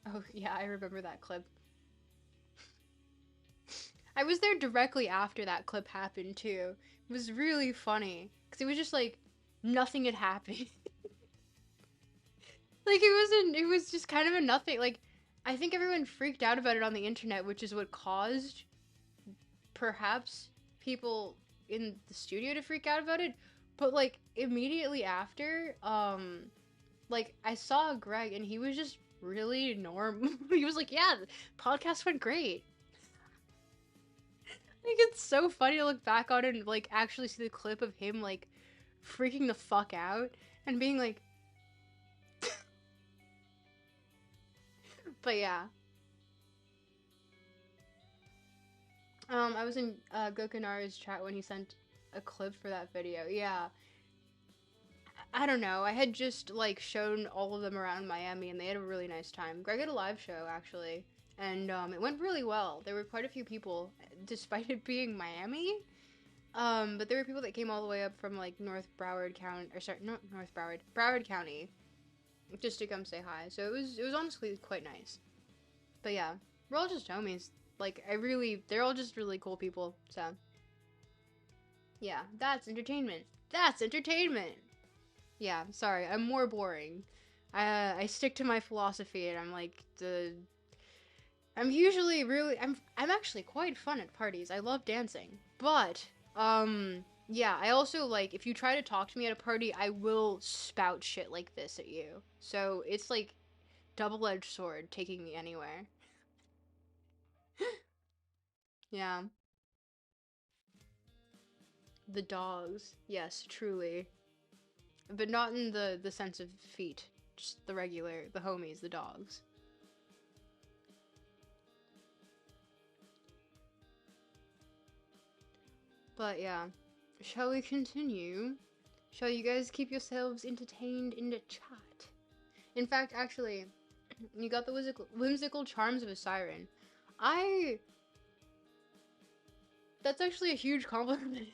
Oh yeah, I remember that clip. I was there directly after that clip happened too. It was really funny because it was just like nothing had happened. Like it was just kind of a nothing. Like I think everyone freaked out about it on the internet, which is what caused perhaps people in the studio to freak out about it. But like immediately after, like I saw Greg and he was just really normal. He was like, "Yeah, the podcast went great." Like it's so funny to look back on it and like actually see the clip of him like freaking the fuck out and being like, but yeah. I was in Gokanara's chat when he sent a clip for that video. Yeah. I don't know. I had just like shown all of them around Miami and they had a really nice time. Greg had a live show actually. And it went really well. There were quite a few people, despite it being Miami. But there were people that came all the way up from like North Broward County, or sorry, not North Broward, Broward County, just to come say hi. So it was honestly quite nice. But yeah, we're all just homies. Like they're all just really cool people. So yeah, that's entertainment. That's entertainment. Yeah, sorry, I'm more boring. I stick to my philosophy, and I'm like I'm usually really I'm actually quite fun at parties. I love dancing. But yeah, I also like if you try to talk to me at a party, I will spout shit like this at you. So, it's like double-edged sword taking me anywhere. Yeah. The dogs. Yes, truly. But not in the sense of feet. Just the homies, the dogs. But yeah. Shall we continue? Shall you guys keep yourselves entertained in the chat? In fact, actually, you got the whimsical charms of a siren. That's actually a huge compliment.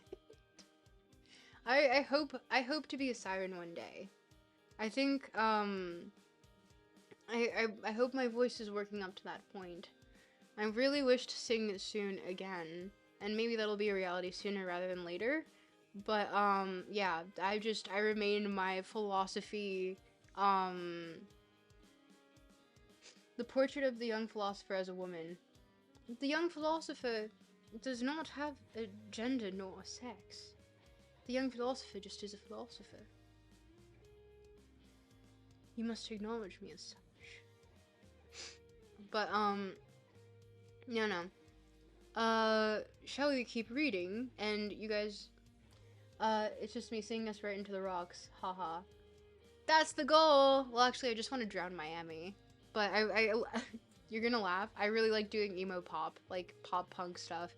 I hope to be a siren one day. I think I hope my voice is working up to that point. I really wish to sing soon again, and maybe that'll be a reality sooner rather than later. But yeah, I remain my philosophy, the portrait of the young philosopher as a woman. The young philosopher does not have a gender nor a sex. The young philosopher just is a philosopher. You must acknowledge me as such. But no. Shall we keep reading? And you guys, it's just me singing us right into the rocks. Haha. That's the goal! Well, actually, I just want to drown Miami. But you're gonna laugh. I really like doing emo pop, like pop punk stuff.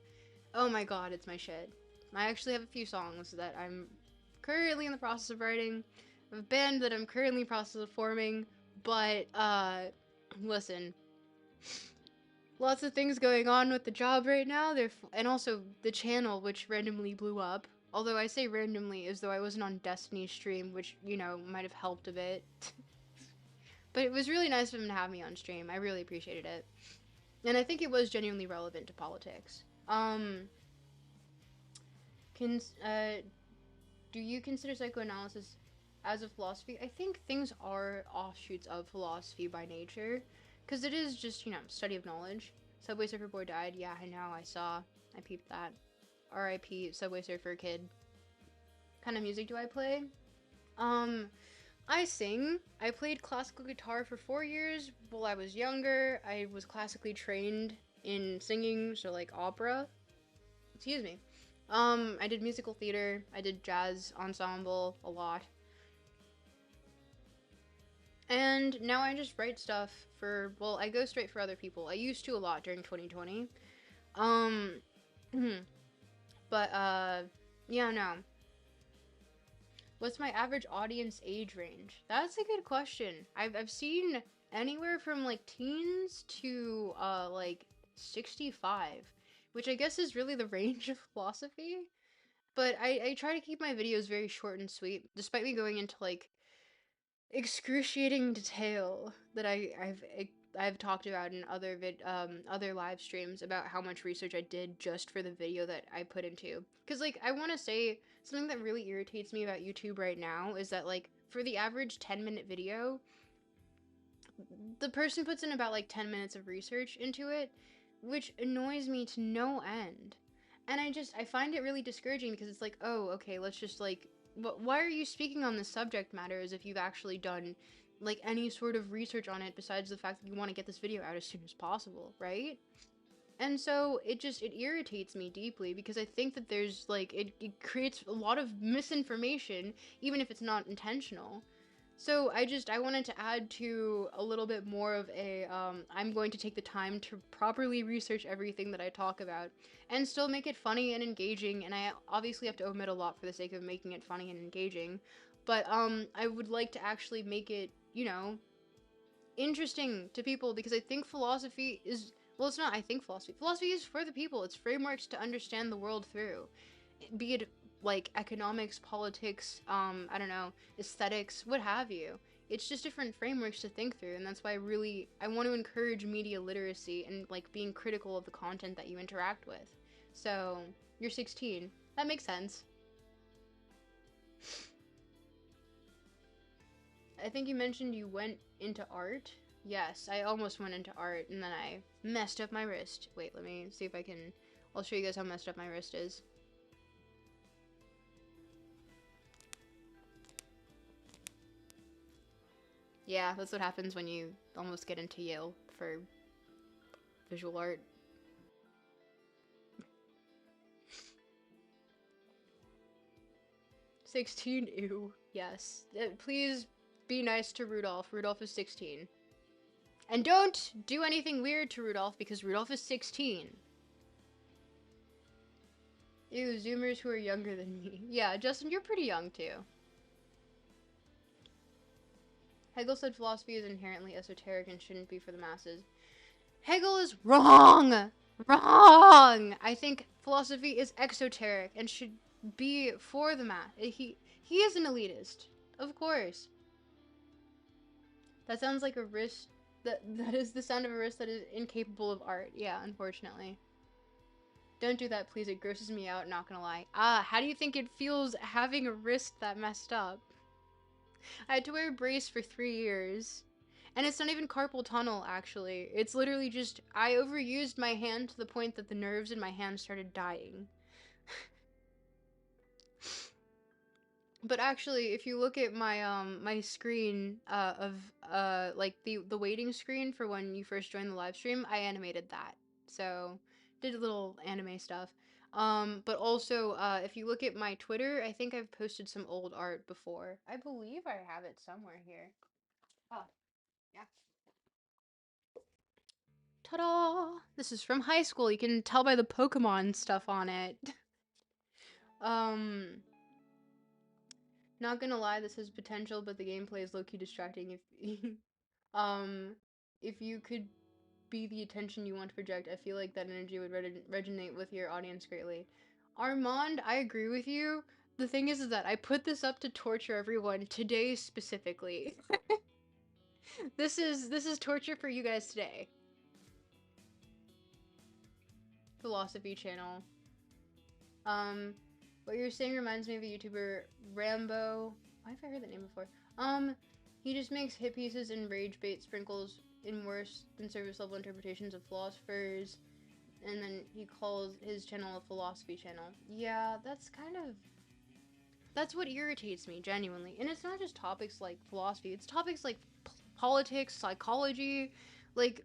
Oh my god, it's my shit. I actually have a few songs that I'm currently in the process of writing. I have a band that I'm currently in the process of forming. But, listen. Lots of things going on with the job right now. And also the channel, which randomly blew up. Although I say randomly as though I wasn't on Destiny's stream, which, you know, might have helped a bit. But it was really nice of him to have me on stream. I really appreciated it. And I think it was genuinely relevant to politics. Do you consider psychoanalysis as a philosophy? I think things are offshoots of philosophy by nature. Because it is just, you know, study of knowledge. Subway Surfer Boy died. Yeah, I know, I saw. I peeped that. R.I.P. Subway Surfer Kid. What kind of music do I play? I sing. I played classical guitar for 4 years while I was younger. I was classically trained in singing, so like opera. Excuse me. I did musical theater. I did jazz ensemble a lot. And now I just write stuff for, well, I go straight for other people. I used to a lot during 2020. But, yeah, no. What's my average audience age range? That's a good question. I've seen anywhere from, like, teens to, like, 65. Which I guess is really the range of philosophy. But I try to keep my videos very short and sweet, despite me going into, like, excruciating detail that I've talked about in other live streams about how much research I did just for the video that I put into. Because, like, I want to say something that really irritates me about YouTube right now is that, like, for the average 10-minute video, the person puts in about, like, 10 minutes of research into it, which annoys me to no end. And I find it really discouraging because it's like, oh, okay, let's just, like, but why are you speaking on this subject matter as if you've actually done, like, any sort of research on it besides the fact that you want to get this video out as soon as possible, right? And so it irritates me deeply because I think that there's, like, it creates a lot of misinformation, even if it's not intentional. So I wanted to add to a little bit more of a, I'm going to take the time to properly research everything that I talk about and still make it funny and engaging, and I obviously have to omit a lot for the sake of making it funny and engaging, but, I would like to actually make it, you know, interesting to people because I think philosophy is, well, it's not I think philosophy. Philosophy is for the people. It's frameworks to understand the world through. Be it like economics, politics, I don't know, aesthetics, what have you. It's just different frameworks to think through, and that's why I want to encourage media literacy and, like, being critical of the content that you interact with. So, you're 16. That makes sense. I think you mentioned you went into art. Yes, I almost went into art, and then I messed up my wrist. Wait, let me see if I can, I'll show you guys how messed up my wrist is. Yeah, that's what happens when you almost get into Yale for visual art. "16, ew. Yes. Please be nice to Rudolph. Rudolph is 16. And don't do anything weird to Rudolph because Rudolph is 16. Ew, Zoomers who are younger than me. Yeah, Justin, you're pretty young too. Hegel said philosophy is inherently esoteric and shouldn't be for the masses. Hegel is wrong! Wrong! I think philosophy is exoteric and should be for the mass. He is an elitist. Of course. That sounds like a wrist That is the sound of a wrist that is incapable of art. Yeah, unfortunately. Don't do that, please. It grosses me out, not gonna lie. How do you think it feels having a wrist that messed up? I had to wear a brace for 3 years. And it's not even carpal tunnel, actually. It's literally just, I overused my hand to the point that the nerves in my hand started dying. But actually, if you look at my screen of like the waiting screen for when you first join the live stream, I animated that. So did a little anime stuff. But also if you look at my Twitter, I think I've posted some old art before. I believe I have it somewhere here. Oh, yeah. Ta-da! This is from high school. You can tell by the Pokemon stuff on it. um Not gonna lie, this has potential, but the gameplay is low-key distracting. Um, if you could be the attention you want to project, I feel like that energy would resonate with your audience greatly. Armand, I agree with you. The thing is that I put this up to torture everyone today specifically. This is torture for you guys today. Philosophy channel. What you're saying reminds me of a YouTuber, Rambo. Why have I heard that name before? He just makes hit pieces and rage bait sprinkles in worse than service level interpretations of philosophers, and then he calls his channel a philosophy channel. Yeah, that's what irritates me, genuinely. And it's not just topics like philosophy, it's topics like politics, psychology, like,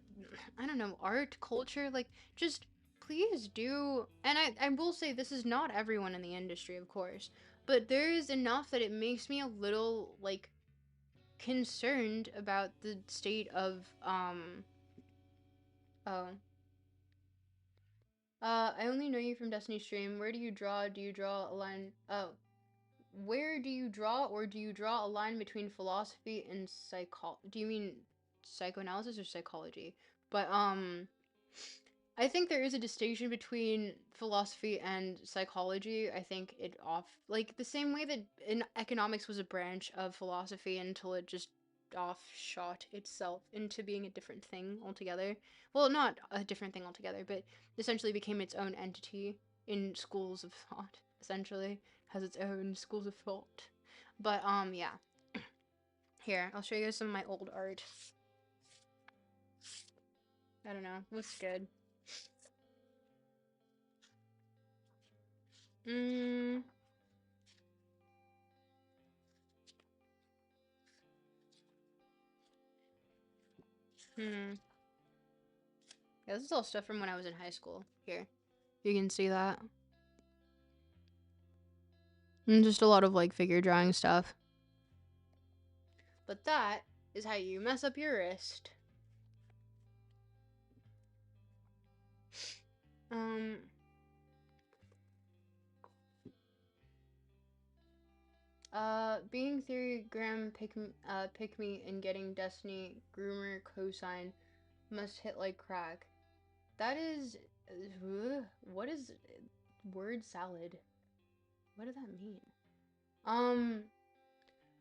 I don't know, art, culture, like, just please do. And I will say, this is not everyone in the industry, of course, but there is enough that it makes me a little, like, concerned about the state of, oh. I only know you from Destiny stream. Where do you draw? Do you draw a line? Oh, where do you draw, or do you draw a line between philosophy and do you mean psychoanalysis or psychology? But I think there is a distinction between philosophy and psychology. I think it like the same way that in economics was a branch of philosophy until it just offshot itself into being a different thing altogether. Well, not a different thing altogether, but essentially became its own entity in schools of thought, essentially has its own schools of thought. But yeah. Here, I'll show you guys some of my old art. I don't know. Looks good. Hmm. Yeah, this is all stuff from when I was in high school. Here. You can see that. And just a lot of like figure drawing stuff. But that is how you mess up your wrist. Um being theorygram pick me and getting Destiny groomer cosign must hit like crack. That is what is word salad? What does that mean? Um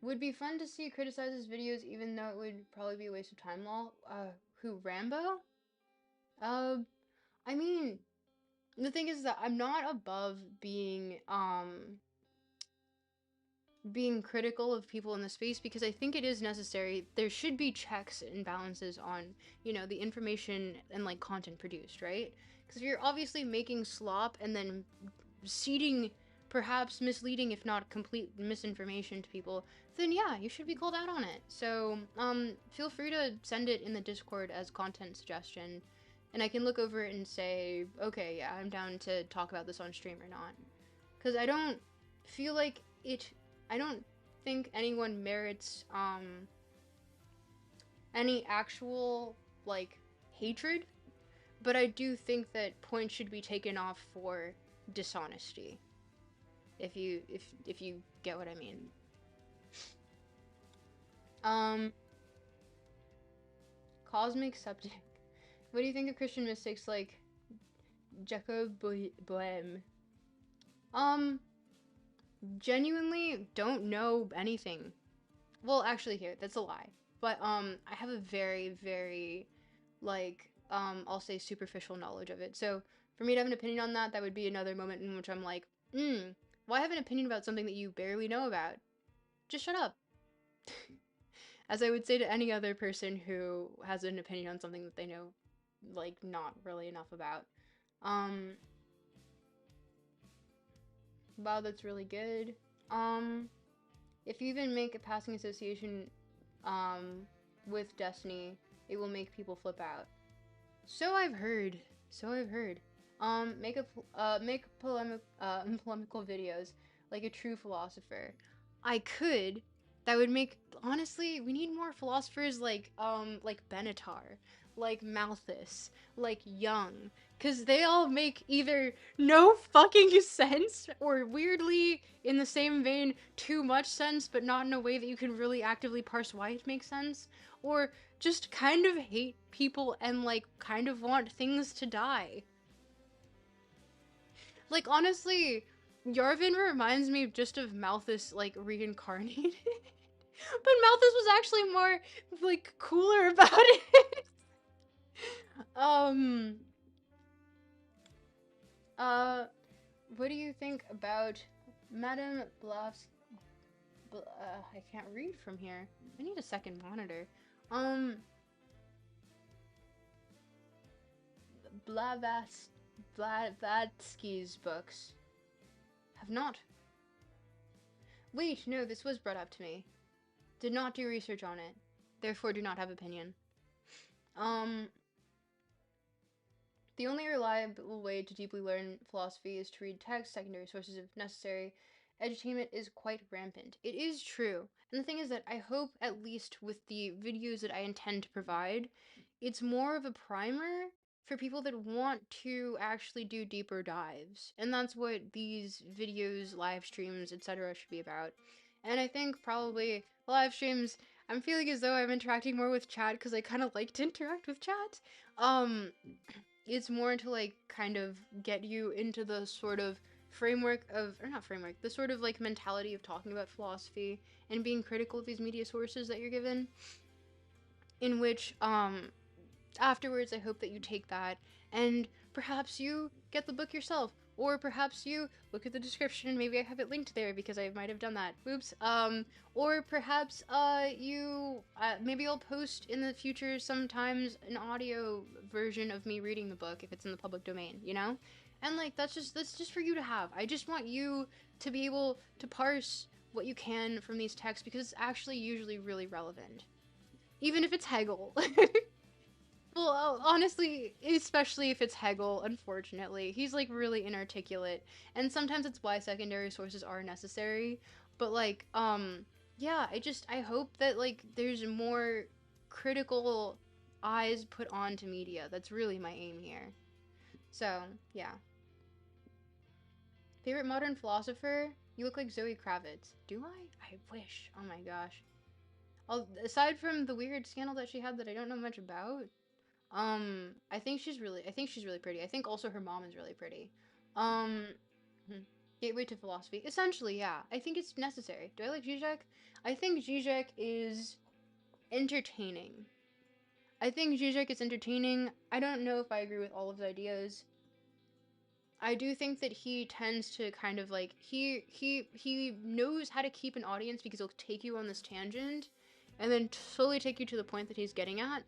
would be fun to see criticize his videos, even though it would probably be a waste of time. Lol. Who, Rambo? Uh, I mean, the thing is that I'm not above being critical of people in the space, because I think it is necessary. There should be checks and balances on, the information and like content produced, right? Because if you're obviously making slop and then seeding perhaps misleading, if not complete misinformation to people, then yeah, you should be called out on it. So feel free to send it in the Discord as content suggestion, and I can look over it and say, okay, yeah, I'm down to talk about this on stream or not. Because I don't feel like I don't think anyone merits any actual like hatred, but I do think that points should be taken off for dishonesty. If you get what I mean. Cosmic Septic. What do you think of Christian mystics like Jacob Boehme? Genuinely don't know anything. Well, actually, here, that's a lie. But I have a very, very, like, I'll say superficial knowledge of it. So for me to have an opinion on that, that would be another moment in which I'm like, why have an opinion about something that you barely know about? Just shut up. As I would say to any other person who has an opinion on something that they know, like, not really enough about. Um, wow, that's really good. Um, if you even make a passing association, um, with destiny, it will make people flip out. So I've heard. So I've heard. Make polemical videos like a true philosopher. I could. That would make, honestly, we need more philosophers like Benatar, like Malthus, like Young, cuz they all make either no fucking sense or weirdly in the same vein too much sense but not in a way that you can really actively parse why it makes sense, or just kind of hate people and like kind of want things to die. Like honestly, Yarvin reminds me just of Malthus like reincarnated. But Malthus was actually more like cooler about it. um uh what do you think about Madame Blavs I can't read from here. I need a second monitor. Um Blavatsky's books. Have not. Wait, no, this was brought up to me. Did not do research on it. Therefore do not have opinion. Um the only reliable way to deeply learn philosophy is to read text, secondary sources if necessary. Edutainment is quite rampant. It is true. And the thing is that I hope, at least with the videos that I intend to provide, it's more of a primer for people that want to actually do deeper dives. And that's what these videos, live streams, etc. should be about. And I think probably live streams, I'm feeling as though I'm interacting more with chat because I kind of like to interact with chat. Um, it's more to like kind of get you into the sort of framework of, or not framework, the sort of like mentality of talking about philosophy and being critical of these media sources that you're given, in which afterwards I hope that you take that and perhaps you get the book yourself, or perhaps you look at the description, maybe I have it linked there because I might have done that, oops. Or perhaps you maybe I'll post in the future sometimes an audio version of me reading the book if it's in the public domain, you know? And like that's just for you to have. I just want you to be able to parse what you can from these texts because it's actually usually really relevant, even if it's Hegel. Well, honestly, especially if it's Hegel, unfortunately. He's like really inarticulate. And sometimes it's why secondary sources are necessary. But like, yeah, I hope that like there's more critical eyes put onto media. That's really my aim here. So, yeah. Favorite modern philosopher? You look like Zoe Kravitz. Do I? I wish. Oh my gosh. Aside from the weird scandal that she had that I don't know much about, I think she's really pretty. I think also her mom is really pretty. Um, hmm, Gateway to philosophy. Essentially, yeah. I think it's necessary. Do I like Zizek? I think Zizek is entertaining. I think Zizek is entertaining. I don't know if I agree with all of his ideas. I do think that he tends to kind of like he knows how to keep an audience because he'll take you on this tangent and then slowly take you to the point that he's getting at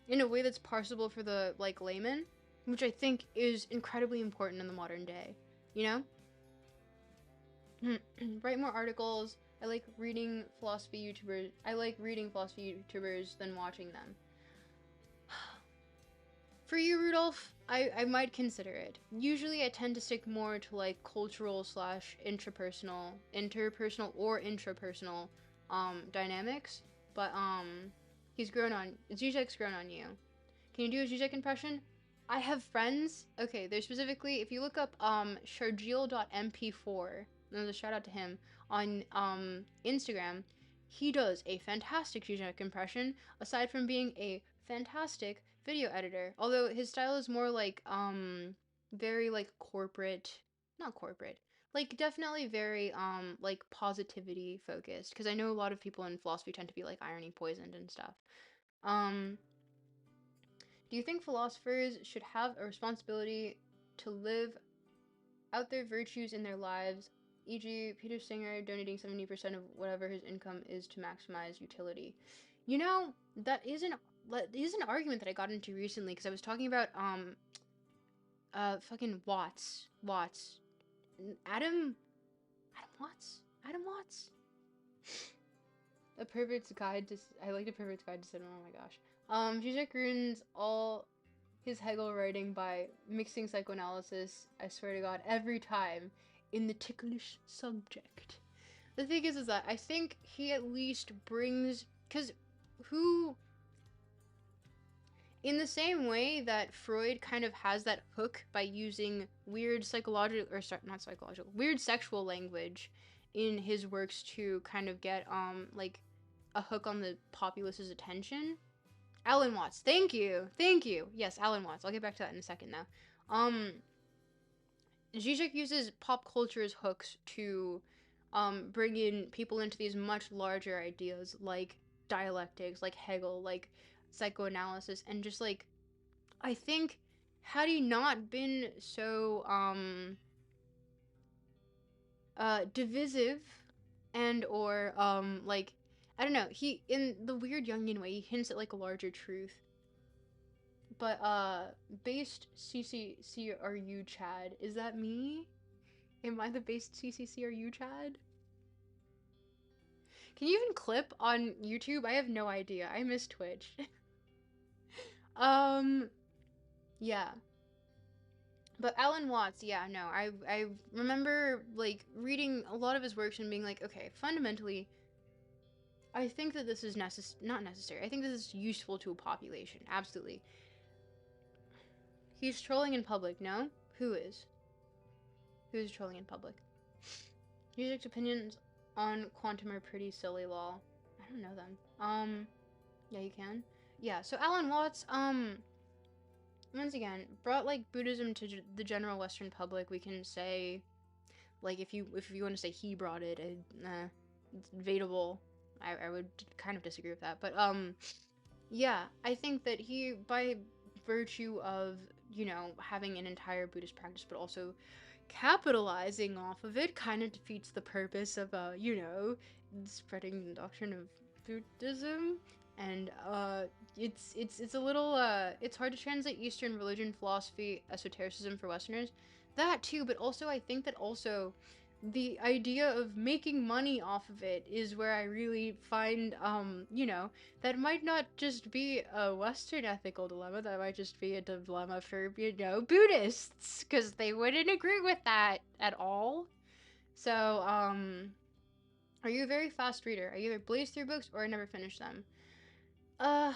in a way that's parsable for the like layman, which I think is incredibly important in the modern day. You know, write more articles. I like reading philosophy YouTubers. I like reading philosophy YouTubers than watching them. For you, Rudolph, I might consider it. Usually, I tend to stick more to like cultural slash interpersonal or intrapersonal dynamics. But he's grown on. Zizek's grown on you. Can you do a Zizek impression? I have friends. Okay, there's specifically if you look up Sharjeel.mp4, there's a shout out to him on Instagram. He does a fantastic Zizek impression, aside from being a fantastic video editor. Although his style is more like very like corporate, not corporate, Like, definitely very, like, positivity focused, because I know a lot of people in philosophy tend to be, like, irony poisoned and stuff. Um, do you think philosophers should have a responsibility to live out their virtues in their lives, e.g., Peter Singer donating 70% of whatever his income is to maximize utility? You know, that is an argument that I got into recently, because I was talking about, fucking Watts. Adam Adam Watts. A Pervert's Guide to I like A Pervert's Guide to Cinema. Oh my gosh. Zizek ruins all his Hegel writing by mixing psychoanalysis, I swear to God, every time in the ticklish subject. The thing is that I think he at least brings, because who, in the same way that Freud kind of has that hook by using weird psychological, or sorry, not psychological, weird sexual language in his works to kind of get, like, a hook on the populace's attention. Alan Watts, thank you, thank you. Yes, Alan Watts. I'll get back to that in a second, though. Zizek uses pop culture as hooks to, bring in people into these much larger ideas like dialectics, like Hegel, like psychoanalysis, and just like, I think, had he not been so divisive, and or like, I don't know, he, in the weird Jungian way, he hints at like a larger truth. But based CCCRU Chad, is that me? Am I the based CCCRU Chad? Can you even clip on YouTube? I have no idea. I miss Twitch. um yeah. But Alan Watts, yeah, no, I remember like reading a lot of his works and being like, okay, fundamentally, I think that this is not necessary. I think this is useful to a population. Absolutely. He's trolling in public, no? Who is? Who's trolling in public? Music's opinions on quantum are pretty silly, lol. I don't know them. Yeah, you can. Yeah, so Alan Watts, once again, brought like Buddhism to the general Western public. We can say, like, if you want to say he brought it, it's debatable. I would kind of disagree with that, but yeah, I think that he, by virtue of, having an entire Buddhist practice, but also capitalizing off of it, kind of defeats the purpose of, spreading the doctrine of Buddhism. And it's a little it's hard to translate Eastern religion, philosophy, esotericism for Westerners. That too, but also I think that also the idea of making money off of it is where I really find, that might not just be a Western ethical dilemma, that might just be a dilemma for, Buddhists, because they wouldn't agree with that at all. So, are you a very fast reader? I either blaze through books or I never finish them. Uh,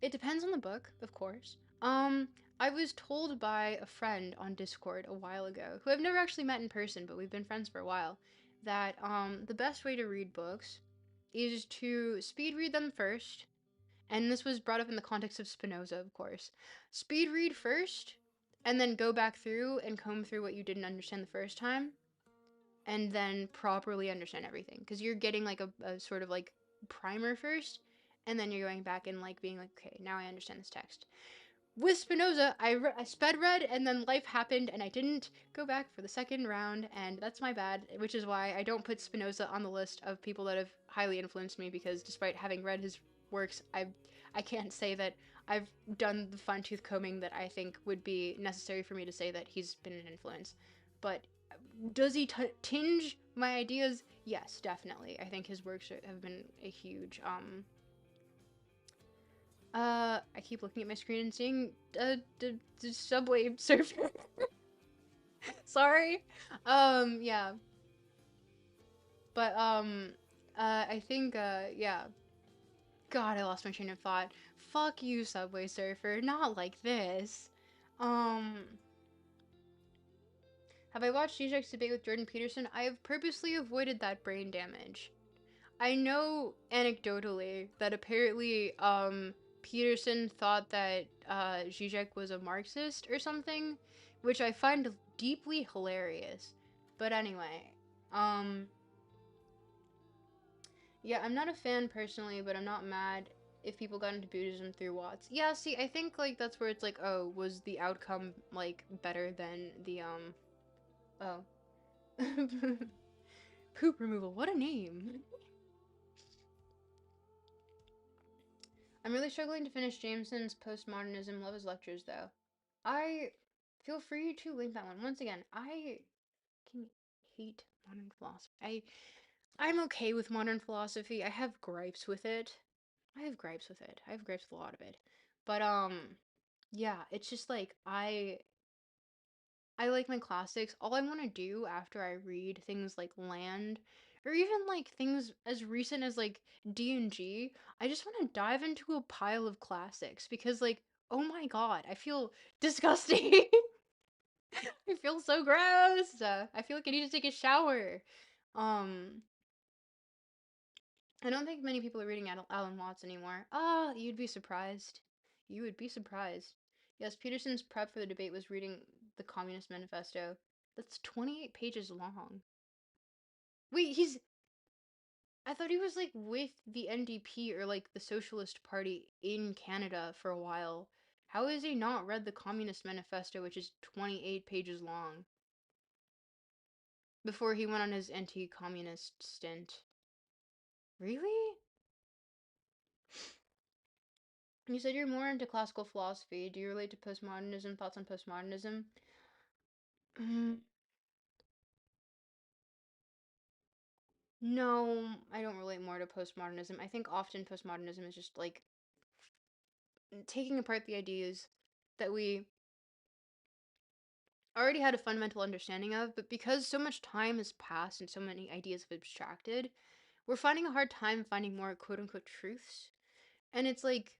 it depends on the book, of course. I was told by a friend on Discord a while ago, who I've never actually met in person, but we've been friends for a while, that the best way to read books is to speed read them first. And this was brought up in the context of Spinoza, of course. Speed read first, and then go back through and comb through what you didn't understand the first time, and then properly understand everything. Because you're getting like a sort of like primer first, and then you're going back and like being like, okay, now I understand this text. With Spinoza, I sped read, and then life happened, and I didn't go back for the second round, and that's my bad, which is why I don't put Spinoza on the list of people that have highly influenced me, because despite having read his works, I can't say that I've done the fine-tooth combing that I think would be necessary for me to say that he's been an influence. But does he tinge my ideas? Yes, definitely. I think his works have been a huge, I keep looking at my screen and seeing the Subway Surfer. Sorry. Yeah. But, I think, yeah. God, I lost my train of thought. Fuck you, Subway Surfer. Not like this. Have I watched Zizek's debate with Jordan Peterson? I have purposely avoided that brain damage. I know anecdotally that apparently Peterson thought that Zizek was a Marxist or something, which I find deeply hilarious. But anyway, um, yeah, I'm not a fan personally, but I'm not mad if people got into Buddhism through Watts. Yeah, see, I think like that's where it's like, oh, was the outcome like better than the oh. Poop removal, what a name. I'm really struggling to finish Jameson's postmodernism. Love his lectures though. I feel free to link that one. Once again, I can hate modern philosophy. I'm okay with modern philosophy. I have gripes with it. I have gripes with it. I have gripes with a lot of it. But yeah, it's just like I like my classics. All I want to do after I read things like Land or even like things as recent as like D&G, I just want to dive into a pile of classics because like oh my god, I feel disgusting. I feel so gross. I feel like I need to take a shower. Um I don't think many people are reading Alan Watts anymore. Ah, you'd be surprised. You would be surprised. Yes, Peterson's prep for the debate was reading the Communist Manifesto. That's 28 pages long. Wait, I thought he was like with the NDP or like the Socialist Party in Canada for a while. How has he not read the Communist Manifesto, which is 28 pages long, before he went on his anti-communist stint? Really? You said you're more into classical philosophy. Do you relate to postmodernism? Thoughts on postmodernism? Mm, no, I don't relate more to postmodernism. I think often postmodernism is just like taking apart the ideas that we already had a fundamental understanding of, but because so much time has passed and so many ideas have abstracted, we're finding a hard time finding more quote unquote truths. And it's like,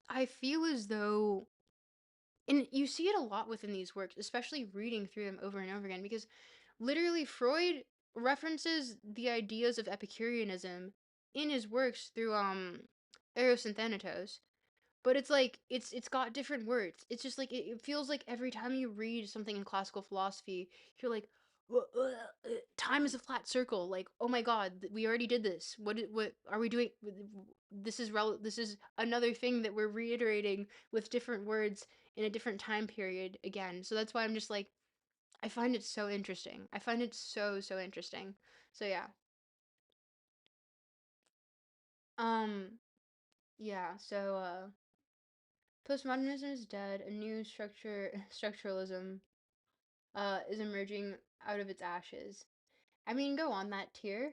I feel as though, and you see it a lot within these works, especially reading through them over and over again, because literally Freud references the ideas of Epicureanism in his works through Eros and Thanatos. But it's like it's got different words. It's just like it feels like every time you read something in classical philosophy, you're like, time is a flat circle. Like, oh my God, we already did this. What are we doing? This is another thing that we're reiterating with different words in a different time period again. So that's why I'm just like, I find it so interesting. I find it so interesting. So yeah. Um yeah, so postmodernism is dead. A new structuralism is emerging out of its ashes. I mean, go on that tier.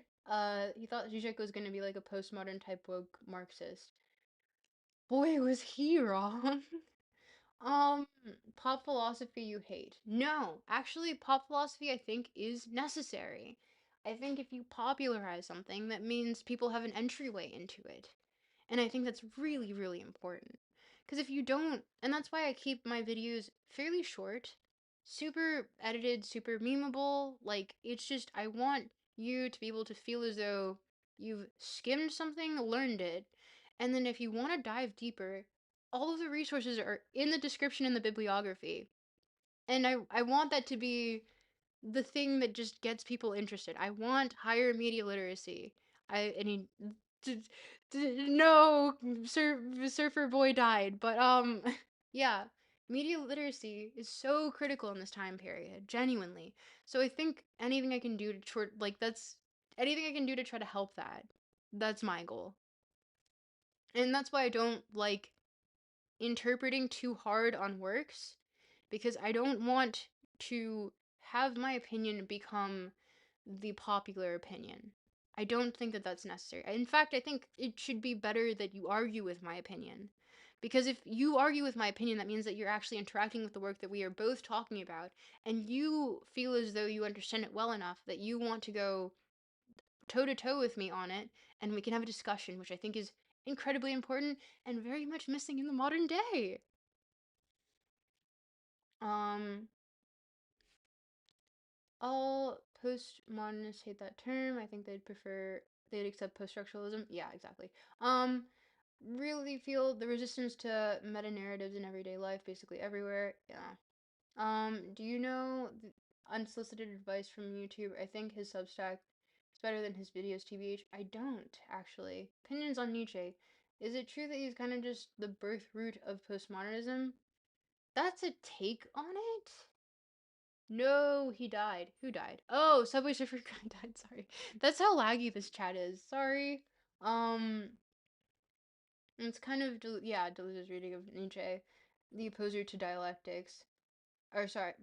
He thought Zizek was gonna be like a postmodern type woke Marxist. Boy, was he wrong. Um, pop philosophy you hate. No, actually, pop philosophy I think is necessary. I think if you popularize something, that means people have an entryway into it. And I think that's really important. Because if you don't, and that's why I keep my videos fairly short, super edited, super memeable. Like, it's just, I want you to be able to feel as though you've skimmed something, learned it, and then if you want to dive deeper, all of the resources are in the description in the bibliography. And I want that to be the thing that just gets people interested. I want higher media literacy. I mean, d- no, surfer boy died, but yeah, media literacy is so critical in this time period, genuinely. So I think anything I can do to that's anything I can do to try to help that. That's my goal. And that's why I don't like interpreting too hard on works because I don't want to have my opinion become the popular opinion. I don't think that that's necessary. In fact, I think it should be better that you argue with my opinion. Because if you argue with my opinion, that means that you're actually interacting with the work that we are both talking about, and you feel as though you understand it well enough that you want to go toe to toe with me on it, and we can have a discussion, which I think is incredibly important and very much missing in the modern day. Um, all postmodernists hate that term. I think they'd accept post-structuralism. Yeah, exactly. Um, really feel the resistance to meta narratives in everyday life, basically everywhere. Yeah. Do you know? unsolicited advice from YouTube. I think his Substack is better than his videos, TBH. I don't, actually. Opinions on Nietzsche. Is it true that he's kind of just the birth root of postmodernism? That's a take on it? No, he died. Who died? Oh, Subway Surfer guy died. Sorry. That's how laggy this chat is. Sorry. Um, it's kind of yeah, Deleuze's reading of Nietzsche, the opposer to dialectics. Or sorry,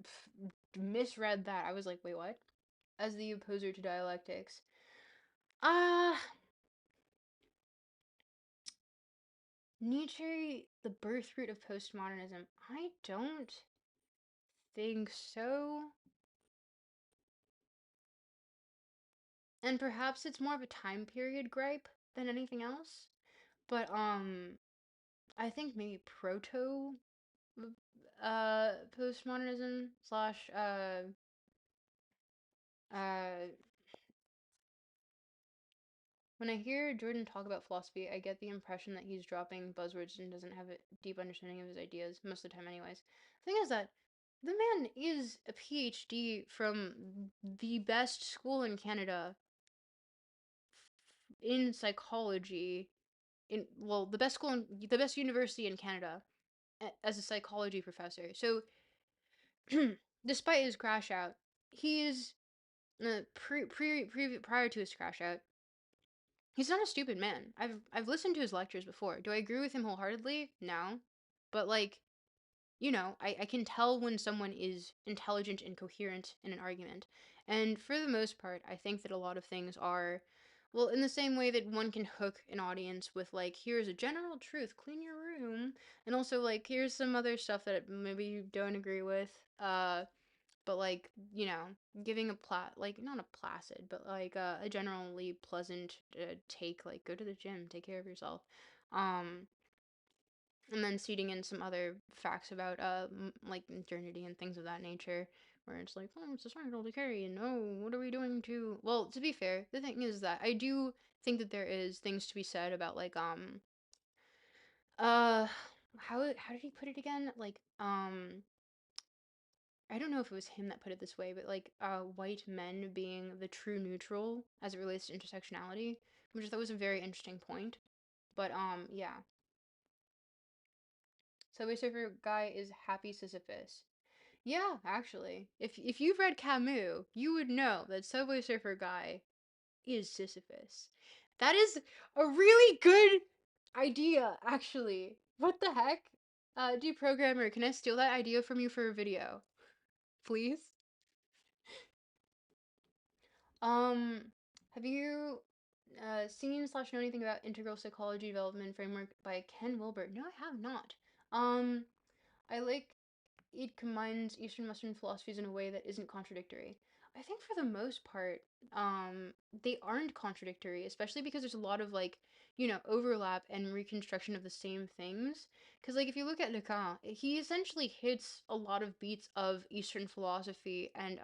misread that. I was like, wait, what? As the opposer to dialectics. Ah, Nietzsche, the birth root of postmodernism. I don't think so. And perhaps it's more of a time period gripe than anything else. But I think maybe proto postmodernism slash uh when I hear Jordan talk about philosophy, I get the impression that he's dropping buzzwords and doesn't have a deep understanding of his ideas most of the time anyways. The thing is that the man is a PhD from the best school in Canada in psychology, in well, the best school in the best university in Canada as a psychology professor. So despite his crash out, he is prior to his crash out, he's not a stupid man. I've listened to his lectures before. Do I agree with him wholeheartedly? No. But like, I can tell when someone is intelligent and coherent in an argument. And for the most part, I think that a lot of things are, well, in the same way that one can hook an audience with, like, here's a general truth, clean your room, and also, like, here's some other stuff that maybe you don't agree with. But like, giving a like not a placid, but like a generally pleasant take, like go to the gym, take care of yourself. Um, and then seeding in some other facts about like modernity and things of that nature, where it's like, oh, it's societal decay, and oh, what are we doing to? Well, to be fair, the thing is that I do think that there is things to be said about like uh how did he put it again? Like I don't know if it was him that put it this way, but like white men being the true neutral as it relates to intersectionality, which I thought was a very interesting point. But yeah. Subway Surfer guy is happy Sisyphus. Yeah, actually. If you've read Camus, you would know that Subway Surfer guy is Sisyphus. That is a really good idea, actually. What the heck? Deprogrammer, can I steal that idea from you for a video? Please? Um, have you seen slash know anything about integral psychology development framework by Ken Wilber? No, I have not. Um, I like it combines Eastern Western philosophies in a way that isn't contradictory. I think for the most part, they aren't contradictory, especially because there's a lot of like, overlap and reconstruction of the same things. Because like if you look at Lacan, he essentially hits a lot of beats of Eastern philosophy and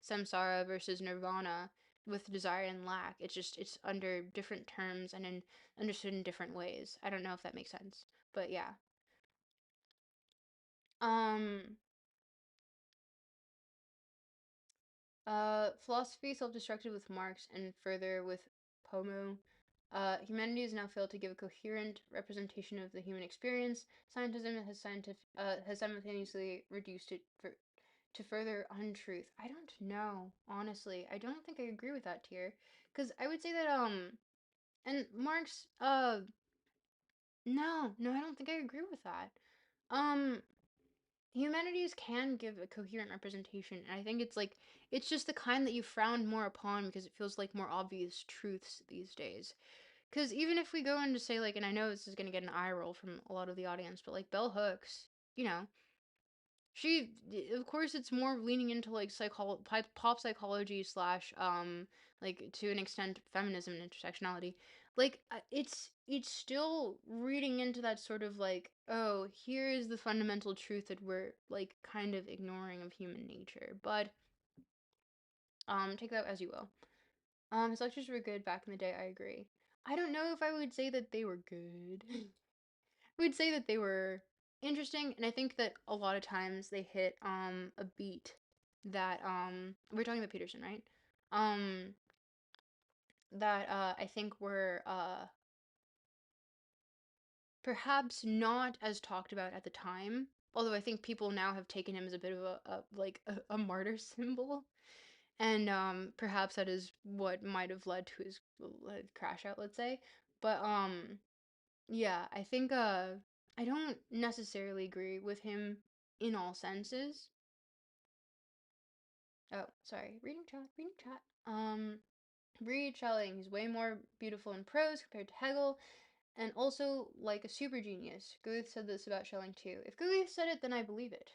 samsara versus nirvana with desire and lack. It's under different terms and understood in different ways. I don't know if that makes sense, but yeah. Um, Philosophy self-destructed with Marx and further with Pomo. Humanity has now failed to give a coherent representation of the human experience. Scientism has simultaneously reduced it to further untruth. I don't know, honestly. I don't think I agree with that tier, because I would say that and Marx no, I don't think I agree with that. Um, Humanities can give a coherent representation, and I think it's just the kind that you frown more upon because it feels like more obvious truths these days. Because even if we go into say like, and I know this is gonna get an eye roll from a lot of the audience, but like Bell Hooks, you know, she, of course, it's more leaning into like pop psychology slash like to an extent feminism and intersectionality. Like it's still reading into that sort of like, oh, here is the fundamental truth that we're like kind of ignoring of human nature. But take that as you will. His lectures were good back in the day. I agree. I don't know if I would say that they were good. I would say that they were interesting, and I think that a lot of times they hit a beat that we're talking about Peterson, right? Um, that I think were perhaps not as talked about at the time. Although I think people now have taken him as a bit of a martyr symbol, and perhaps that is what might have led to his crash out, let's say. But yeah, I think I don't necessarily agree with him in all senses. Oh, sorry, reading chat, reading chat. Read Schelling. He's way more beautiful in prose compared to Hegel, and also like a super genius. Goethe said this about Schelling too. If Goethe said it, then I believe it.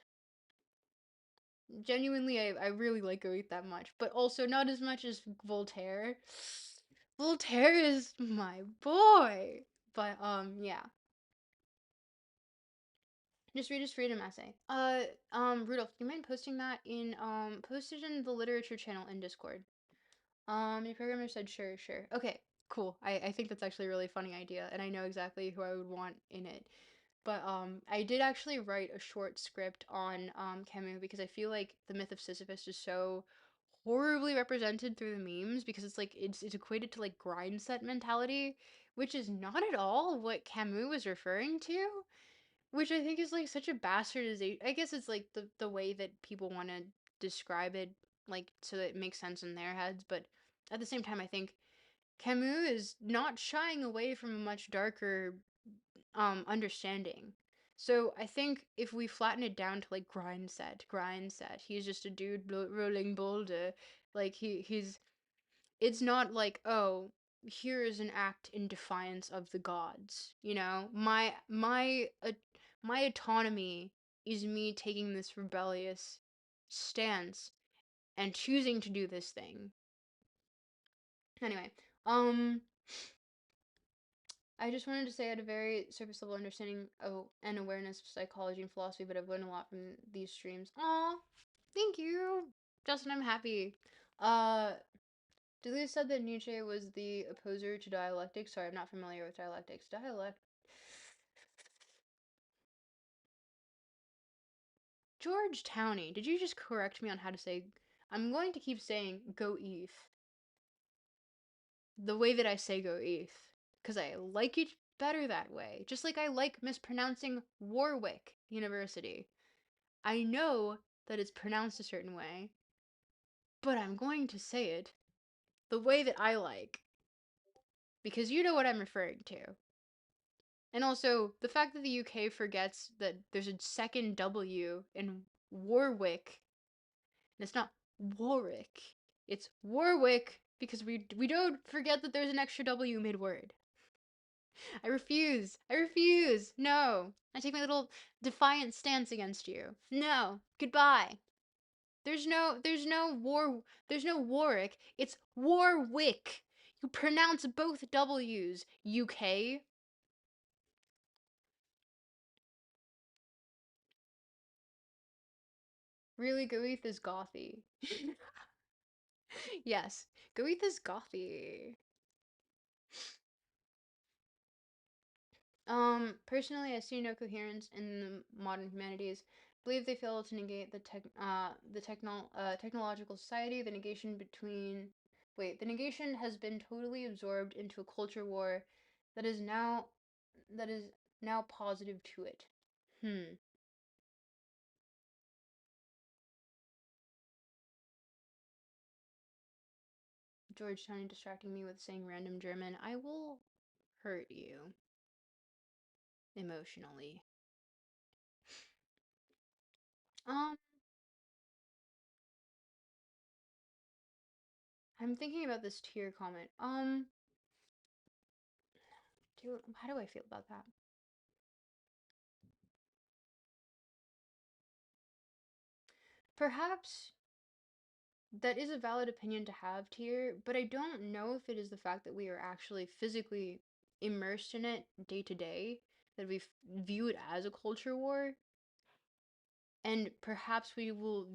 Genuinely, I really like Goethe that much, but also not as much as Voltaire. Voltaire is my boy. But yeah. Just read his freedom essay. Rudolph, do you mind posting that in post it in the literature channel in Discord? Your programmer said sure, sure. Okay, cool. I think that's actually a really funny idea, and I know exactly who I would want in it. But I did actually write a short script on Camus because I feel like the myth of Sisyphus is so horribly represented through the memes because it's equated to like grind set mentality, which is not at all what Camus was referring to, which I think is like such a bastardization. I guess it's like the way that people want to describe it, like so that it makes sense in their heads, but at the same time I think Camus is not shying away from a much darker understanding. So I think if we flatten it down to like grind set, he's just a dude rolling boulder. Like he's it's not like, oh, here is an act in defiance of the gods. You know, my autonomy is me taking this rebellious stance and choosing to do this thing. Anyway, um I just wanted to say I had a very surface level understanding of and awareness of psychology and philosophy, but I've learned a lot from these streams. Aw, thank you, Justin. I'm happy. Uh, Deleuze said that Nietzsche was the opposer to dialectics. Sorry, I'm not familiar with dialectics. George Towney, did you just correct me on how to say? I'm going to keep saying go Eth the way that I say go Eth because I like it better that way. Just like I like mispronouncing Warwick University. I know that it's pronounced a certain way, but I'm going to say it the way that I like because you know what I'm referring to. And also, the fact that the UK forgets that there's a second W in Warwick, and it's not Warwick, it's Warwick because we don't forget that there's an extra W mid-word. I refuse. I refuse. No. I take my little defiant stance against you. No. Goodbye. There's no Warwick. It's Warwick. You pronounce both W's, UK. Really, Goethe is gothy. Yes, Goethe is gothy. Personally, I see no coherence in the modern humanities. Believe they fail to negate technological society. The negation has been totally absorbed into a culture war that is now that is now positive to it. Hmm. Georgetown distracting me with saying random German. I will hurt you emotionally. Um, I'm thinking about this tier comment. How do I feel about that? Perhaps that is a valid opinion to have tier, but I don't know if it is the fact that we are actually physically immersed in it day to day that we view it as a culture war, and perhaps we will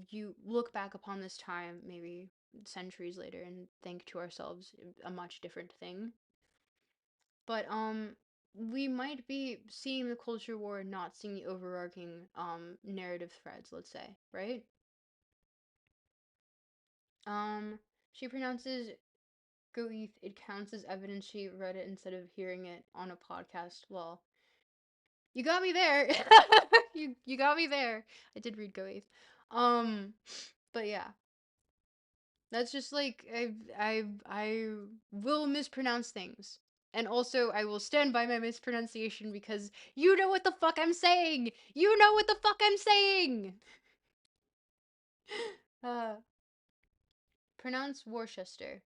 look back upon this time maybe centuries later and think to ourselves a much different thing. But we might be seeing the culture war and not seeing the overarching narrative threads, let's say, right? Um, she pronounces Goeth. It counts as evidence she read it instead of hearing it on a podcast. Well, you got me there. You got me there. I did read Goeth. Um, but yeah, that's just like I will mispronounce things. And also I will stand by my mispronunciation because you know what the fuck I'm saying. You know what the fuck I'm saying. Uh pronounce Worcester.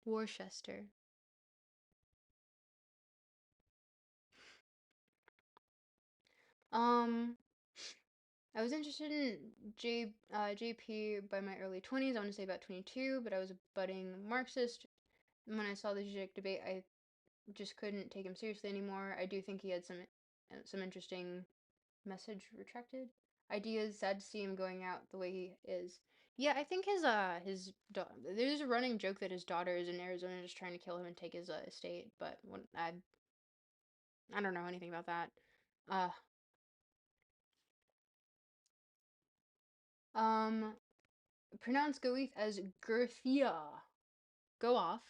Worcester. Um I was interested in JP by my early 20s. I want to say about 22, but I was a budding Marxist. And when I saw the Zizek debate, I just couldn't take him seriously anymore. I do think he had some interesting message retracted ideas. Sad to see him going out the way he is. Yeah, I think there's a running joke that his daughter is in Arizona just trying to kill him and take his estate, but I don't know anything about that. Uh um pronounce Goeth as Girthia. Go off.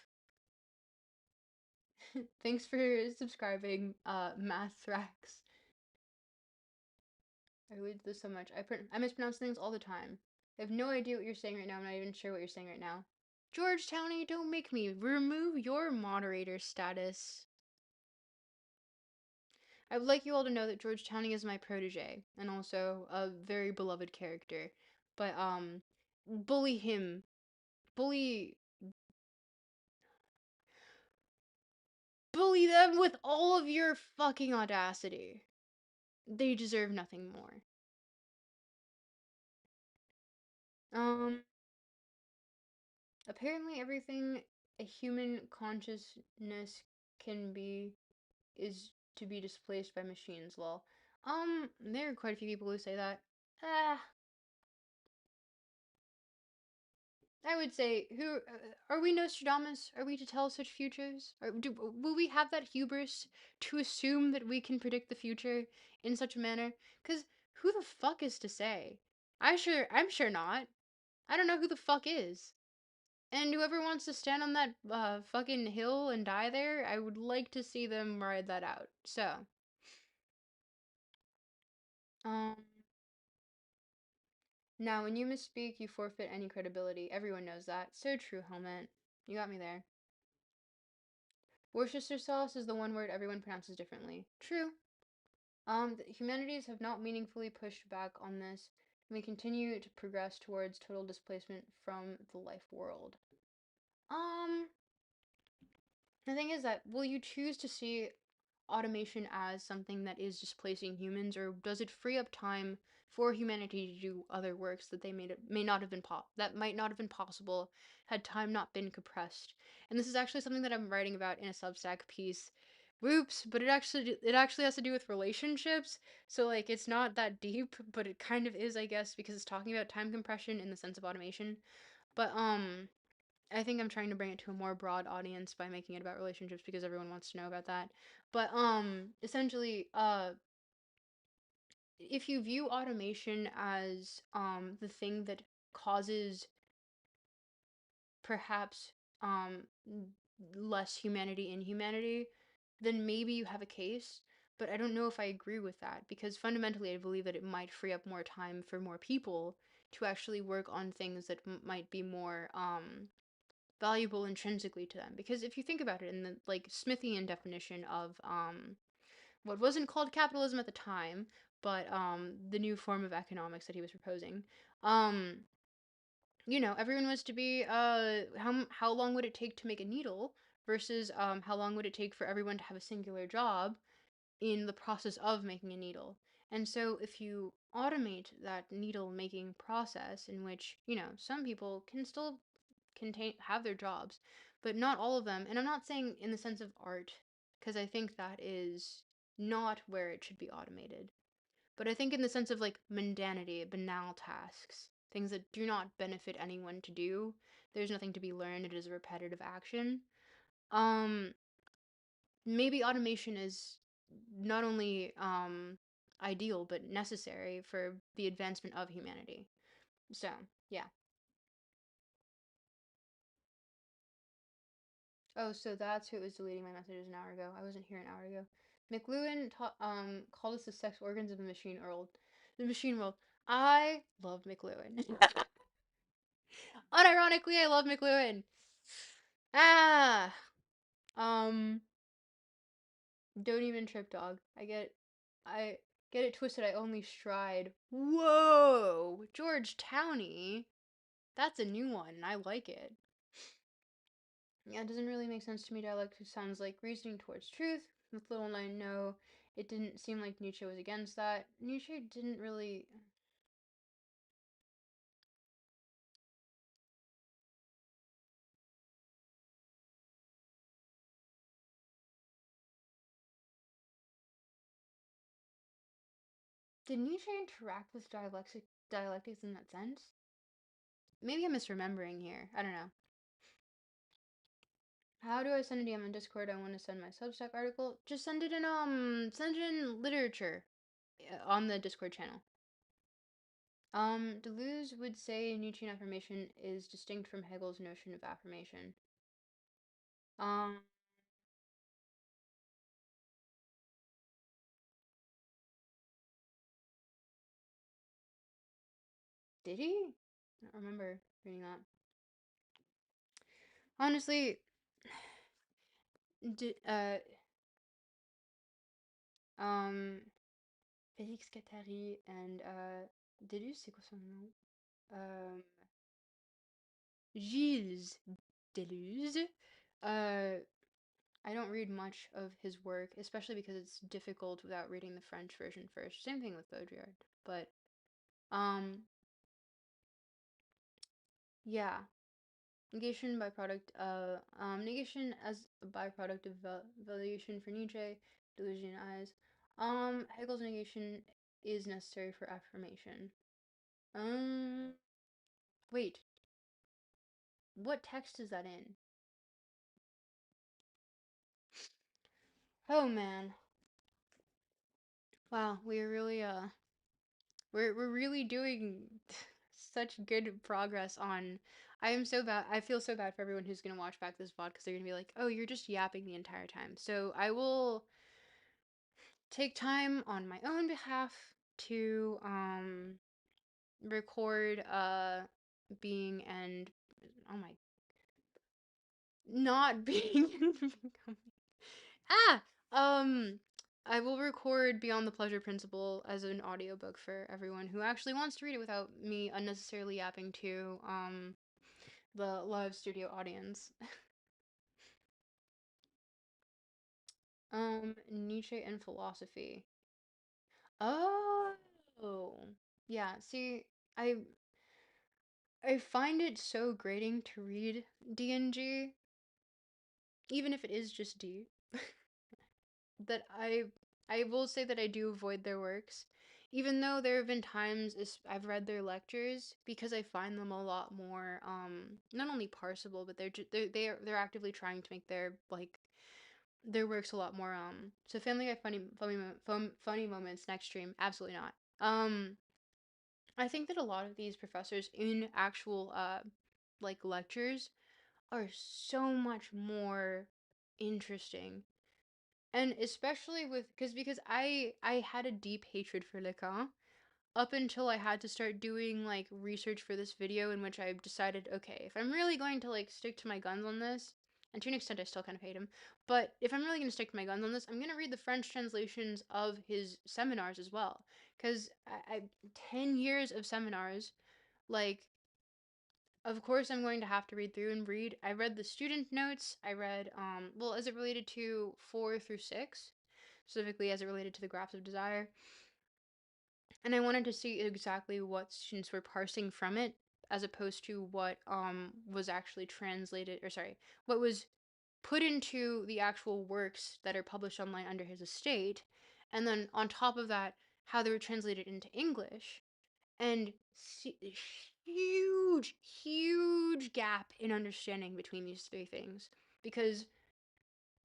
Thanks for subscribing, Mathrax. I read this so much. I mispronounce things all the time. I have no idea what you're saying right now. I'm not even sure what you're saying right now. Georgetowny, don't make me remove your moderator status. I would like you all to know that Georgetowny is my protege and also a very beloved character. But bully him. Bully bully them with all of your fucking audacity. They deserve nothing more. Um Apparently everything a human consciousness can be is to be displaced by machines, lol. There are quite a few people who say that. Ah, I would say, who are we Nostradamus? Are we to tell such futures? Will we have that hubris to assume that we can predict the future in such a manner? Cause who the fuck is to say? I'm sure not. I don't know who the fuck is. And whoever wants to stand on that fucking hill and die there, I would like to see them ride that out. So, um, now when you misspeak, you forfeit any credibility. Everyone knows that. So true, Helmet. You got me there. Worcester sauce is the one word everyone pronounces differently. True. The humanities have not meaningfully pushed back on this, and we continue to progress towards total displacement from the life world. Um, the thing is that will you choose to see automation as something that is displacing humans, or does it free up time for humanity to do other works that may not have been that might not have been possible had time not been compressed? And this is actually something that I'm writing about in a Substack piece. Whoops, but it actually has to do with relationships. So like it's not that deep, but it kind of is, I guess, because it's talking about time compression in the sense of automation. But I think I'm trying to bring it to a more broad audience by making it about relationships because everyone wants to know about that. But essentially if you view automation as the thing that causes perhaps less humanity in humanity, then maybe you have a case. But I don't know if I agree with that because fundamentally I believe that it might free up more time for more people to actually work on things that might be more valuable intrinsically to them. Because if you think about it in the like Smithian definition of what wasn't called capitalism at the time, but the new form of economics that he was proposing, um everyone was to be how long would it take to make a needle versus how long would it take for everyone to have a singular job in the process of making a needle. And so if you automate that needle making process in which, some people can still have their jobs, but not all of them. And I'm not saying in the sense of art, because I think that is not where it should be automated. But I think in the sense of like mundanity, banal tasks, things that do not benefit anyone to do. There's nothing to be learned. It is a repetitive action. Um, Maybe automation is not only ideal but necessary for the advancement of humanity. So, yeah. Oh, so that's who was deleting my messages an hour ago. I wasn't here an hour ago. McLuhan called us the sex organs of the machine world. The machine world. I love McLuhan. Unironically, I love McLuhan. Ah, um, don't even trip, dog. I get it twisted. I only stride. Whoa, George Towney. That's a new one, and I like it. Yeah, it doesn't really make sense to me. Dialect sounds like reasoning towards truth. With little I know, it didn't seem like Nietzsche was against that. Nietzsche didn't really. Did Nietzsche interact with dialectics in that sense? Maybe I'm misremembering here. I don't know. How do I send a DM on Discord? I want to send my Substack article. Just send it in literature on the Discord channel. Deleuze would say Nietzschean affirmation is distinct from Hegel's notion of affirmation. Um, did he? I don't remember reading that. Honestly, d um, Félix Guattari and Deleuze, c'est quoi son nom? Gilles Deleuze. Uh, I don't read much of his work, especially because it's difficult without reading the French version first. Same thing with Baudrillard. But, um, yeah. Negation as a byproduct of validation for Nietzsche, delusion eyes. Hegel's negation is necessary for affirmation. Um, wait, what text is that in? Oh man. Wow, we're really doing such good progress on. I am so bad. I feel so bad for everyone who's gonna watch back this VOD because they're gonna be like, "Oh, you're just yapping the entire time." So I will take time on my own behalf to record being and oh my not being ah um I will record Beyond the Pleasure Principle as an audiobook for everyone who actually wants to read it without me unnecessarily yapping to the live studio audience. Nietzsche and philosophy. Oh. Yeah, see, I I find it so grating to read DNG, even if it is just D, that I will say that I do avoid their works, even though there have been times I've read their lectures because I find them a lot more not only parsable, but they're actively trying to make their works a lot more so Family Guy funny moments next stream, absolutely not. I think that a lot of these professors in actual like lectures are so much more interesting. And especially with because I had a deep hatred for Lacan up until I had to start doing like research for this video, in which I decided, okay, if I'm really going to like stick to my guns on this, and to an extent I still kind of hate him, but if I'm really going to stick to my guns on this, I'm going to read the French translations of his seminars as well, because I 10 years of seminars, like, of course I'm going to have to read through and read. I read the student notes. I read well, as it related to 4 through 6, specifically as it related to the graphs of desire. And I wanted to see exactly what students were parsing from it, as opposed to what was actually translated, or sorry, what was put into the actual works that are published online under his estate, and then on top of that, how they were translated into English. And see, huge gap in understanding between these three things, because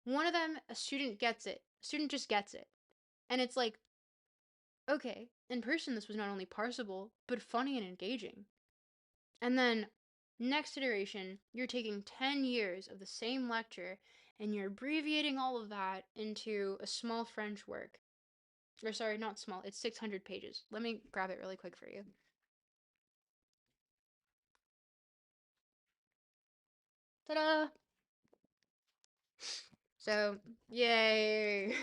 one of them, a student gets it, a student just gets it, and it's like Okay, in person this was not only parsable, but funny and engaging. And then, next iteration, you're taking 10 years of the same lecture and you're abbreviating all of that into a small French work. Or, sorry, not small, it's 600 pages. Let me grab it really quick for you. Ta da! So, yay!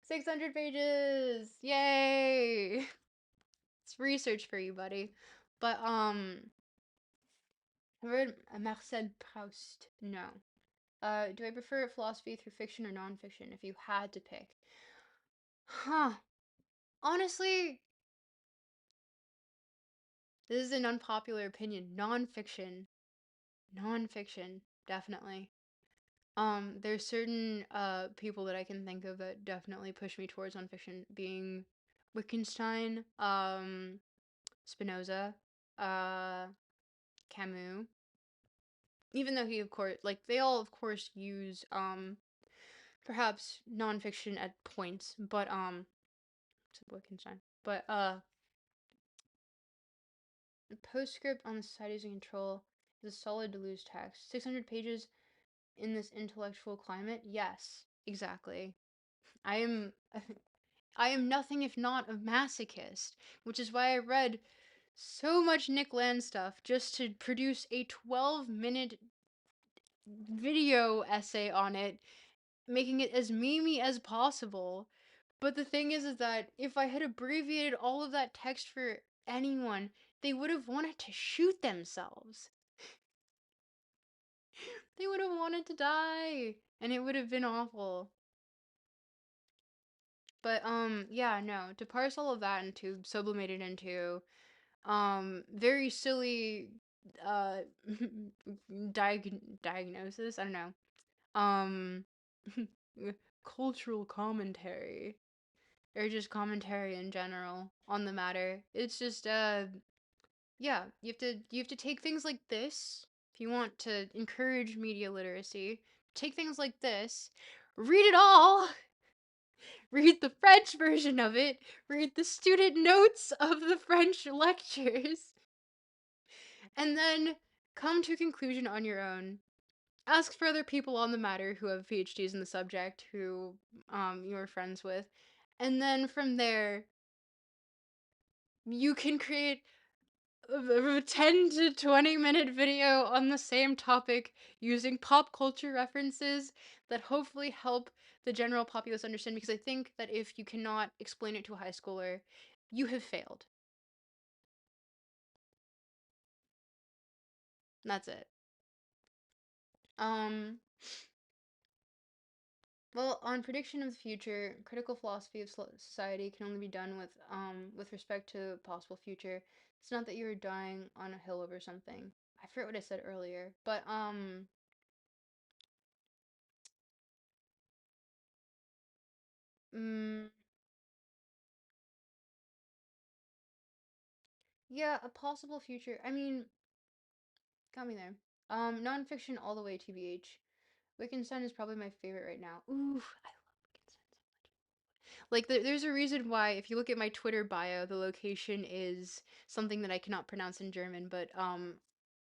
600 pages! Yay! It's research for you, buddy. But, I read Marcel Proust. No. Do I prefer philosophy through fiction or nonfiction if you had to pick? Huh. Honestly, this is an unpopular opinion. Nonfiction. Nonfiction, definitely. There's certain people that I can think of that definitely push me towards nonfiction, being Wittgenstein, Spinoza, uh, Camus. Even though he, of course, like they all, of course, use perhaps nonfiction at points, but except Wittgenstein. But the postscript on the societies and control is a solid to lose text. 600 pages in this intellectual climate? Yes, exactly. I am I am nothing if not a masochist, which is why I read so much Nick Land stuff just to produce a 12-minute video essay on it, making it as memey as possible. But the thing is that if I had abbreviated all of that text for anyone, they would have wanted to shoot themselves. They would have wanted to die, and it would have been awful. But yeah, no, to parse all of that and to sublimate it into very silly uh diagnosis, I don't know. Um cultural commentary or just commentary in general on the matter. It's just yeah, you have to take things like this if you want to encourage media literacy. Take things like this, read it all, read the French version of it, read the student notes of the French lectures, and then come to a conclusion on your own. Ask for other people on the matter who have PhDs in the subject who you're friends with, and then from there you can create a 10 to 20-minute video on the same topic using pop culture references that hopefully help the general populace understand, because I think that if you cannot explain it to a high schooler, you have failed. That's it. Um well, on prediction of the future, critical philosophy of society can only be done with respect to possible future. It's not that you're dying on a hill over something. I forget what I said earlier, but mm, yeah, a possible future. I mean, got me there. Nonfiction all the way, TBH. Wittgenstein is probably my favorite right now. Ooh, I love Wittgenstein so much. Like, there's a reason why, if you look at my Twitter bio, the location is something that I cannot pronounce in German, but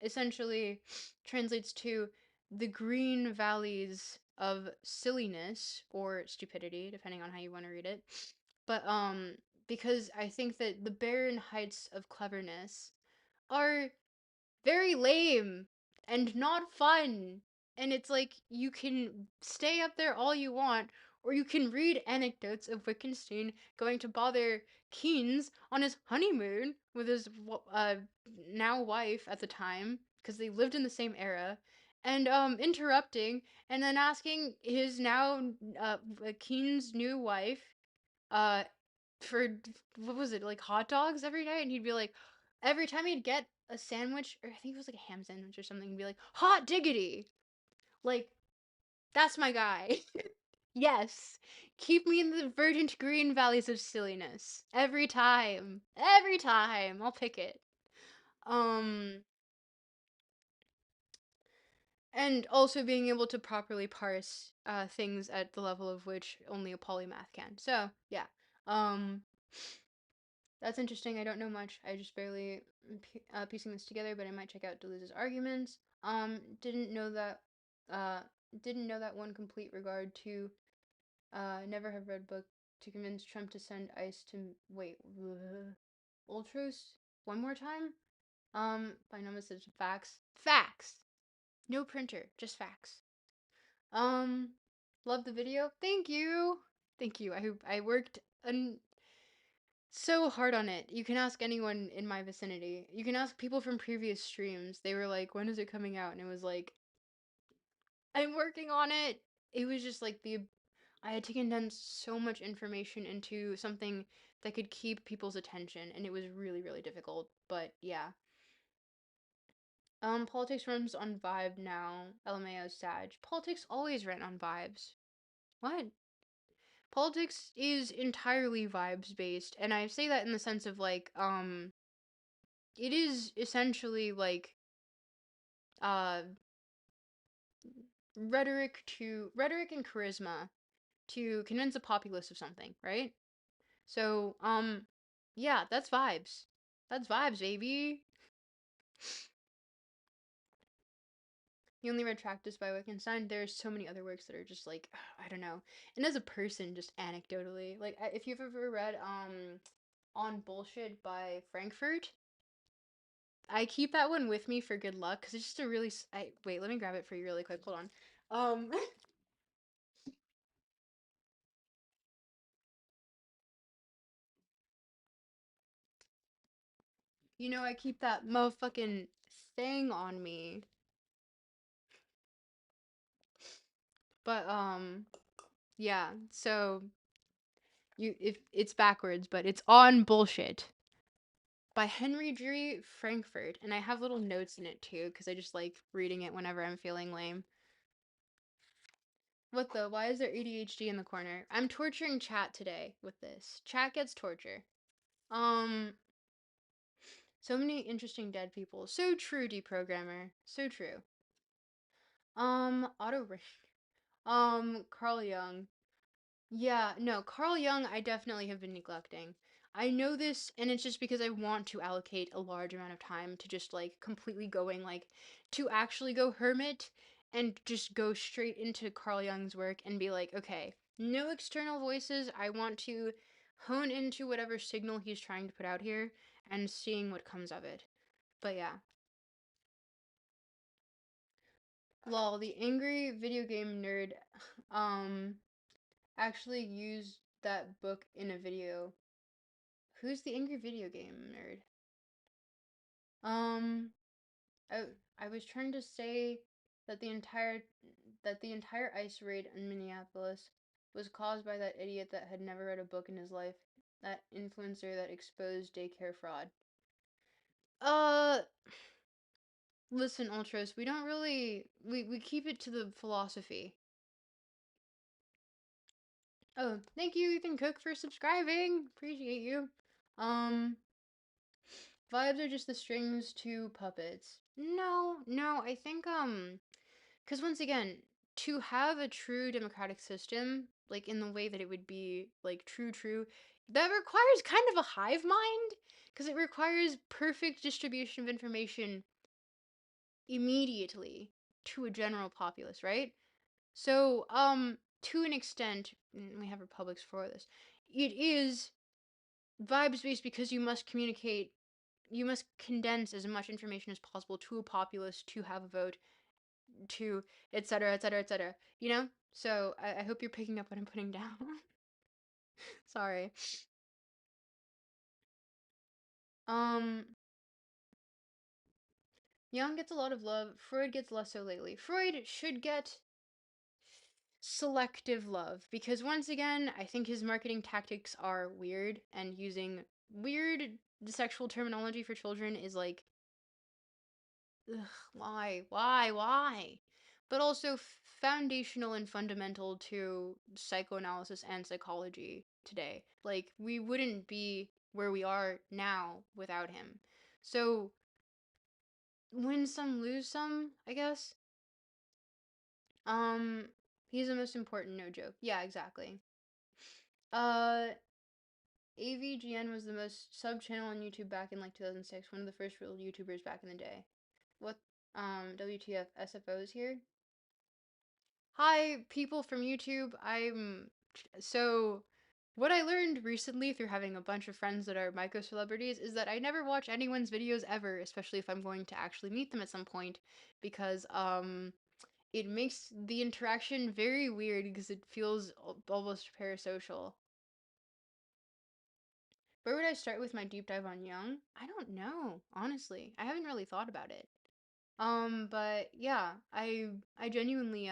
essentially translates to the green valleys of silliness or stupidity, depending on how you want to read it. But because I think that the barren heights of cleverness are very lame and not fun. And it's like you can stay up there all you want, or you can read anecdotes of Wittgenstein going to bother Keynes on his honeymoon with his now wife at the time, because they lived in the same era, and interrupting and then asking his now Keynes' new wife uh for what was it, like hot dogs every night, and he'd be like, every time he'd get a sandwich, or I think it was like a ham sandwich or something, he'd be like, hot diggity. Like, that's my guy. Yes, keep me in the verdant green valleys of silliness every time, every time I'll pick it. um and also being able to properly parse things at the level of which only a polymath can. So yeah, Um, that's interesting. I don't know much. I just barely piecing this together, but I might check out Deleuze's arguments. Didn't know that. Uh, didn't know that one complete regard to. Never have read book to convince Trump to send ICE to wait. Ultros one more time. By no message facts. Facts. No printer, just facts. Um, love the video. Thank you. Thank you. I worked so hard on it. You can ask anyone in my vicinity. You can ask people from previous streams. They were like, "When is it coming out?" And it was like, "I'm working on it." It was just like I had to condense so much information into something that could keep people's attention, and it was really, really difficult. But yeah. Politics runs on vibe now. LMAO Sag. Politics always ran on vibes. What? Politics is entirely vibes based, and I say that in the sense of like, it is essentially like, uh, rhetoric and charisma to convince a populace of something, right? So, yeah, that's vibes. That's vibes, baby. You only read Tractus by Wittgenstein. There's so many other works that are just like, I don't know. And as a person, just anecdotally, like if you've ever read On Bullshit by Frankfurt, I keep that one with me for good luck because it's just a really. Wait, let me grab it for you really quick. Hold on. Um, I keep that motherfucking thing on me. But yeah. So if it's backwards, but it's On Bullshit by Henry Drury Frankfurt, and I have little notes in it too because I just like reading it whenever I'm feeling lame. What the? Why is there ADHD in the corner? I'm torturing chat today with this. Chat gets torture. Um, so many interesting dead people. So true, deprogrammer. So true. Auto. Carl Jung. Yeah, no, Carl Jung, I definitely have been neglecting. I know this, and it's just because I want to allocate a large amount of time to just like completely going like to actually go hermit and just go straight into Carl Jung's work and be like, okay, no external voices. I want to hone into whatever signal he's trying to put out here and seeing what comes of it. But yeah. Lol, the angry video game nerd um actually used that book in a video. Who's the angry video game nerd? Um, I I was trying to say that the entire ice raid in Minneapolis was caused by that idiot that had never read a book in his life, that influencer that exposed daycare fraud. Uh, listen, Ultras, we don't really we keep it to the philosophy. Oh, thank you, Ethan Cook, for subscribing. Appreciate you. Um, Vibes are just the strings to puppets. No, no, I think because once again, to have a true democratic system, like in the way that it would be like true, that requires kind of a hive mind because it requires perfect distribution of information immediately to a general populace, right? So, to an extent, we have republics for this. It is vibes based because you must condense as much information as possible to a populace to have a vote, to etc etc etc, so I hope you're picking up what I'm putting down. Sorry. um Young gets a lot of love. Freud gets less so lately. Freud should get selective love because once again I think his marketing tactics are weird, and using weird sexual terminology for children is like, ugh, why? But also foundational and fundamental to psychoanalysis and psychology today. Like, we wouldn't be where we are now without him. So, win some, lose some, I guess. Um, he's the most important, no joke. Yeah, exactly. Uh, AVGN was the most sub channel on YouTube back in like 2006, one of the first real YouTubers back in the day. What, WTF, SFO's here? Hi, people from YouTube. So, what I learned recently through having a bunch of friends that are micro celebrities is that I never watch anyone's videos ever, especially if I'm going to actually meet them at some point, because, it makes the interaction very weird because it feels almost parasocial. Where would I start with my deep dive on Jung? I don't know, honestly. I haven't really thought about it. But yeah, I genuinely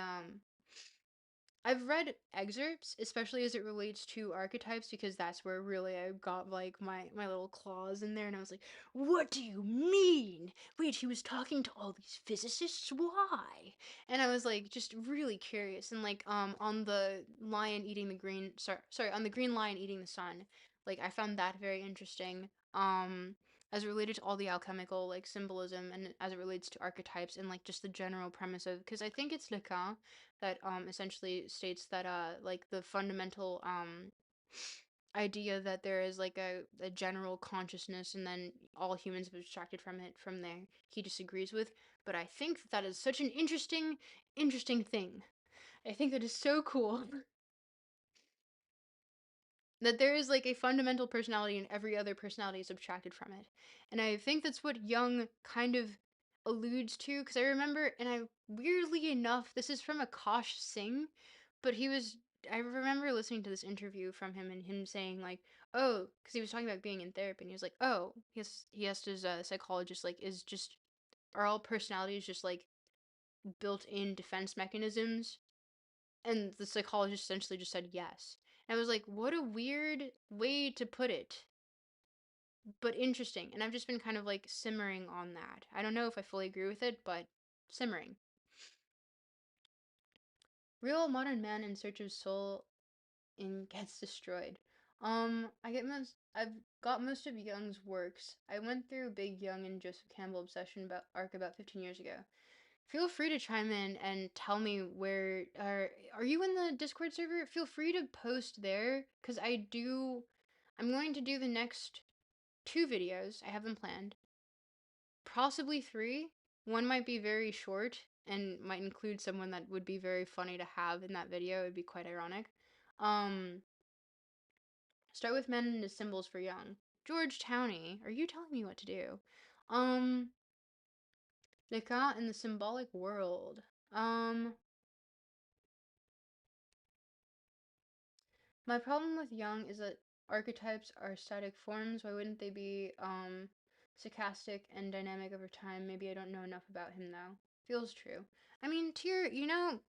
I've read excerpts, especially as it relates to archetypes, because that's where really I got like my little claws in there, and I was like, "What do you mean? Wait, he was talking to all these physicists? Why?" And I was like, just really curious, and like on the lion eating the green, sorry, on the green lion eating the sun, like I found that very interesting. As it related to all the alchemical like symbolism, and as it relates to archetypes, and like just the general premise of, because I think it's Lacan that essentially states that like the fundamental idea that there is like a general consciousness and then all humans have abstracted from it from there, he disagrees with. But I think that is such an interesting thing. I think that is so cool. That there is like a fundamental personality and every other personality is subtracted from it. And I think that's what Jung kind of alludes to, because I remember, and I weirdly enough, this is from Akash Singh, but I remember listening to this interview from him and him saying like, oh, because he was talking about being in therapy, and he was like, oh, he asked his psychologist like, are all personalities just like built-in defense mechanisms? And the psychologist essentially just said yes. And I was like, what a weird way to put it, but interesting. And I've just been kind of like simmering on that. I don't know if I fully agree with it, but simmering. Real modern man in search of soul in gets destroyed. I've got most of Jung's works. I went through Big Jung and Joseph Campbell obsession about arc about 15 years ago. Feel free to chime in and tell me where are you in the Discord server? Feel free to post there, because I'm going to do the next 2 videos. I have them planned. Possibly 3. One might be very short and might include someone that would be very funny to have in that video. It would be quite ironic. Um Start with men and his symbols for young. George Towney, are you telling me what to do? Um Lacan in the symbolic world. My problem with Jung is that archetypes are static forms. Why wouldn't they be stochastic and dynamic over time? Maybe I don't know enough about him though. Feels true. I mean, Tyr, you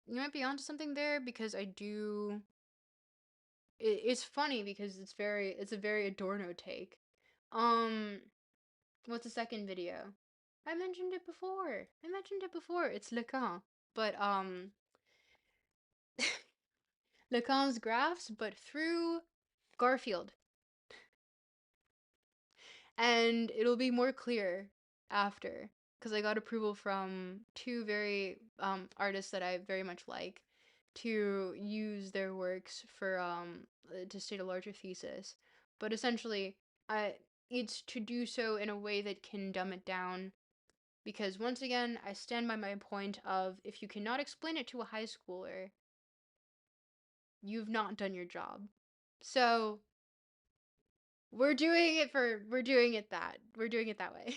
might be onto something there, because I do. It's funny because it's a very Adorno take. Um, what's the second video? I mentioned it before. It's Lacan, but Lacan's graphs, but through Garfield. And it'll be more clear after, because I got approval from 2 very artists that I very much like to use their works for to state a larger thesis. But essentially, I it's to do so in a way that can dumb it down, because once again, I stand by my point of, if you cannot explain it to a high schooler, you've not done your job. So we're doing it that way.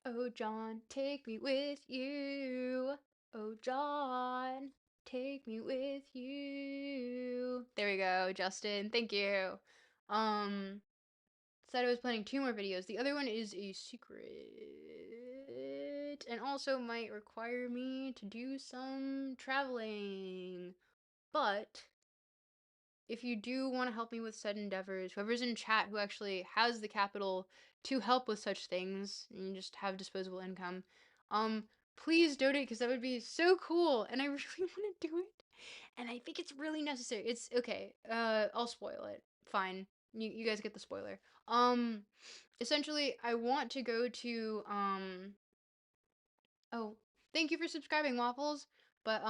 Oh, John, take me with you. Oh, John, take me with you. There we go, Justin. Thank you. Um, Said I was planning 2 more videos. The other one is a secret and also might require me to do some traveling. But if you do want to help me with said endeavors, whoever's in chat who actually has the capital to help with such things, and you just have disposable income, um, please donate, because that would be so cool, and I really want to do it, and I think it's really necessary. It's okay. I'll spoil it. Fine. You guys get the spoiler. Essentially, I want to go to Oh, thank you for subscribing, Waffles. But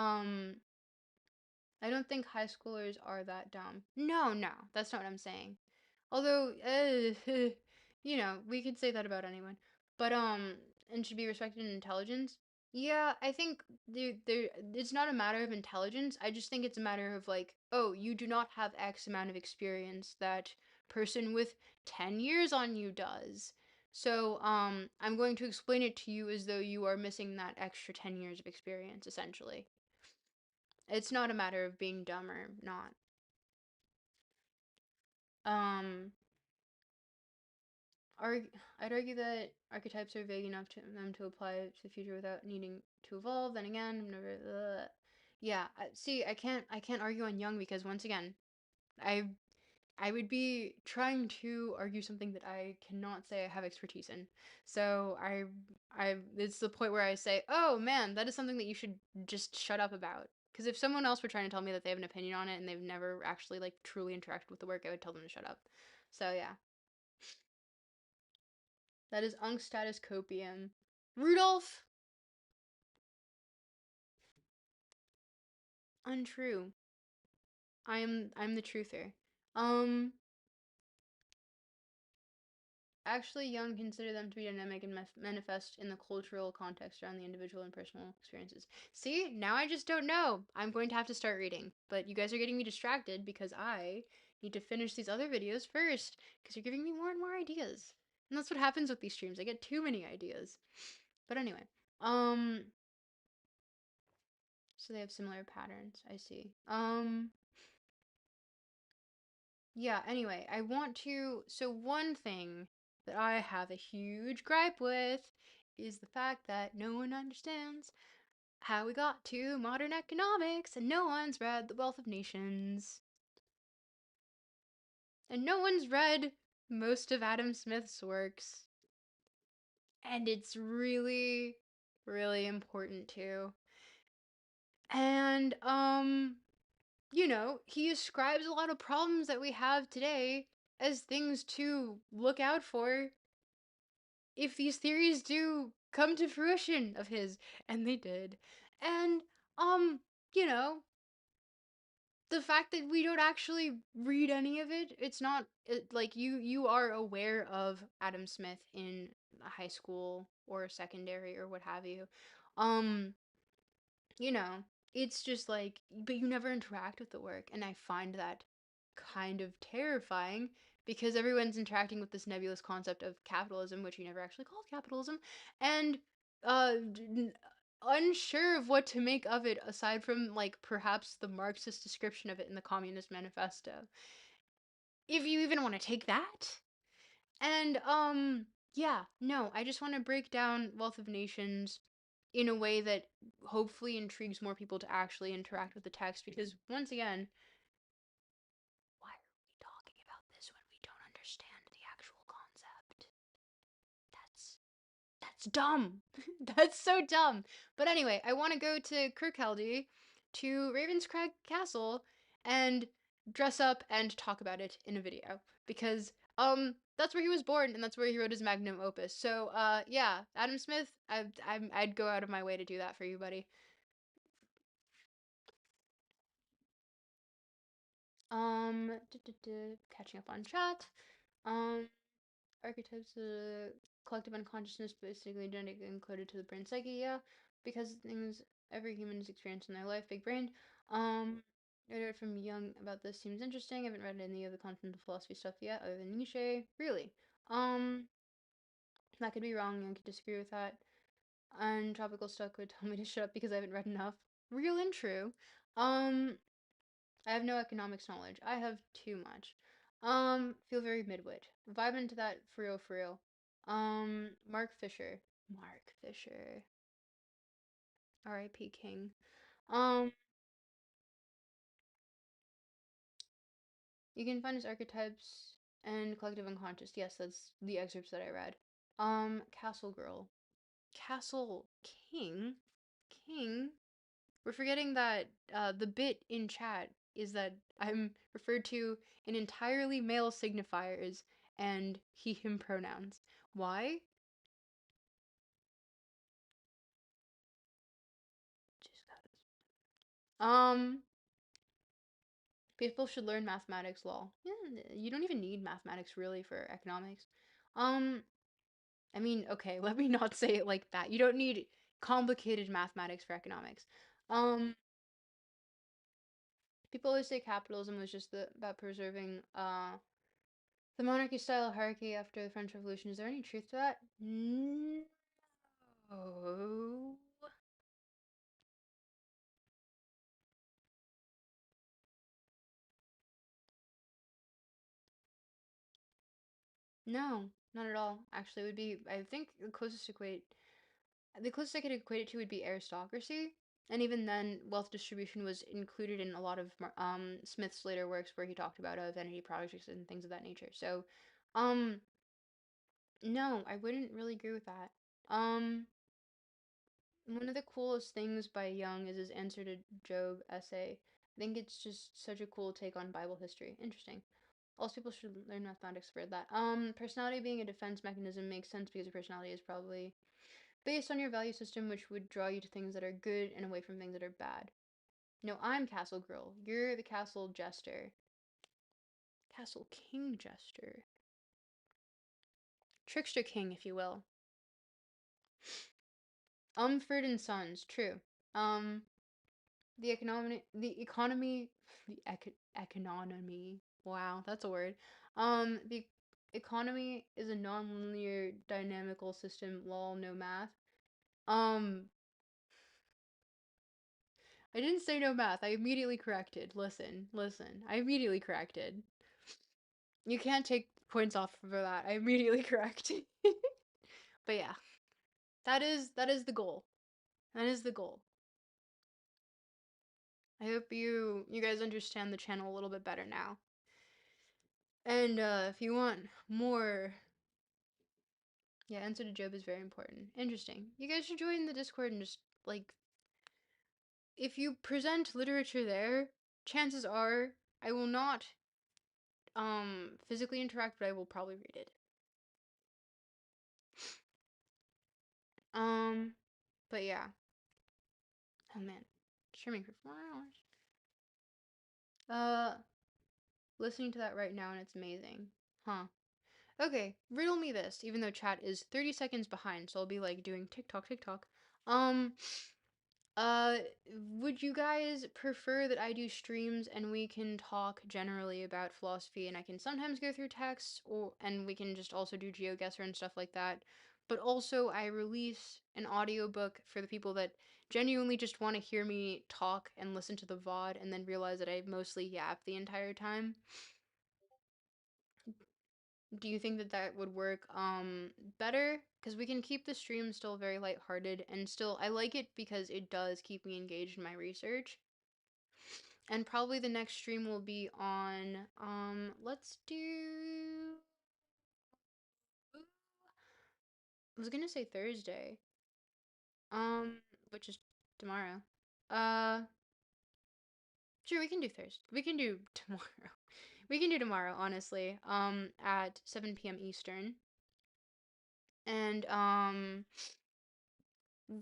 I don't think high schoolers are that dumb. No, no, that's not what I'm saying. Although, we could say that about anyone. But and should be respected in intelligence. Yeah, I think it's not a matter of intelligence. I just think it's a matter of like, oh, you do not have X amount of experience that person with 10 years on you does. So, I'm going to explain it to you as though you are missing that extra 10 years of experience, essentially. It's not a matter of being dumb or not. Um, I'd argue that archetypes are vague enough to them to apply to the future without needing to evolve. Then again, I'm never. Yeah, see, I can't argue on Young because once again, I I would be trying to argue something that I cannot say I have expertise in. So it's the point where I say, oh man, that is something that you should just shut up about. Because if someone else were trying to tell me that they have an opinion on it and they've never actually like truly interacted with the work, I would tell them to shut up. So yeah, that is Unc status copium. Rudolph, untrue. I'm the truther. Um, Actually, Young consider them to be dynamic and manifest in the cultural context around the individual and personal experiences. See, now I just don't know. I'm going to have to start reading. But you guys are getting me distracted because I need to finish these other videos first because you're giving me more and more ideas. And that's what happens with these streams. I get too many ideas. But anyway, um, so they have similar patterns. I see. Yeah, anyway, I want to. So, one thing that I have a huge gripe with is the fact that no one understands how we got to modern economics, and no one's read The Wealth of Nations, and no one's read most of Adam Smith's works. And it's really, really important too. And, he ascribes a lot of problems that we have today as things to look out for if these theories do come to fruition of his, and they did. And um you know the fact that we don't actually read any of it, it's not like you are aware of Adam Smith in high school or secondary or what have you. um you know, it's just like, but you never interact with the work, and I find that kind of terrifying because everyone's interacting with this nebulous concept of capitalism, which he never actually called capitalism, and unsure of what to make of it aside from like perhaps the Marxist description of it in the Communist Manifesto. If you even want to take that. And yeah, no, I just want to break down Wealth of Nations in a way that hopefully intrigues more people to actually interact with the text because once again, why are we talking about this when we don't understand the actual concept? That's dumb. That's so dumb. But anyway, I want to go to Kirkcaldy, to Ravenscrag Castle, and dress up and talk about it in a video because that's where he was born and that's where he wrote his magnum opus. So yeah, Adam Smith, I'd go out of my way to do that for you, buddy. Catching up on chat. Um, Archetypes, collective unconsciousness, basically genetically encoded to the brain psyche. Yeah, because things every human has experienced in their life. Big brain. I read from Jung about this. Seems interesting. I haven't read any of the continental philosophy stuff yet, other than Nietzsche. Really. Um, that could be wrong. Jung could disagree with that. And tropical stuff would tell me to shut up because I haven't read enough. Real and true. Um, I have no economics knowledge. I have too much. Feel very midwit. Vibe into that for real, for real. Mark Fisher. Mark Fisher. R.I.P. King. Um, you can find his archetypes and collective unconscious. Yes, that's the excerpts that I read. Castle Girl. Castle King? King? We're forgetting that the bit in chat is that I'm referred to in entirely male signifiers and he, him pronouns. Why? Just that. People should learn mathematics law. Yeah, you don't even need mathematics really for economics. Um, I mean, okay, let me not say it like that. You don't need complicated mathematics for economics. Um, People always say capitalism was just about preserving the monarchy style hierarchy after the French Revolution. Is there any truth to that? No. No, not at all. Actually, it would be, I think the closest I could equate it to would be aristocracy. And even then, wealth distribution was included in a lot of Smith's later works where he talked about vanity projects and things of that nature. So, um, no, I wouldn't really agree with that. Um, One of the coolest things by Jung is his answer to Job essay. I think it's just such a cool take on Bible history. Interesting. Also, people should learn mathematics for that. Personality being a defense mechanism makes sense because your personality is probably based on your value system, which would draw you to things that are good and away from things that are bad. No, I'm Castle Girl. You're the Castle Jester. Castle King Jester. Trickster King, if you will. Umford and Sons, true. Um, the economy, wow, that's a word. The economy is a non-linear dynamical system, lol, no math. Um, I didn't say no math. I immediately corrected. Listen. I immediately corrected. You can't take points off for that. I immediately corrected. But yeah, that is the goal. That is the goal. I hope you guys understand the channel a little bit better now. And if you want more, yeah, answer to Job is very important. Interesting. You guys should join the Discord and just like if you present literature there, chances are I will not physically interact, but I will probably read it. Um, but yeah. Oh man, streaming for 4 hours. Uh, Listening to that right now and it's amazing. Huh. Okay, riddle me this, even though chat is 30 seconds behind, so I'll be like doing TikTok. Um, Uh, would you guys prefer that I do streams and we can talk generally about philosophy and I can sometimes go through texts or and we can just also do Geoguessr and stuff like that. But also I release an audiobook for the people that genuinely just want to hear me talk and listen to the VOD and then realize that I mostly yap the entire time. Do you think that that would work better? Because we can keep the stream still very lighthearted and still I like it because it does keep me engaged in my research. And probably the next stream will be on let's do I was gonna say Thursday. Which is tomorrow. Uh sure, we can do Thursday. We can do tomorrow. We can do tomorrow, honestly. At 7 p.m. Eastern. And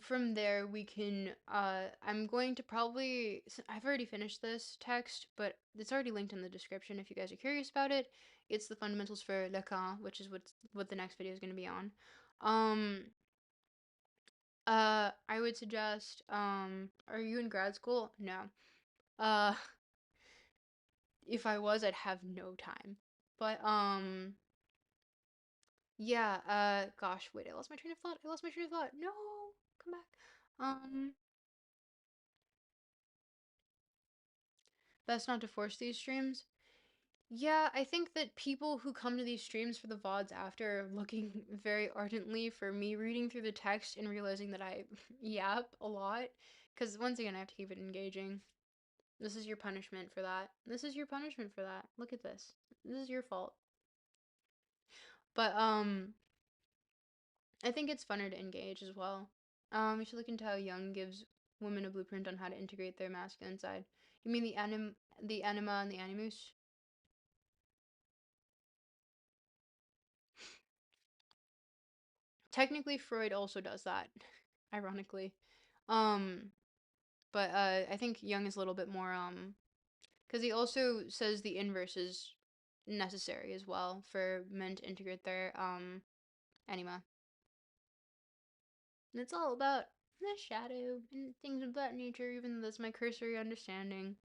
from there we can I'm going to probably I've already finished this text, but it's already linked in the description if you guys are curious about it. It's the fundamentals for Lacan, which is what the next video is going to be on. um I would suggest are you in grad school? No. uh if I was, I'd have no time. But yeah, gosh, wait, I lost my train of thought. No, come back. Best not to force these streams. Yeah, I think that people who come to these streams for the VODs after are looking very ardently for me reading through the text and realizing that I yap a lot. Because once again, I have to keep it engaging. This is your punishment for that. This is your punishment for that. Look at this. This is your fault. But, I think it's funner to engage as well. You should look into how Jung gives women a blueprint on how to integrate their masculine side. You mean the anima and the animus? Technically, Freud also does that, ironically. Um, but I think Jung is a little bit more Because he also says the inverse is necessary as well for men to integrate their anima. And it's all about the shadow and things of that nature, even though that's my cursory understanding.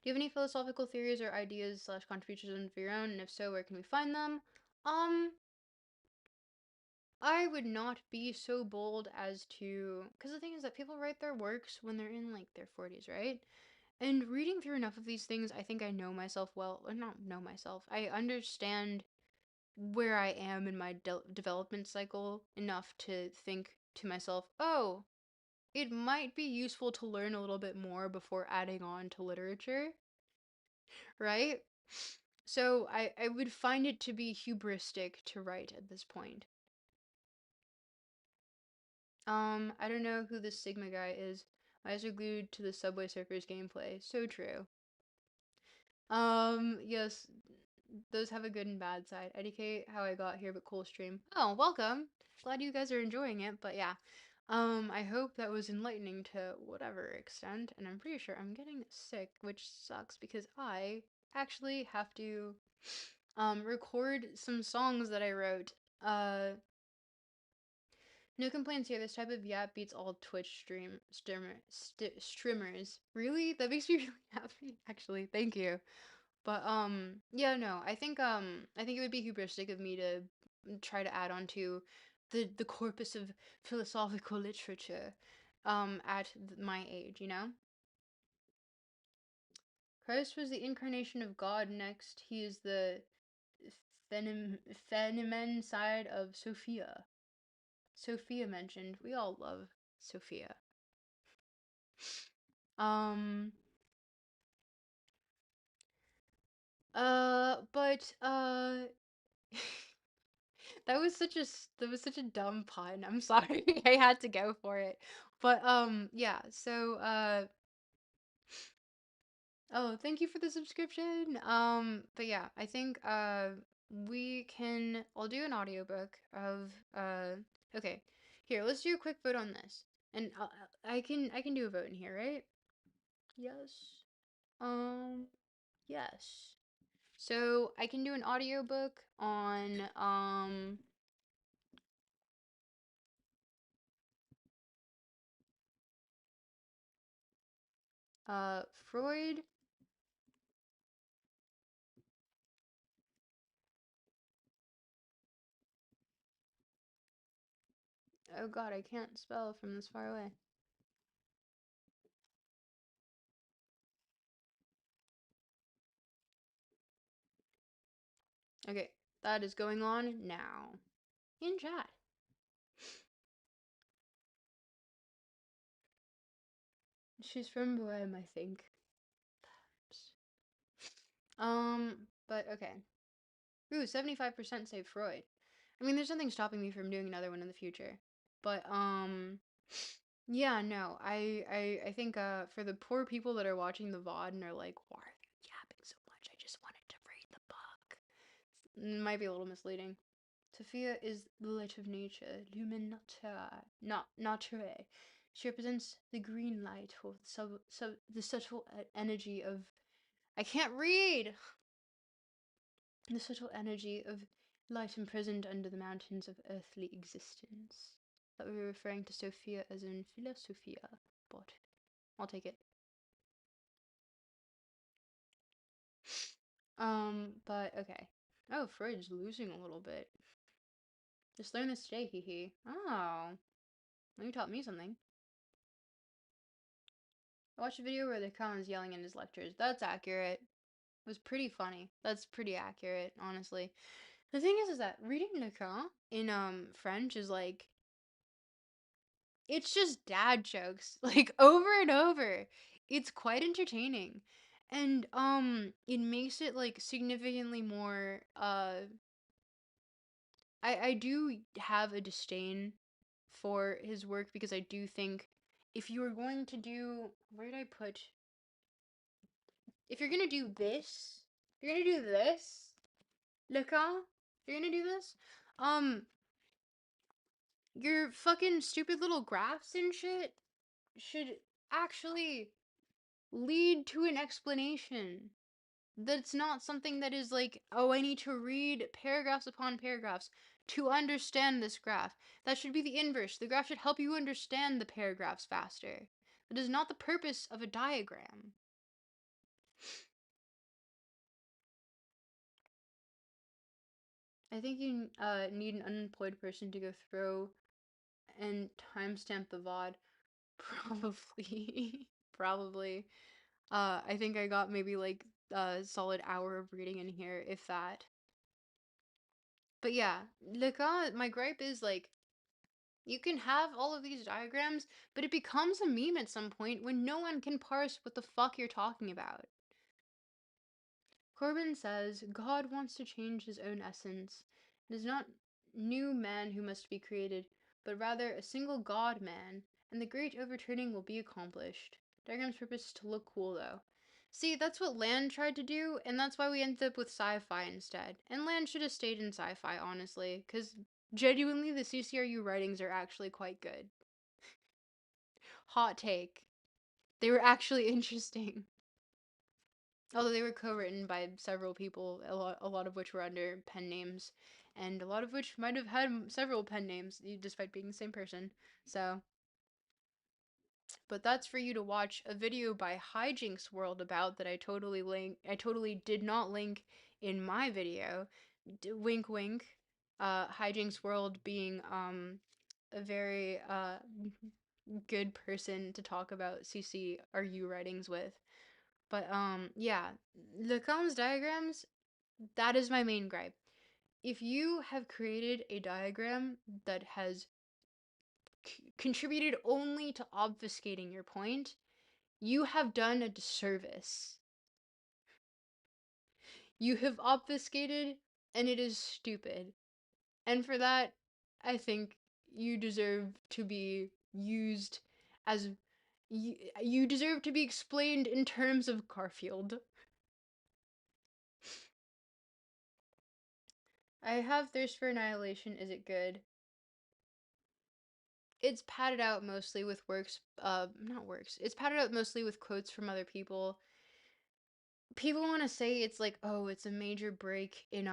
Do you have any philosophical theories or ideas slash contributions of your own? And if so, where can we find them? Um, I would not be so bold as to, because the thing is that people write their works when they're in like their 40s, right? And reading through enough of these things, I think I know myself well, or not know myself. I understand where I am in my development cycle enough to think to myself, oh, it might be useful to learn a little bit more before adding on to literature, right? So I would find it to be hubristic to write at this point. I don't know who this Sigma guy is. My eyes are glued to the Subway Surfers gameplay. So true. Yes, those have a good and bad side. IDK how I got here, but cool stream. Oh, welcome. Glad you guys are enjoying it, but yeah. I hope that was enlightening to whatever extent, and I'm pretty sure I'm getting sick, which sucks because I actually have to record some songs that I wrote. No complaints here. This type of yap beats all Twitch streamers. Really? That makes me really happy. Actually, thank you. But yeah, no. I think it would be hubristic of me to try to add on to the corpus of philosophical literature at my age, you know? Christ was the incarnation of God. Next, he is the phenomenon side of Sophia. Sophia mentioned. We all love Sophia. Um, but that was such a dumb pun. I'm sorry. I had to go for it. But yeah. So oh, thank you for the subscription. But yeah, I think we can I'll do an audiobook of okay. Here, let's do a quick vote on this. And I can do a vote in here, right? Yes. Um yes. So, I can do an audiobook on Freud. Oh god, I can't spell from this far away. Okay, that is going on now. In chat. She's from Bohem, I think. But okay. Ooh, 75% say Freud. I mean, there's nothing stopping me from doing another one in the future. But, yeah, no, I think, for the poor people that are watching the VOD and are like, why are you yapping so much? I just wanted to read the book. Might be a little misleading. Sophia is the light of nature, lumen naturae, not naturae. She represents the green light, or the subtle energy of. I can't read! The subtle energy of light imprisoned under the mountains of earthly existence. That we were referring to Sophia as in philosophia, but I'll take it. But okay. Oh, Freud's losing a little bit. Just learned this today, hee hee. Oh, well, you taught me something. I watched a video where the clown was yelling in his lectures. That's accurate. It was pretty funny. That's pretty accurate, honestly. The thing is that reading Lacan in French is like it's just dad jokes, like over and over. It's quite entertaining. And it makes it like significantly more I do have a disdain for his work because I do think if you are going to do where did I put if you're gonna do this, if you're gonna do this, Lacan, if you're gonna do this, um, your fucking stupid little graphs and shit should actually lead to an explanation. That's not something that is like, oh, I need to read paragraphs upon paragraphs to understand this graph. That should be the inverse. The graph should help you understand the paragraphs faster. That is not the purpose of a diagram. I think you need an unemployed person to go through and timestamp the VOD. Probably. Probably. I think I got maybe like a solid hour of reading in here, if that. But yeah, my gripe is like, you can have all of these diagrams, but it becomes a meme at some point when no one can parse what the fuck you're talking about. Corbin says God wants to change his own essence. It is not new man who must be created, but rather a single God man, and the great overturning will be accomplished. Diagram's purpose is to look cool, though. See, that's what Land tried to do, and that's why we ended up with sci-fi instead. And Land should have stayed in sci-fi, honestly, because genuinely the CCRU writings are actually quite good. Hot take. They were actually interesting. Although they were co-written by several people, a lot of which were under pen names, and a lot of which might have had several pen names, despite being the same person. So, but that's for you to watch a video by Hijinks World about that I totally did not link in my video. Wink wink. Hijinks World being a very good person to talk about CCRU writings with. But yeah, Lacan's diagrams, that is my main gripe. If you have created a diagram that has contributed only to obfuscating your point, you have done a disservice. You have obfuscated, and it is stupid. And for that, I think you deserve to be used as you deserve to be explained in terms of Garfield. I have Thirst for Annihilation. Is it good? It's padded out mostly with not works. It's padded out mostly with quotes from other people. People want to say it's like, oh, it's a major break in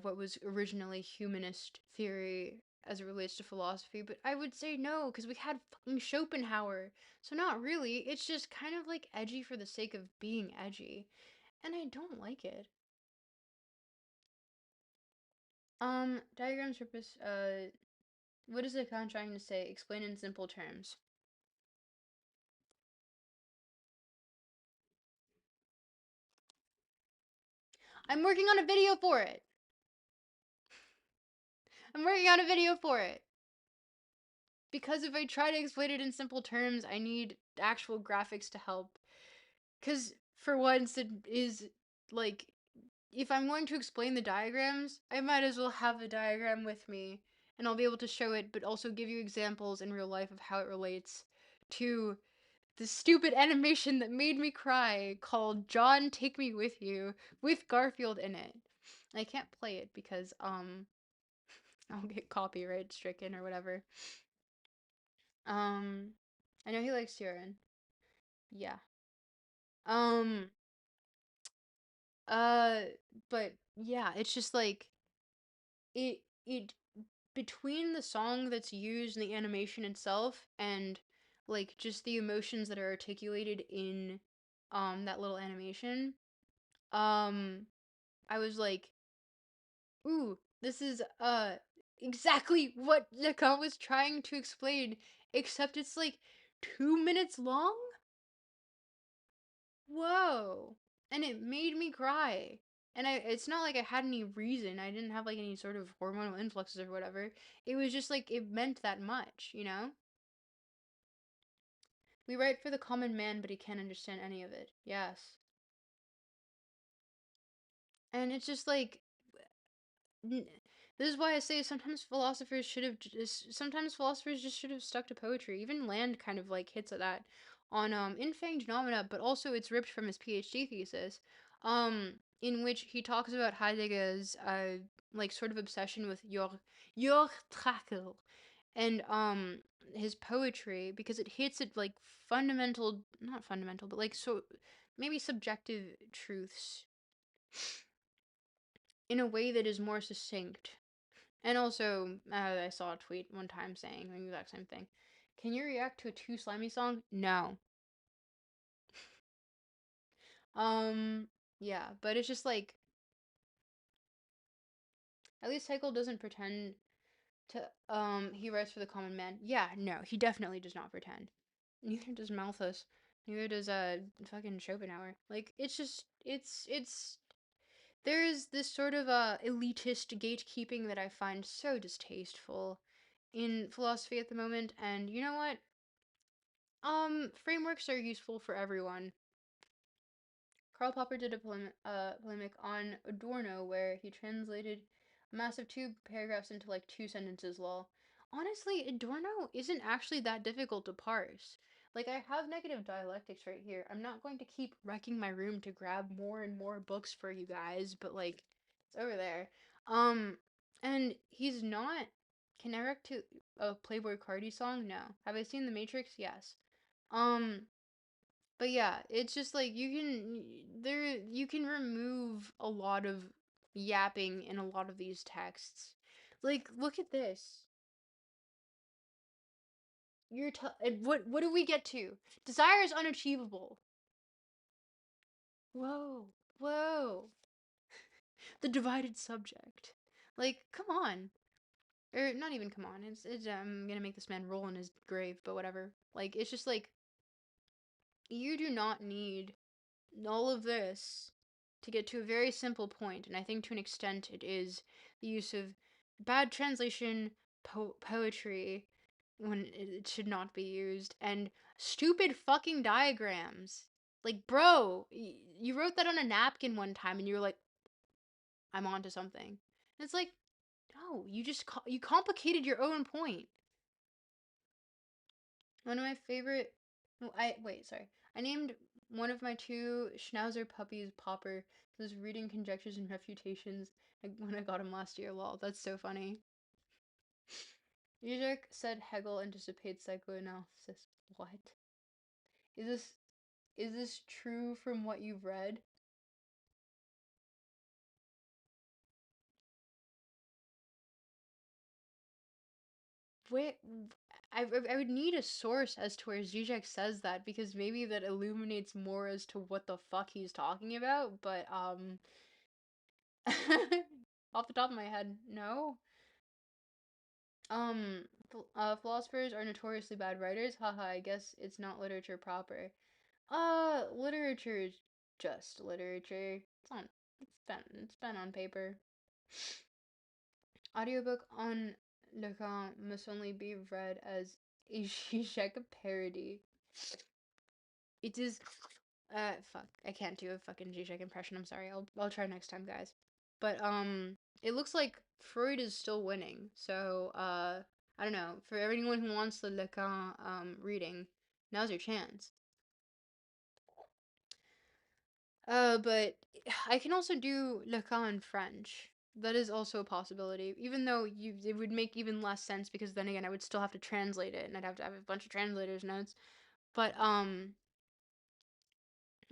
what was originally humanist theory as it relates to philosophy, but I would say no, because we had fucking Schopenhauer. So not really. It's just kind of like edgy for the sake of being edgy, and I don't like it. Diagrams purpose. What is Lacan trying to say? Explain in simple terms. I'm working on a video for it. I'm working on a video for it. Because if I try to explain it in simple terms, I need actual graphics to help. Because for once, it is like, if I'm going to explain the diagrams, I might as well have the diagram with me, and I'll be able to show it, but also give you examples in real life of how it relates to the stupid animation that made me cry called John Take Me With You with Garfield in it. I can't play it because I'll get copyright stricken or whatever. I know he likes urine. Yeah. Um uh but yeah, it's just like it between the song that's used in the animation itself and like just the emotions that are articulated in that little animation, um I was like, ooh, this is exactly what Lacan was trying to explain, except it's like 2 minutes long. Whoa. And it made me cry. And it's not like I had any reason. I didn't have like any sort of hormonal influxes or whatever. It was just like it meant that much, you know? We write for the common man, but he can't understand any of it. Yes. And it's just like this is why I say sometimes philosophers just should have stuck to poetry. Even Land kind of like hits at that on Infanged Nomina, but also it's ripped from his PhD thesis, in which he talks about Heidegger's like sort of obsession with your Trakel, and his poetry, because it hits at like fundamental, not fundamental, but like so maybe subjective truths in a way that is more succinct. And also, I saw a tweet one time saying the exact same thing. Can you react to a Too Slimy song? No. Yeah, but it's just like, at least Heckle doesn't pretend to, he writes for the common man. Yeah, no, he definitely does not pretend. Neither does Malthus. Neither does, fucking Schopenhauer. Like, it's just, there's this sort of, elitist gatekeeping that I find so distasteful in philosophy at the moment, and you know what? Frameworks are useful for everyone. Karl Popper did a polemic on Adorno where he translated a massive two paragraphs into like two sentences, lol. Honestly, Adorno isn't actually that difficult to parse. Like, I have negative dialectics right here. I'm not going to keep wrecking my room to grab more and more books for you guys, but like, it's over there. Um, and he's not. Can I wreck to a Playboy Cardi song? No. Have I seen The Matrix? Yes. Um, but yeah, it's just like you can remove a lot of yapping in a lot of these texts. Like, look at this. What do we get to? Desire is unachievable. Whoa. Whoa. The divided subject. Like, come on. Or not even come on. It's I'm gonna make this man roll in his grave, but whatever. Like, it's just like you do not need all of this to get to a very simple point, and I think to an extent it is the use of bad translation poetry when it should not be used, and stupid fucking diagrams. Like, bro, you wrote that on a napkin one time and you were like, I'm onto something. And it's like, no, you just you complicated your own point. One of my favorite. I wait, sorry. I named one of my two Schnauzer puppies Popper. He was reading Conjectures and Refutations when I got him last year. Lol, that's so funny. Zizek said Hegel anticipates psychoanalysis. What? Is this is this true from what you've read? Wait, I would need a source as to where Zizek says that, because maybe that illuminates more as to what the fuck he's talking about. But off the top of my head, no. Philosophers are notoriously bad writers. Haha, I guess it's not literature proper. Literature is just literature. It's pen on paper. Audiobook on Lacan must only be read as a Zizek parody. It is fuck. I can't do a fucking Zizek impression. I'm sorry. I'll try next time, guys. But it looks like Freud is still winning. So I don't know. For anyone who wants the Lacan reading, now's your chance. But I can also do Lacan in French. That is also a possibility. Even though it would make even less sense, because then again I would still have to translate it and I'd have to have a bunch of translators notes. But I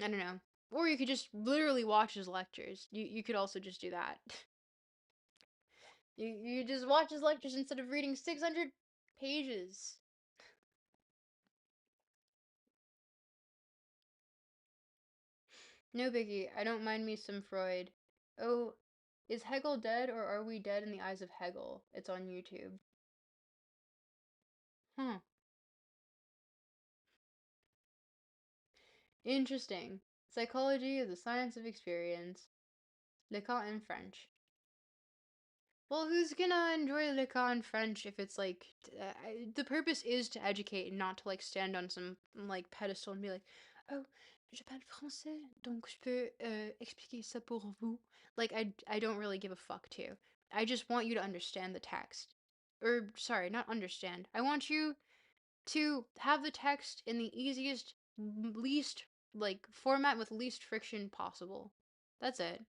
don't know. Or you could just literally watch his lectures. You could also just do that. You just watch his lectures instead of reading 600 pages. No biggie. I don't mind me some Freud. Oh, is Hegel dead, or are we dead in the eyes of Hegel? It's on YouTube. Huh. Interesting. Psychology is the science of experience. Le Cas in French. Well, who's gonna enjoy Le Cas in French if it's like the purpose is to educate and not to like stand on some like pedestal and be like, oh, je parle français, donc je peux expliquer ça pour vous. Like, I don't really give a fuck to. I just want you to understand the text, or sorry, not understand. I want you to have the text in the easiest, least like format with least friction possible. That's it.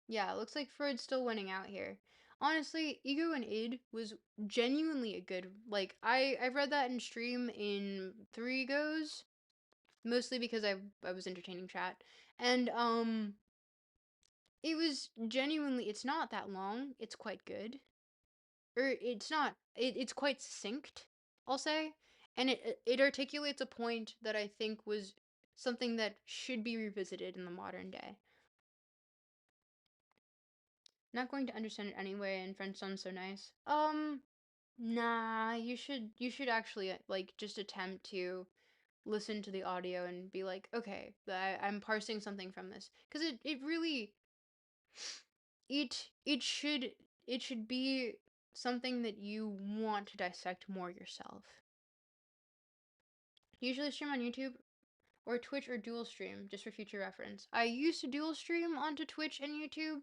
Yeah, it looks like Freud's still winning out here. Honestly, Ego and Id was genuinely a good, like, I've read that in stream in 3 goes, mostly because I was entertaining chat. And it was genuinely, it's not that long. It's quite good. Or it's not, it's quite succinct, I'll say. And it articulates a point that I think was something that should be revisited in the modern day. Not going to understand it anyway, and French sounds so nice. Nah, you should actually like just attempt to listen to the audio and be like, okay, I'm parsing something from this, because it really it should it should be something that you want to dissect more yourself. Usually stream on YouTube or Twitch or dual stream just for future reference. I used to dual stream onto Twitch and YouTube.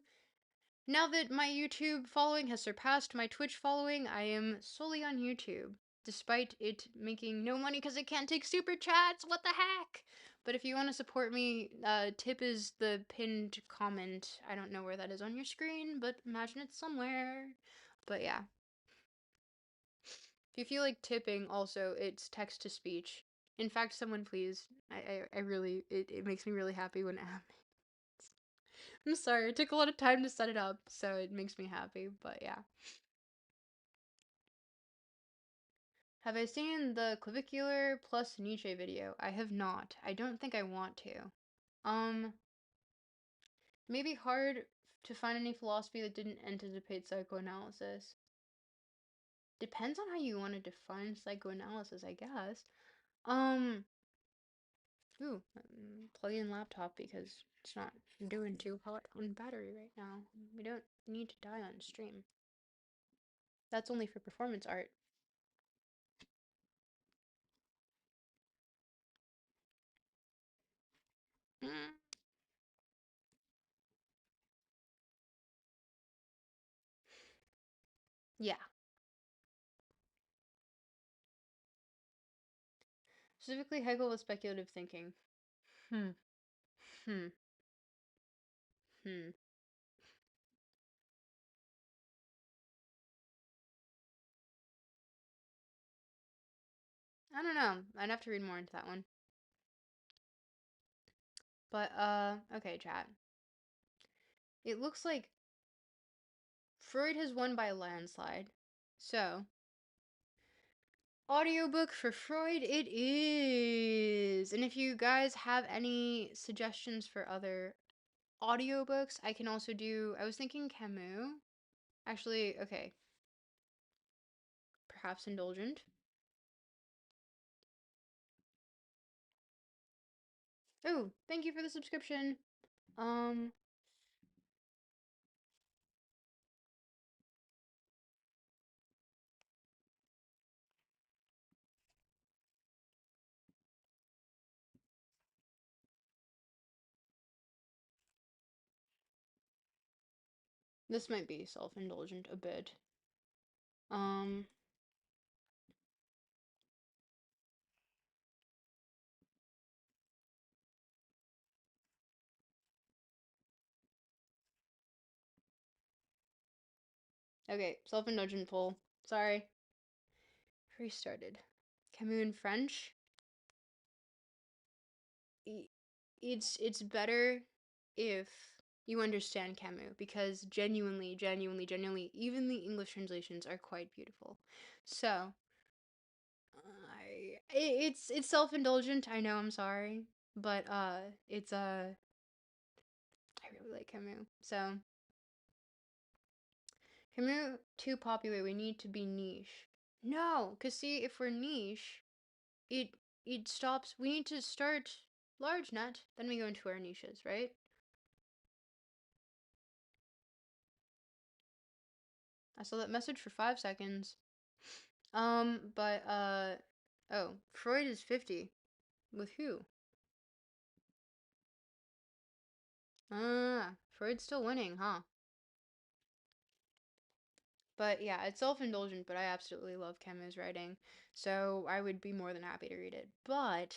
Now that my YouTube following has surpassed my Twitch following, I am solely on YouTube, despite it making no money because it can't take super chats. What the heck? But if you want to support me, tip is the pinned comment. I don't know where that is on your screen, but imagine it's somewhere. But yeah. If you feel like tipping, also, it's text to speech. In fact, someone please. I really, it makes me really happy when it happens. I'm sorry, it took a lot of time to set it up, so it makes me happy, but yeah. Have I seen the clavicular plus Nietzsche video? I have not. I don't think I want to. Um, maybe hard to find any philosophy that didn't anticipate psychoanalysis. Depends on how you want to define psychoanalysis, I guess. Um, plug in laptop because it's not doing too hot on battery right now. We don't need to die on stream. That's only for performance art. Mm, yeah. Specifically, Hegel was speculative thinking. Hmm. Hmm. Hmm. I don't know. I'd have to read more into that one. But, okay, chat. It looks like Freud has won by a landslide. So, audiobook for Freud it is. And if you guys have any suggestions for other audiobooks, I can also do, I was thinking Camus. Actually, okay. Perhaps Indulgent. Oh, thank you for the subscription. Um, this might be self-indulgent a bit. Um, okay, self-indulgent full. Sorry. Restarted. Camus in French. It's better if you understand Camus because genuinely, even the English translations are quite beautiful. So, it's self-indulgent. I know. I'm sorry, but it's I really like Camus. So Camus too popular. We need to be niche. No, cause see, if we're niche, it it stops. We need to start large net, then we go into our niches, right? I saw that message for 5 seconds. But oh, Freud is 50. With who? Freud's still winning, huh? But yeah, it's self-indulgent, but I absolutely love Camus' writing, so I would be more than happy to read it. But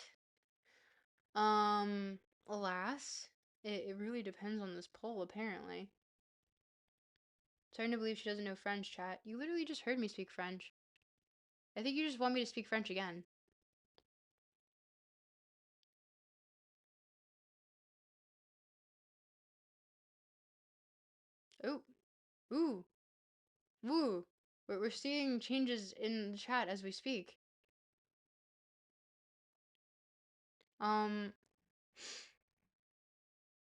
alas, it really depends on this poll apparently. Starting to believe she doesn't know French, chat. You literally just heard me speak French. I think you just want me to speak French again. Oh, ooh, woo. We're seeing changes in the chat as we speak. Um,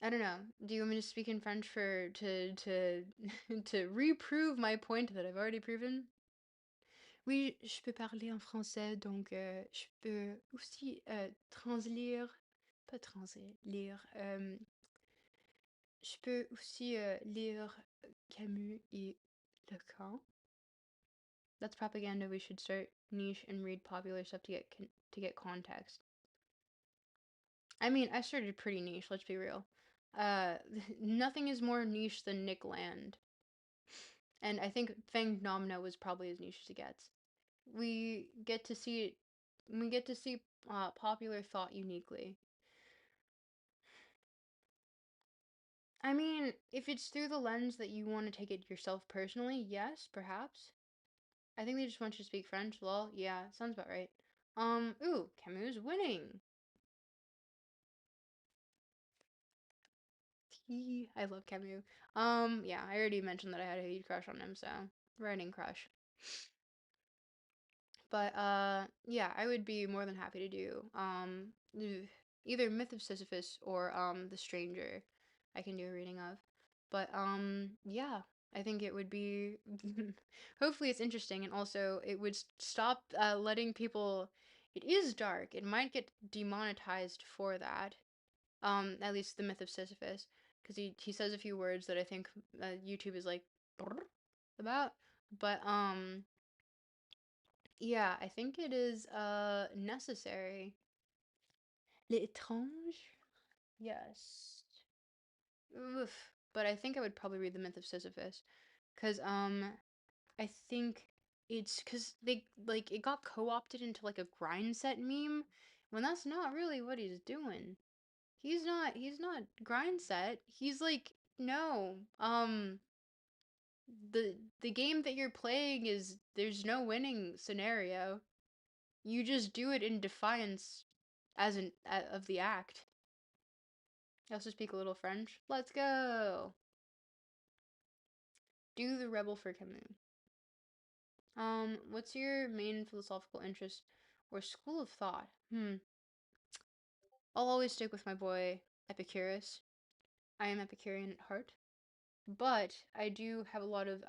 I don't know. Do you want me to speak in French for to to reprove my point that I've already proven? Oui, je peux parler en français, donc je peux aussi translire, pas translire, lire. Je peux aussi lire Camus et Lacan. That's propaganda. We should start niche and read popular stuff to get context. I mean, I started pretty niche. Let's be real. Uh, Nothing is more niche than Nick Land, and I think Fang Nomna was probably as niche as it gets. We get to see, we get to see popular thought uniquely. I mean, if it's through the lens that you want to take it yourself personally, yes, perhaps. I think they just want you to speak French. Lol. Yeah, sounds about right. Ooh, Camus winning. I love Camus. Yeah, I already mentioned that I had a huge crush on him, so writing crush. But yeah, I would be more than happy to do either Myth of Sisyphus or The Stranger. I can do a reading of. But yeah, I think it would be hopefully it's interesting, and also it would stop letting people. It is dark. It might get demonetized for that. At least the Myth of Sisyphus, because he says a few words that I think YouTube is like about. But yeah, I think it is necessary. L'étrange? Yes. Oof. But I think I would probably read the Myth of Sisyphus, cause I think it's cause they like it got co-opted into like a grind set meme, when that's not really what he's doing. He's not grind set. He's like, no. The game that you're playing is there's no winning scenario. You just do it in defiance as an of the act. I also speak a little French. Let's go. Do the rebel for Camus. What's your main philosophical interest or school of thought? I'll always stick with my boy Epicurus. I am Epicurean at heart, but I do have a lot of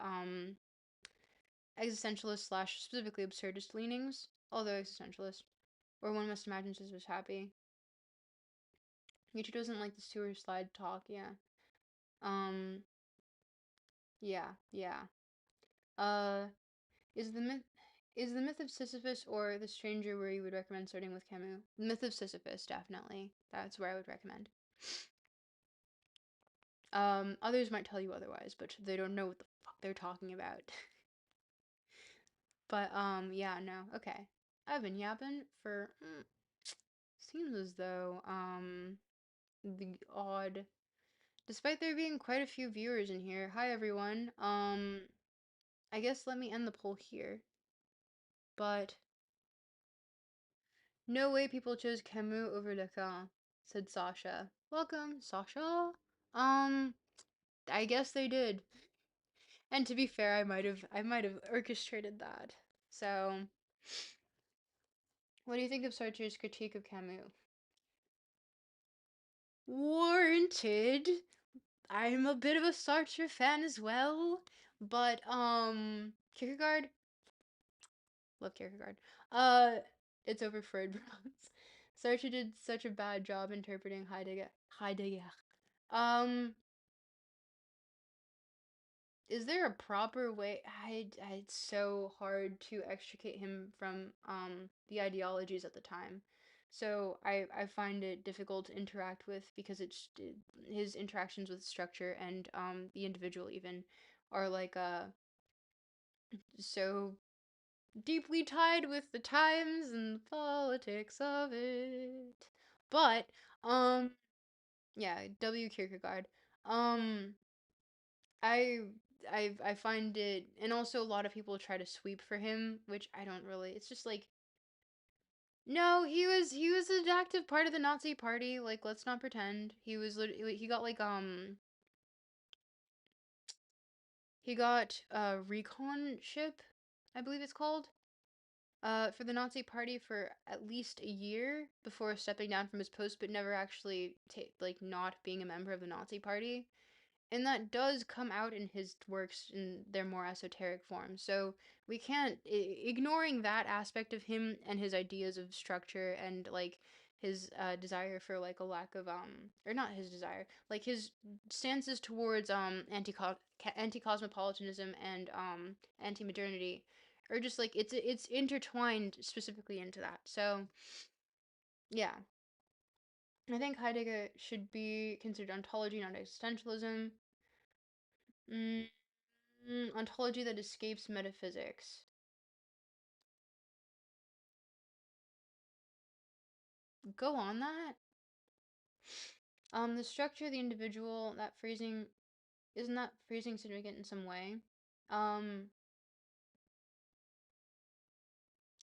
existentialist slash specifically absurdist leanings, although existentialist, where one must imagine Jesus happy. YouTube doesn't like the sewer slide talk, yeah. Um, yeah. Uh, is the myth is the myth of Sisyphus or the stranger where you would recommend starting with Camus? The myth of Sisyphus, definitely. That's where I would recommend. Others might tell you otherwise, but they don't know what the fuck they're talking about. But yeah, no, okay. I've been yapping for seems as though the odd, despite there being quite a few viewers in here. Hi everyone. I guess let me end the poll here. But no way people chose Camus over Lacan, said Sasha. Welcome, Sasha. Um, I guess they did. And to be fair, I might have orchestrated that. So, what do you think of Sartre's critique of Camus? Warranted. I'm a bit of a Sartre fan as well, but Kierkegaard, love Kierkegaard. Uh, it's over Freud, bros. Sartre did such a bad job interpreting Heidegger. Heidegger. Um, is there a proper way? It's so hard to extricate him from the ideologies at the time. So I find it difficult to interact with because his interactions with structure and the individual even are like so deeply tied with the times and the politics of it. But yeah, W. Kierkegaard. Um I I find it, and also a lot of people try to sweep for him, which I don't really. It's just like, no, he was an active part of the Nazi party. Like, let's not pretend. He got like he got a recon ship, I believe it's called, for the Nazi party for at least a year before stepping down from his post, but never actually like not being a member of the Nazi party. And that does come out in his works in their more esoteric form. So we can't ignoring that aspect of him and his ideas of structure and like his desire for like a lack of or not his desire, like his stances towards anti-cosmopolitanism and anti-modernity, or just like it's intertwined specifically into that. So yeah, I think Heidegger should be considered ontology, not existentialism. Mm, ontology that escapes metaphysics. Go on that. The structure of the individual, that phrasing, isn't that phrasing significant in some way? Um,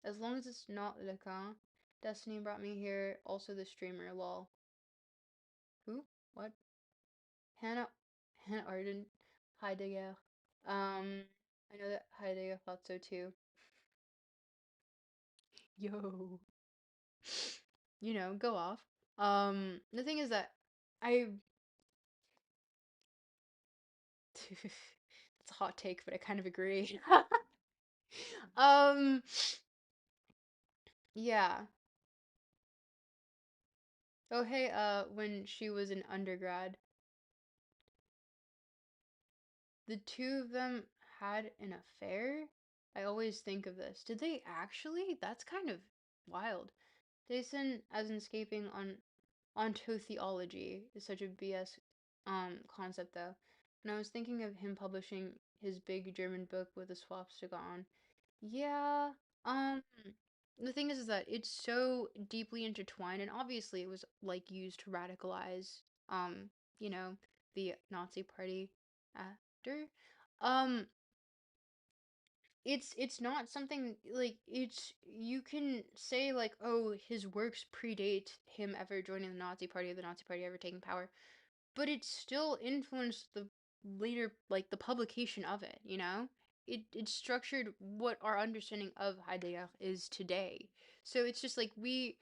as long as it's not Lacan. Destiny brought me here, also the streamer, lol. Who? What? Hannah, Hannah Arden, Heidegger. I know that Heidegger thought so too. Yo. Go off. The thing is that I It's a hot take, but I kind of agree. um, yeah. Oh, hey, when she was an undergrad, the two of them had an affair? I always think of this. Did they actually? That's kind of wild. Jason, as in escaping on ontotheology, is such a BS concept though. And I was thinking of him publishing his big German book with a swastika on. Yeah, um, the thing is that it's so deeply intertwined, and obviously it was like used to radicalize, um, you know, the Nazi party after. Um, it's not something like it's you can say like, oh, his works predate him ever joining the Nazi party or the Nazi party ever taking power, but it still influenced the later like the publication of it. It structured what our understanding of Heidegger is today. So it's just like we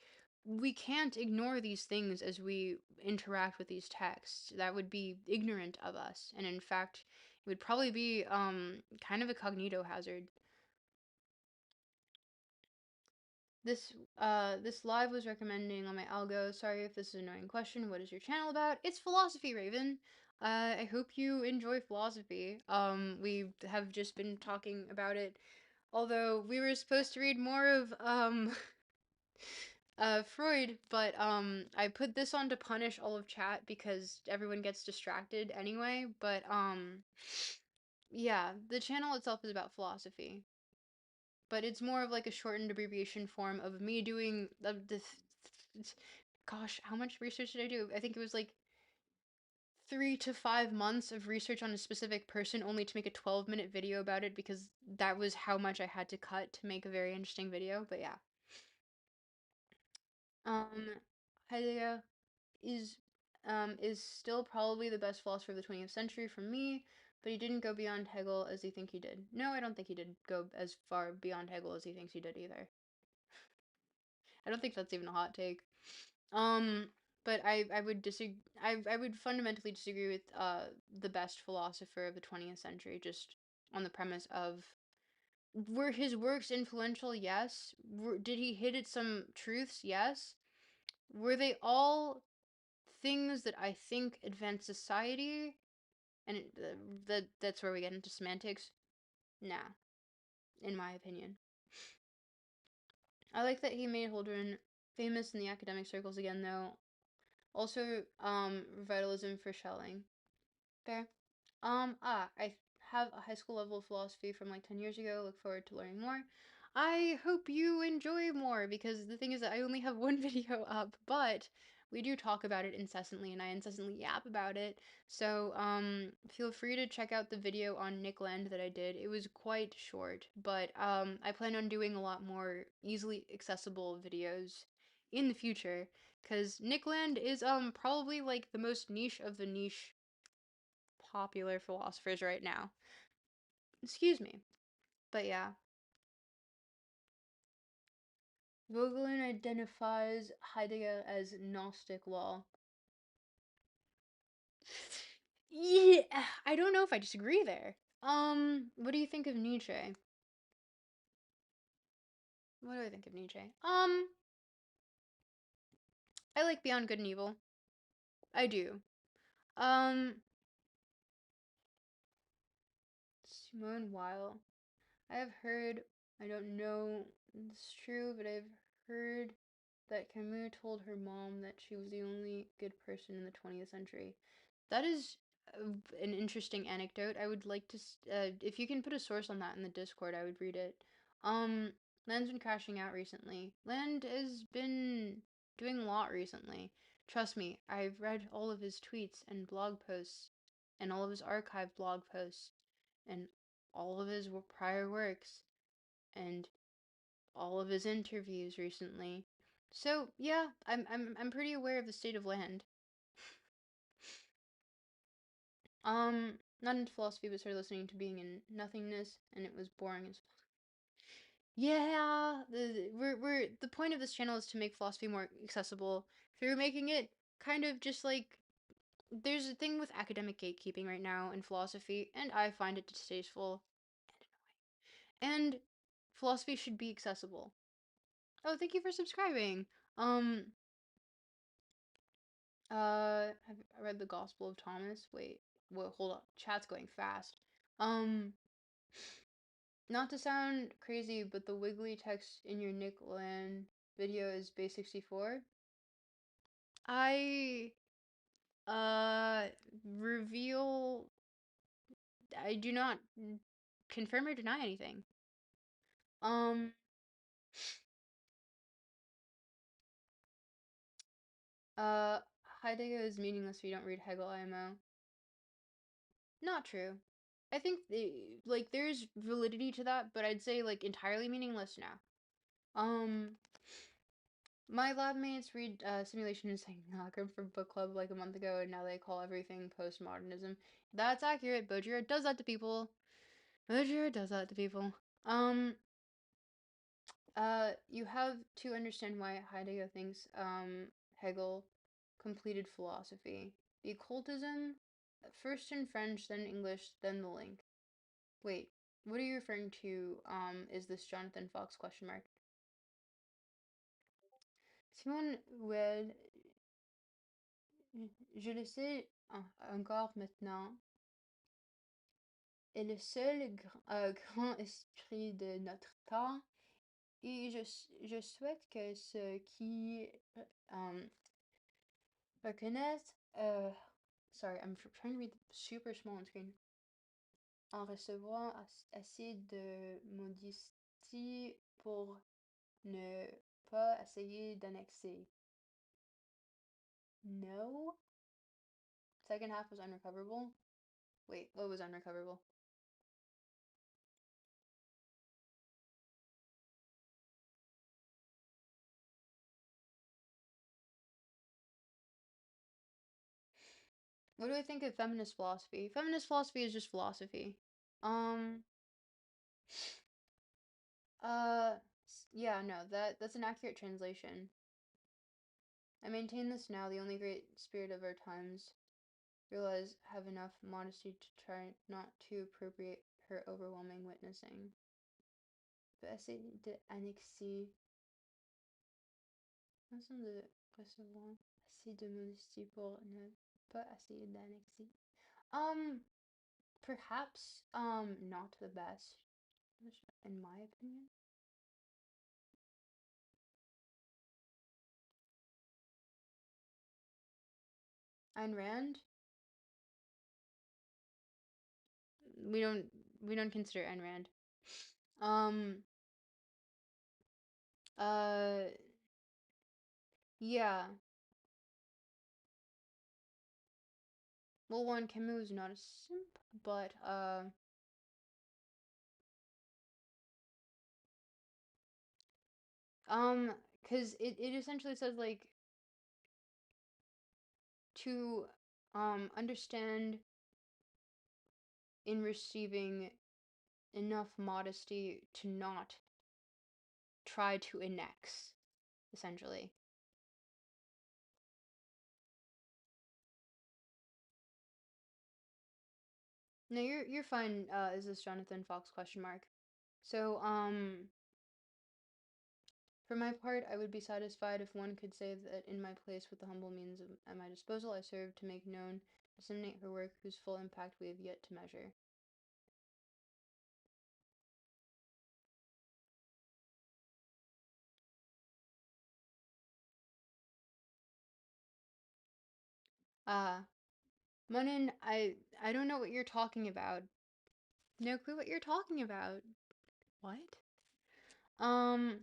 can't ignore these things as we interact with these texts. That would be ignorant of us, and in fact it would probably be kind of a cognito hazard. This live was recommending on my algo. Sorry if this is an annoying question. What is your channel about? It's philosophy, Raven. I hope you enjoy philosophy. We have just been talking about it. Although we were supposed to read more of Freud, but I put this on to punish all of chat because everyone gets distracted anyway. But yeah, the channel itself is about philosophy, but it's more of like a shortened abbreviation form of me doing the gosh, how much research did I do? I think it was like 3 to 5 months of research on a specific person only to make a 12-minute video about it because that was how much I had to cut to make a very interesting video. But yeah. Um Heidegger is is still probably the best philosopher of the 20th century for me, but he didn't go beyond Hegel as he think he did. No, I don't think he did go as far beyond Hegel as he thinks he did either. I don't think that's even a hot take. Um, but I would disagree. I would fundamentally disagree with the best philosopher of the 20th century, just on the premise of were his works influential? Yes. Did he hit at some truths? Yes. Were they all things that I think advance society? And that's where we get into semantics. Nah, in my opinion. I like that he made Holdren famous in the academic circles again, though. Also, revitalism for Schelling. Fair. I have a high school level of philosophy from like 10 years ago. Look forward to learning more. I hope you enjoy more because the thing is that I only have one video up, but we do talk about it incessantly, and I incessantly yap about it. So, feel free to check out the video on Nick Land that I did. It was quite short, but I plan on doing a lot more easily accessible videos in the future, because Nick Land is probably like the most niche of the niche popular philosophers right now. Excuse me. But yeah, Vogelin identifies Heidegger as Gnostic law. Yeah, I don't know if I disagree there. What do you think of Nietzsche? What do I think of Nietzsche? I like Beyond Good and Evil. I do. Um, Simone Weil. I have heard, I don't know if it's true, but I've heard that Camus told her mom that she was the only good person in the 20th century. That is an interesting anecdote. I would like to, if you can put a source on that in the Discord, I would read it. Um, Land's been crashing out recently. Land has been doing a lot recently. Trust me, I've read all of his tweets and blog posts, and all of his archived blog posts, and all of his prior works, and all of his interviews recently. So yeah, I'm pretty aware of the state of Land. Not into philosophy, but started listening to Being in Nothingness, and it was boring as fuck. Yeah, the point of this channel is to make philosophy more accessible through making it kind of just like there's a thing with academic gatekeeping right now in philosophy, and I find it distasteful and annoying. And philosophy should be accessible. Oh, thank you for subscribing. Um, have I read the Gospel of Thomas? Wait, hold up. Chat's going fast. Um, Not to sound crazy, but the wiggly text in your Nick Land video is base 64. I reveal I do not confirm or deny anything. Um uh Heidegger is meaningless if you don't read Hegel IMO. Not true. I think like there's validity to that, but I'd say like entirely meaningless now. My lab mates read Simulation and Simulacrum for book club like a month ago, and now they call everything postmodernism. That's accurate. Baudrillard does that to people. Baudrillard does that to people. Um, you have to understand why Heidegger thinks Hegel completed philosophy. The occultism, first in French, then English, then the link. Wait, what are you referring to? Is this Jonathan Fox question mark? Simone Weil, je le sais encore maintenant, est le seul grand esprit de notre temps et je souhaite que ceux qui reconnaissent, sorry, I'm trying to read super small on screen, en recevront assez de modestie pour ne pas essayer d'annexer. No? Second half was unrecoverable? Wait, what was unrecoverable? What do I think of feminist philosophy? Feminist philosophy is just philosophy. Um, uh, yeah, no, that's an accurate translation. I maintain this now, the only great spirit of our times. Realize have enough modesty to try not to appropriate her overwhelming witnessing. But essayer d'annexer. Façon de recevoir assez de modestie pour ne pas essayer d'annexer. Perhaps, not the best, in my opinion. Ayn Rand, we don't we don't consider Ayn Rand. Um, uh, yeah. Well, one, Camus is not a simp, but because it essentially says like to understand in receiving enough modesty to not try to annex, essentially. No, you're fine. Is this Jonathan Fox question mark? So, for my part, I would be satisfied if one could say that in my place with the humble means at my disposal, I serve to make known, disseminate her work whose full impact we have yet to measure. Uh, Munin, I don't know what you're talking about. No clue what you're talking about. What? Um,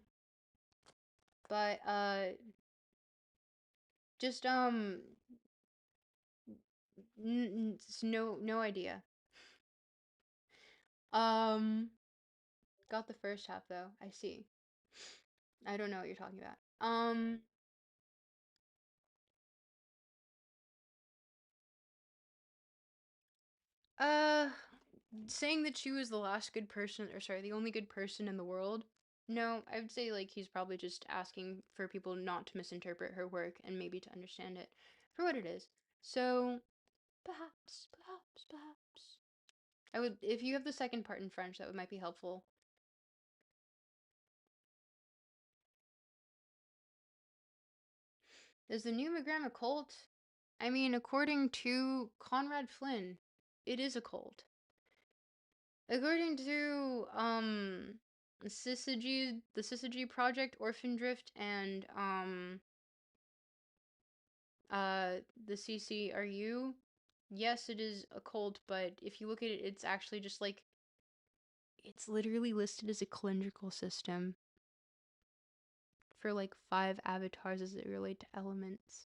but just no idea. Um, got the first half though. I see. I don't know what you're talking about. Uh, saying that she was the last good person, or sorry, the only good person in the world. No, I would say like he's probably just asking for people not to misinterpret her work and maybe to understand it for what it is. So, perhaps. I would, if you have the second part in French, that would might be helpful. Is the numogram a cult? I mean, according to Conrad Flynn, it is a cult. According to Syzygy, the Syzygy Project, Orphan Drift, and the CCRU, yes, it is a cult, but if you look at it, it's actually just like it's literally listed as a calendrical system for like 5 avatars as they relate to elements.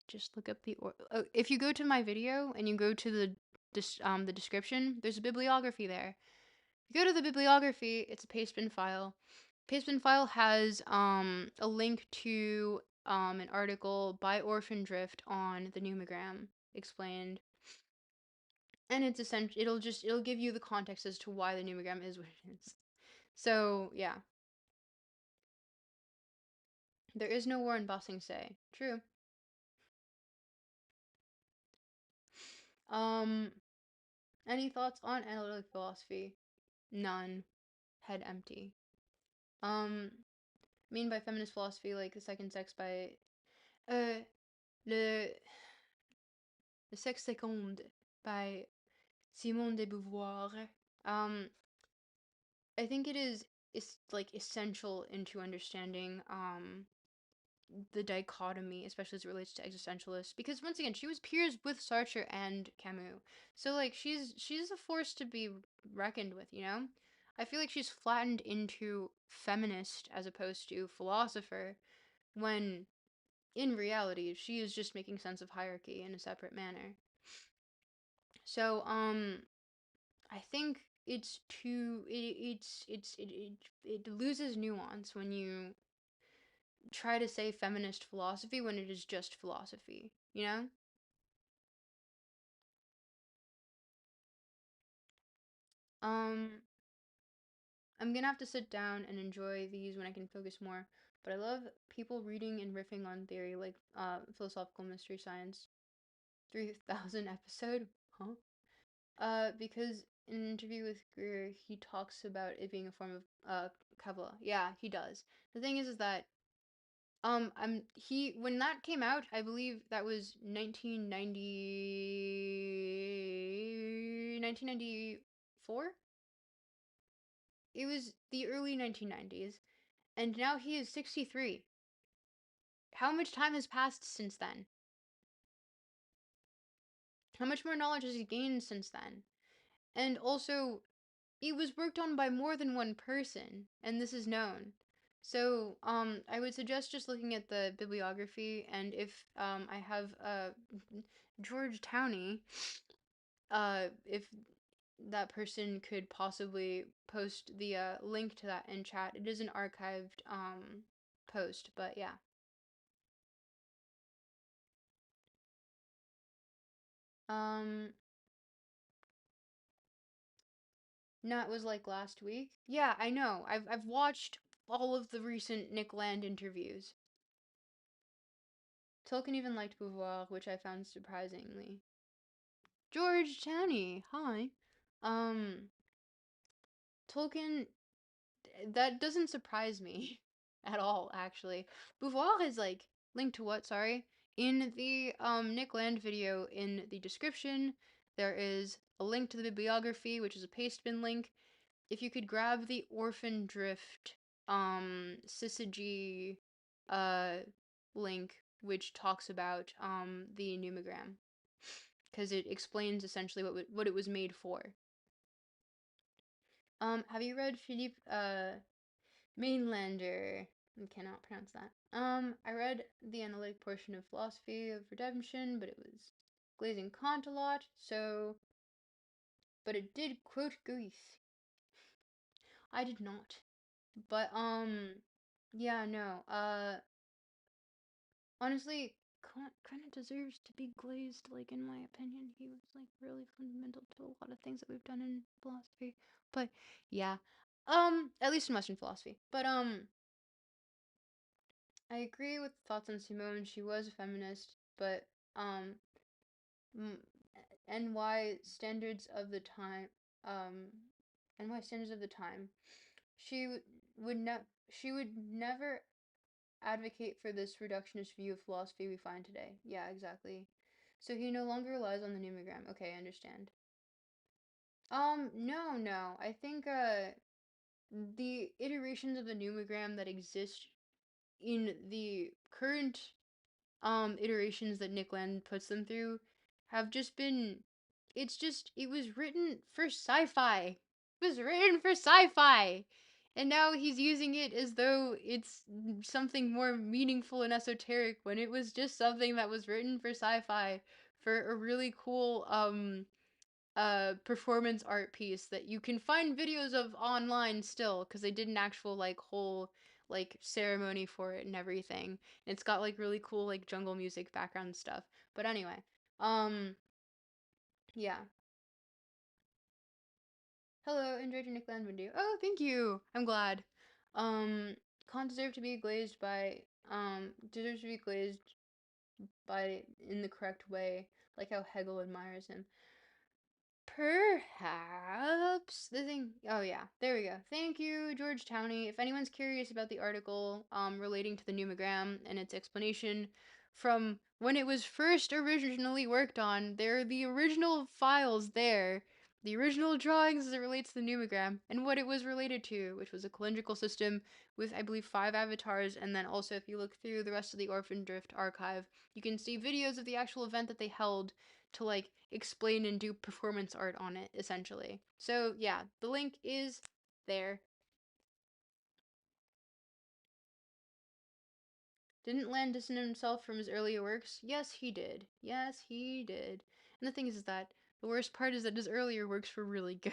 Just look up oh, if you go to my video and you go to the description, there's a bibliography there. You go to the bibliography, it's a pastebin file. Pastebin file has a link to an article by Orphan Drift on the numogram explained. And it's essential, it'll give you the context as to why the numogram is what it is. So, yeah. There is no war in Bossing Say. True. Um any thoughts on analytic philosophy? None. Head empty. Um mean by feminist philosophy like the second sex by uh le le sexe seconde by Simone de Beauvoir. Um I think it is like essential into understanding the dichotomy, especially as it relates to existentialists, because once again, she was peers with Sartre and Camus, so like she's a force to be reckoned with, you know. I feel like she's flattened into feminist as opposed to philosopher, when in reality she is just making sense of hierarchy in a separate manner. So I think it's too it loses nuance when you try to say feminist philosophy when it is just philosophy, you know? Um, I'm gonna have to sit down and enjoy these when I can focus more, but I love people reading and riffing on theory, like philosophical mystery science 3000 episode, huh? Because in an interview with Greer, he talks about it being a form of Kabbalah. Yeah, he does. The thing is that he when that came out, I believe that was 1994. It was the early 1990s, and now he is 63. How much time has passed since then? How much more knowledge has he gained since then? And also, it was worked on by more than one person, and this is known. So, I would suggest just looking at the bibliography, and if I have George Towney, if that person could possibly post the link to that in chat. It is an archived post, but yeah. Um, no, it was like last week. Yeah, I know. I've watched all of the recent Nick Land interviews. Tolkien even liked Beauvoir, which I found surprisingly. George Towney, hi. Um, Tolkien, that doesn't surprise me at all, actually. Beauvoir is like linked to what? Sorry. In the Nick Land video in the description, there is a link to the bibliography, which is a pastebin link. If you could grab the Orphan Drift syzygy uh link, which talks about the numogram, because it explains essentially what it was made for. Have you read Philippe Mainlander? I cannot pronounce that. I read the analytic portion of Philosophy of Redemption, but it was glazing Kant a lot, so but it did quote Goethe. I did not. But yeah, no. Honestly, Kant kind of deserves to be glazed, like in my opinion. He was like really fundamental to a lot of things that we've done in philosophy. But yeah. At least in Western philosophy. But I agree with thoughts on Simone. She was a feminist, but um m- NY standards of the time um NY standards of the time. She she would never advocate for this reductionist view of philosophy we find today. Yeah, exactly. So he no longer relies on the numogram. Okay, I understand. No, no. I think the iterations of the numogram that exist in the current iterations that Nick Land puts them through have just been it was written for sci-fi. It was written for sci-fi. And now he's using it as though it's something more meaningful and esoteric when it was just something that was written for sci-fi for a really cool performance art piece that you can find videos of online still because they did an actual like whole like ceremony for it and everything. And it's got like really cool like jungle music background stuff. But anyway, um yeah. Hello, enjoyed your Nick Land video. Oh, thank you. I'm glad. Um Kant deserves to be glazed by in the correct way, like how Hegel admires him. Perhaps the thing. Oh yeah, there we go. Thank you, George Towney. If anyone's curious about the article relating to the numogram and its explanation from when it was first originally worked on, there are the original files there, the original drawings as it relates to the numogram and what it was related to, which was a calendrical system with I believe 5 avatars. And then also, if you look through the rest of the Orphan Drift archive, you can see videos of the actual event that they held to like explain and do performance art on it essentially. So yeah, the link is there. Didn't Land distance himself from his earlier works? Yes, he did. Yes, he did. And the thing is that the worst part is that his earlier works were really good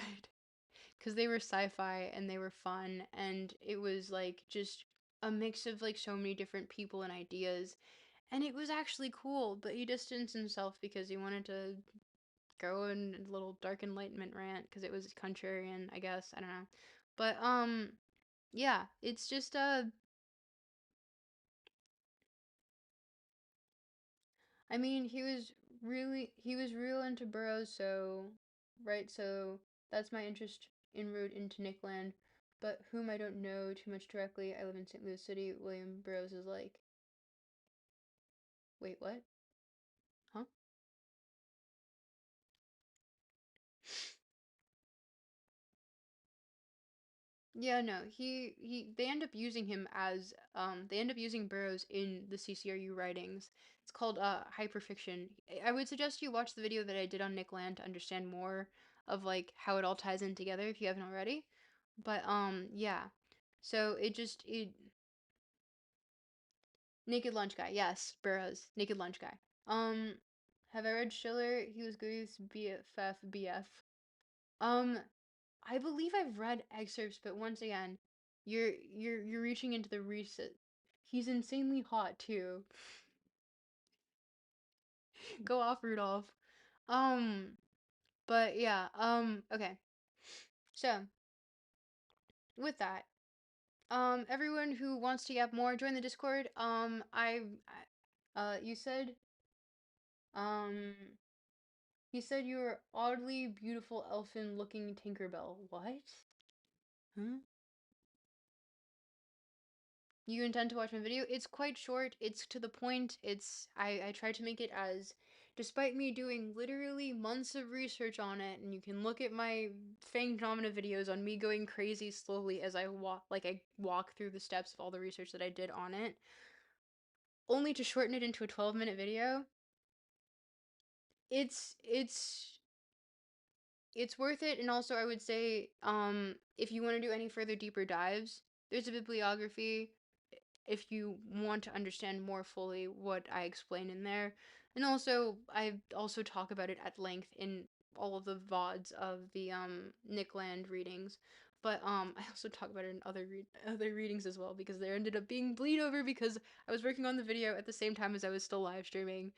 because they were sci-fi and they were fun and it was like just a mix of like so many different people and ideas and it was actually cool, but he distanced himself because he wanted to go in a little dark enlightenment rant because it was contrarian, I guess. I don't know. But yeah, it's just I mean, he was real into Burroughs, so right, so that's my interest in route into Nickland, but whom I don't know too much directly. I live in St. Louis City. William Burroughs is like, wait, what? Huh? Yeah, no, he they end up using him as they end up using Burroughs in the CCRU writings. It's called hyperfiction. I would suggest you watch the video that I did on Nick Land to understand more of like how it all ties in together if you haven't already. But yeah. So it Naked Lunch Guy. Yes, Burroughs, Naked Lunch Guy. Um Have I read Schiller? He was Goethe's BFF BF. Um, I believe I've read excerpts, but once again, you're reaching into the recent. He's insanely hot too. Go off, Rudolph. Um, but yeah, okay. So, with that, everyone who wants to yap more, join the Discord. You said, um, he said you were oddly beautiful elfin-looking Tinkerbell. What? Huh? You intend to watch my video? It's quite short. It's to the point. I tried to make it as, despite me doing literally months of research on it, and you can look at my Fang Phenomena videos on me going crazy slowly as I walk through the steps of all the research that I did on it, only to shorten it into a 12-minute video. It's it's it's worth it, and also I would say, if you want to do any further deeper dives, there's a bibliography if you want to understand more fully what I explain in there. And also, I also talk about it at length in all of the VODs of the Nick Land readings. But I also talk about it in other readings as well, because there ended up being bleed over because I was working on the video at the same time as I was still live streaming.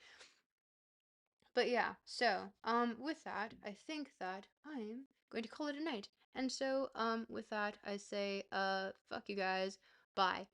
But yeah, so with that, I think that I'm going to call it a night. And so with that, I say fuck you guys. Bye.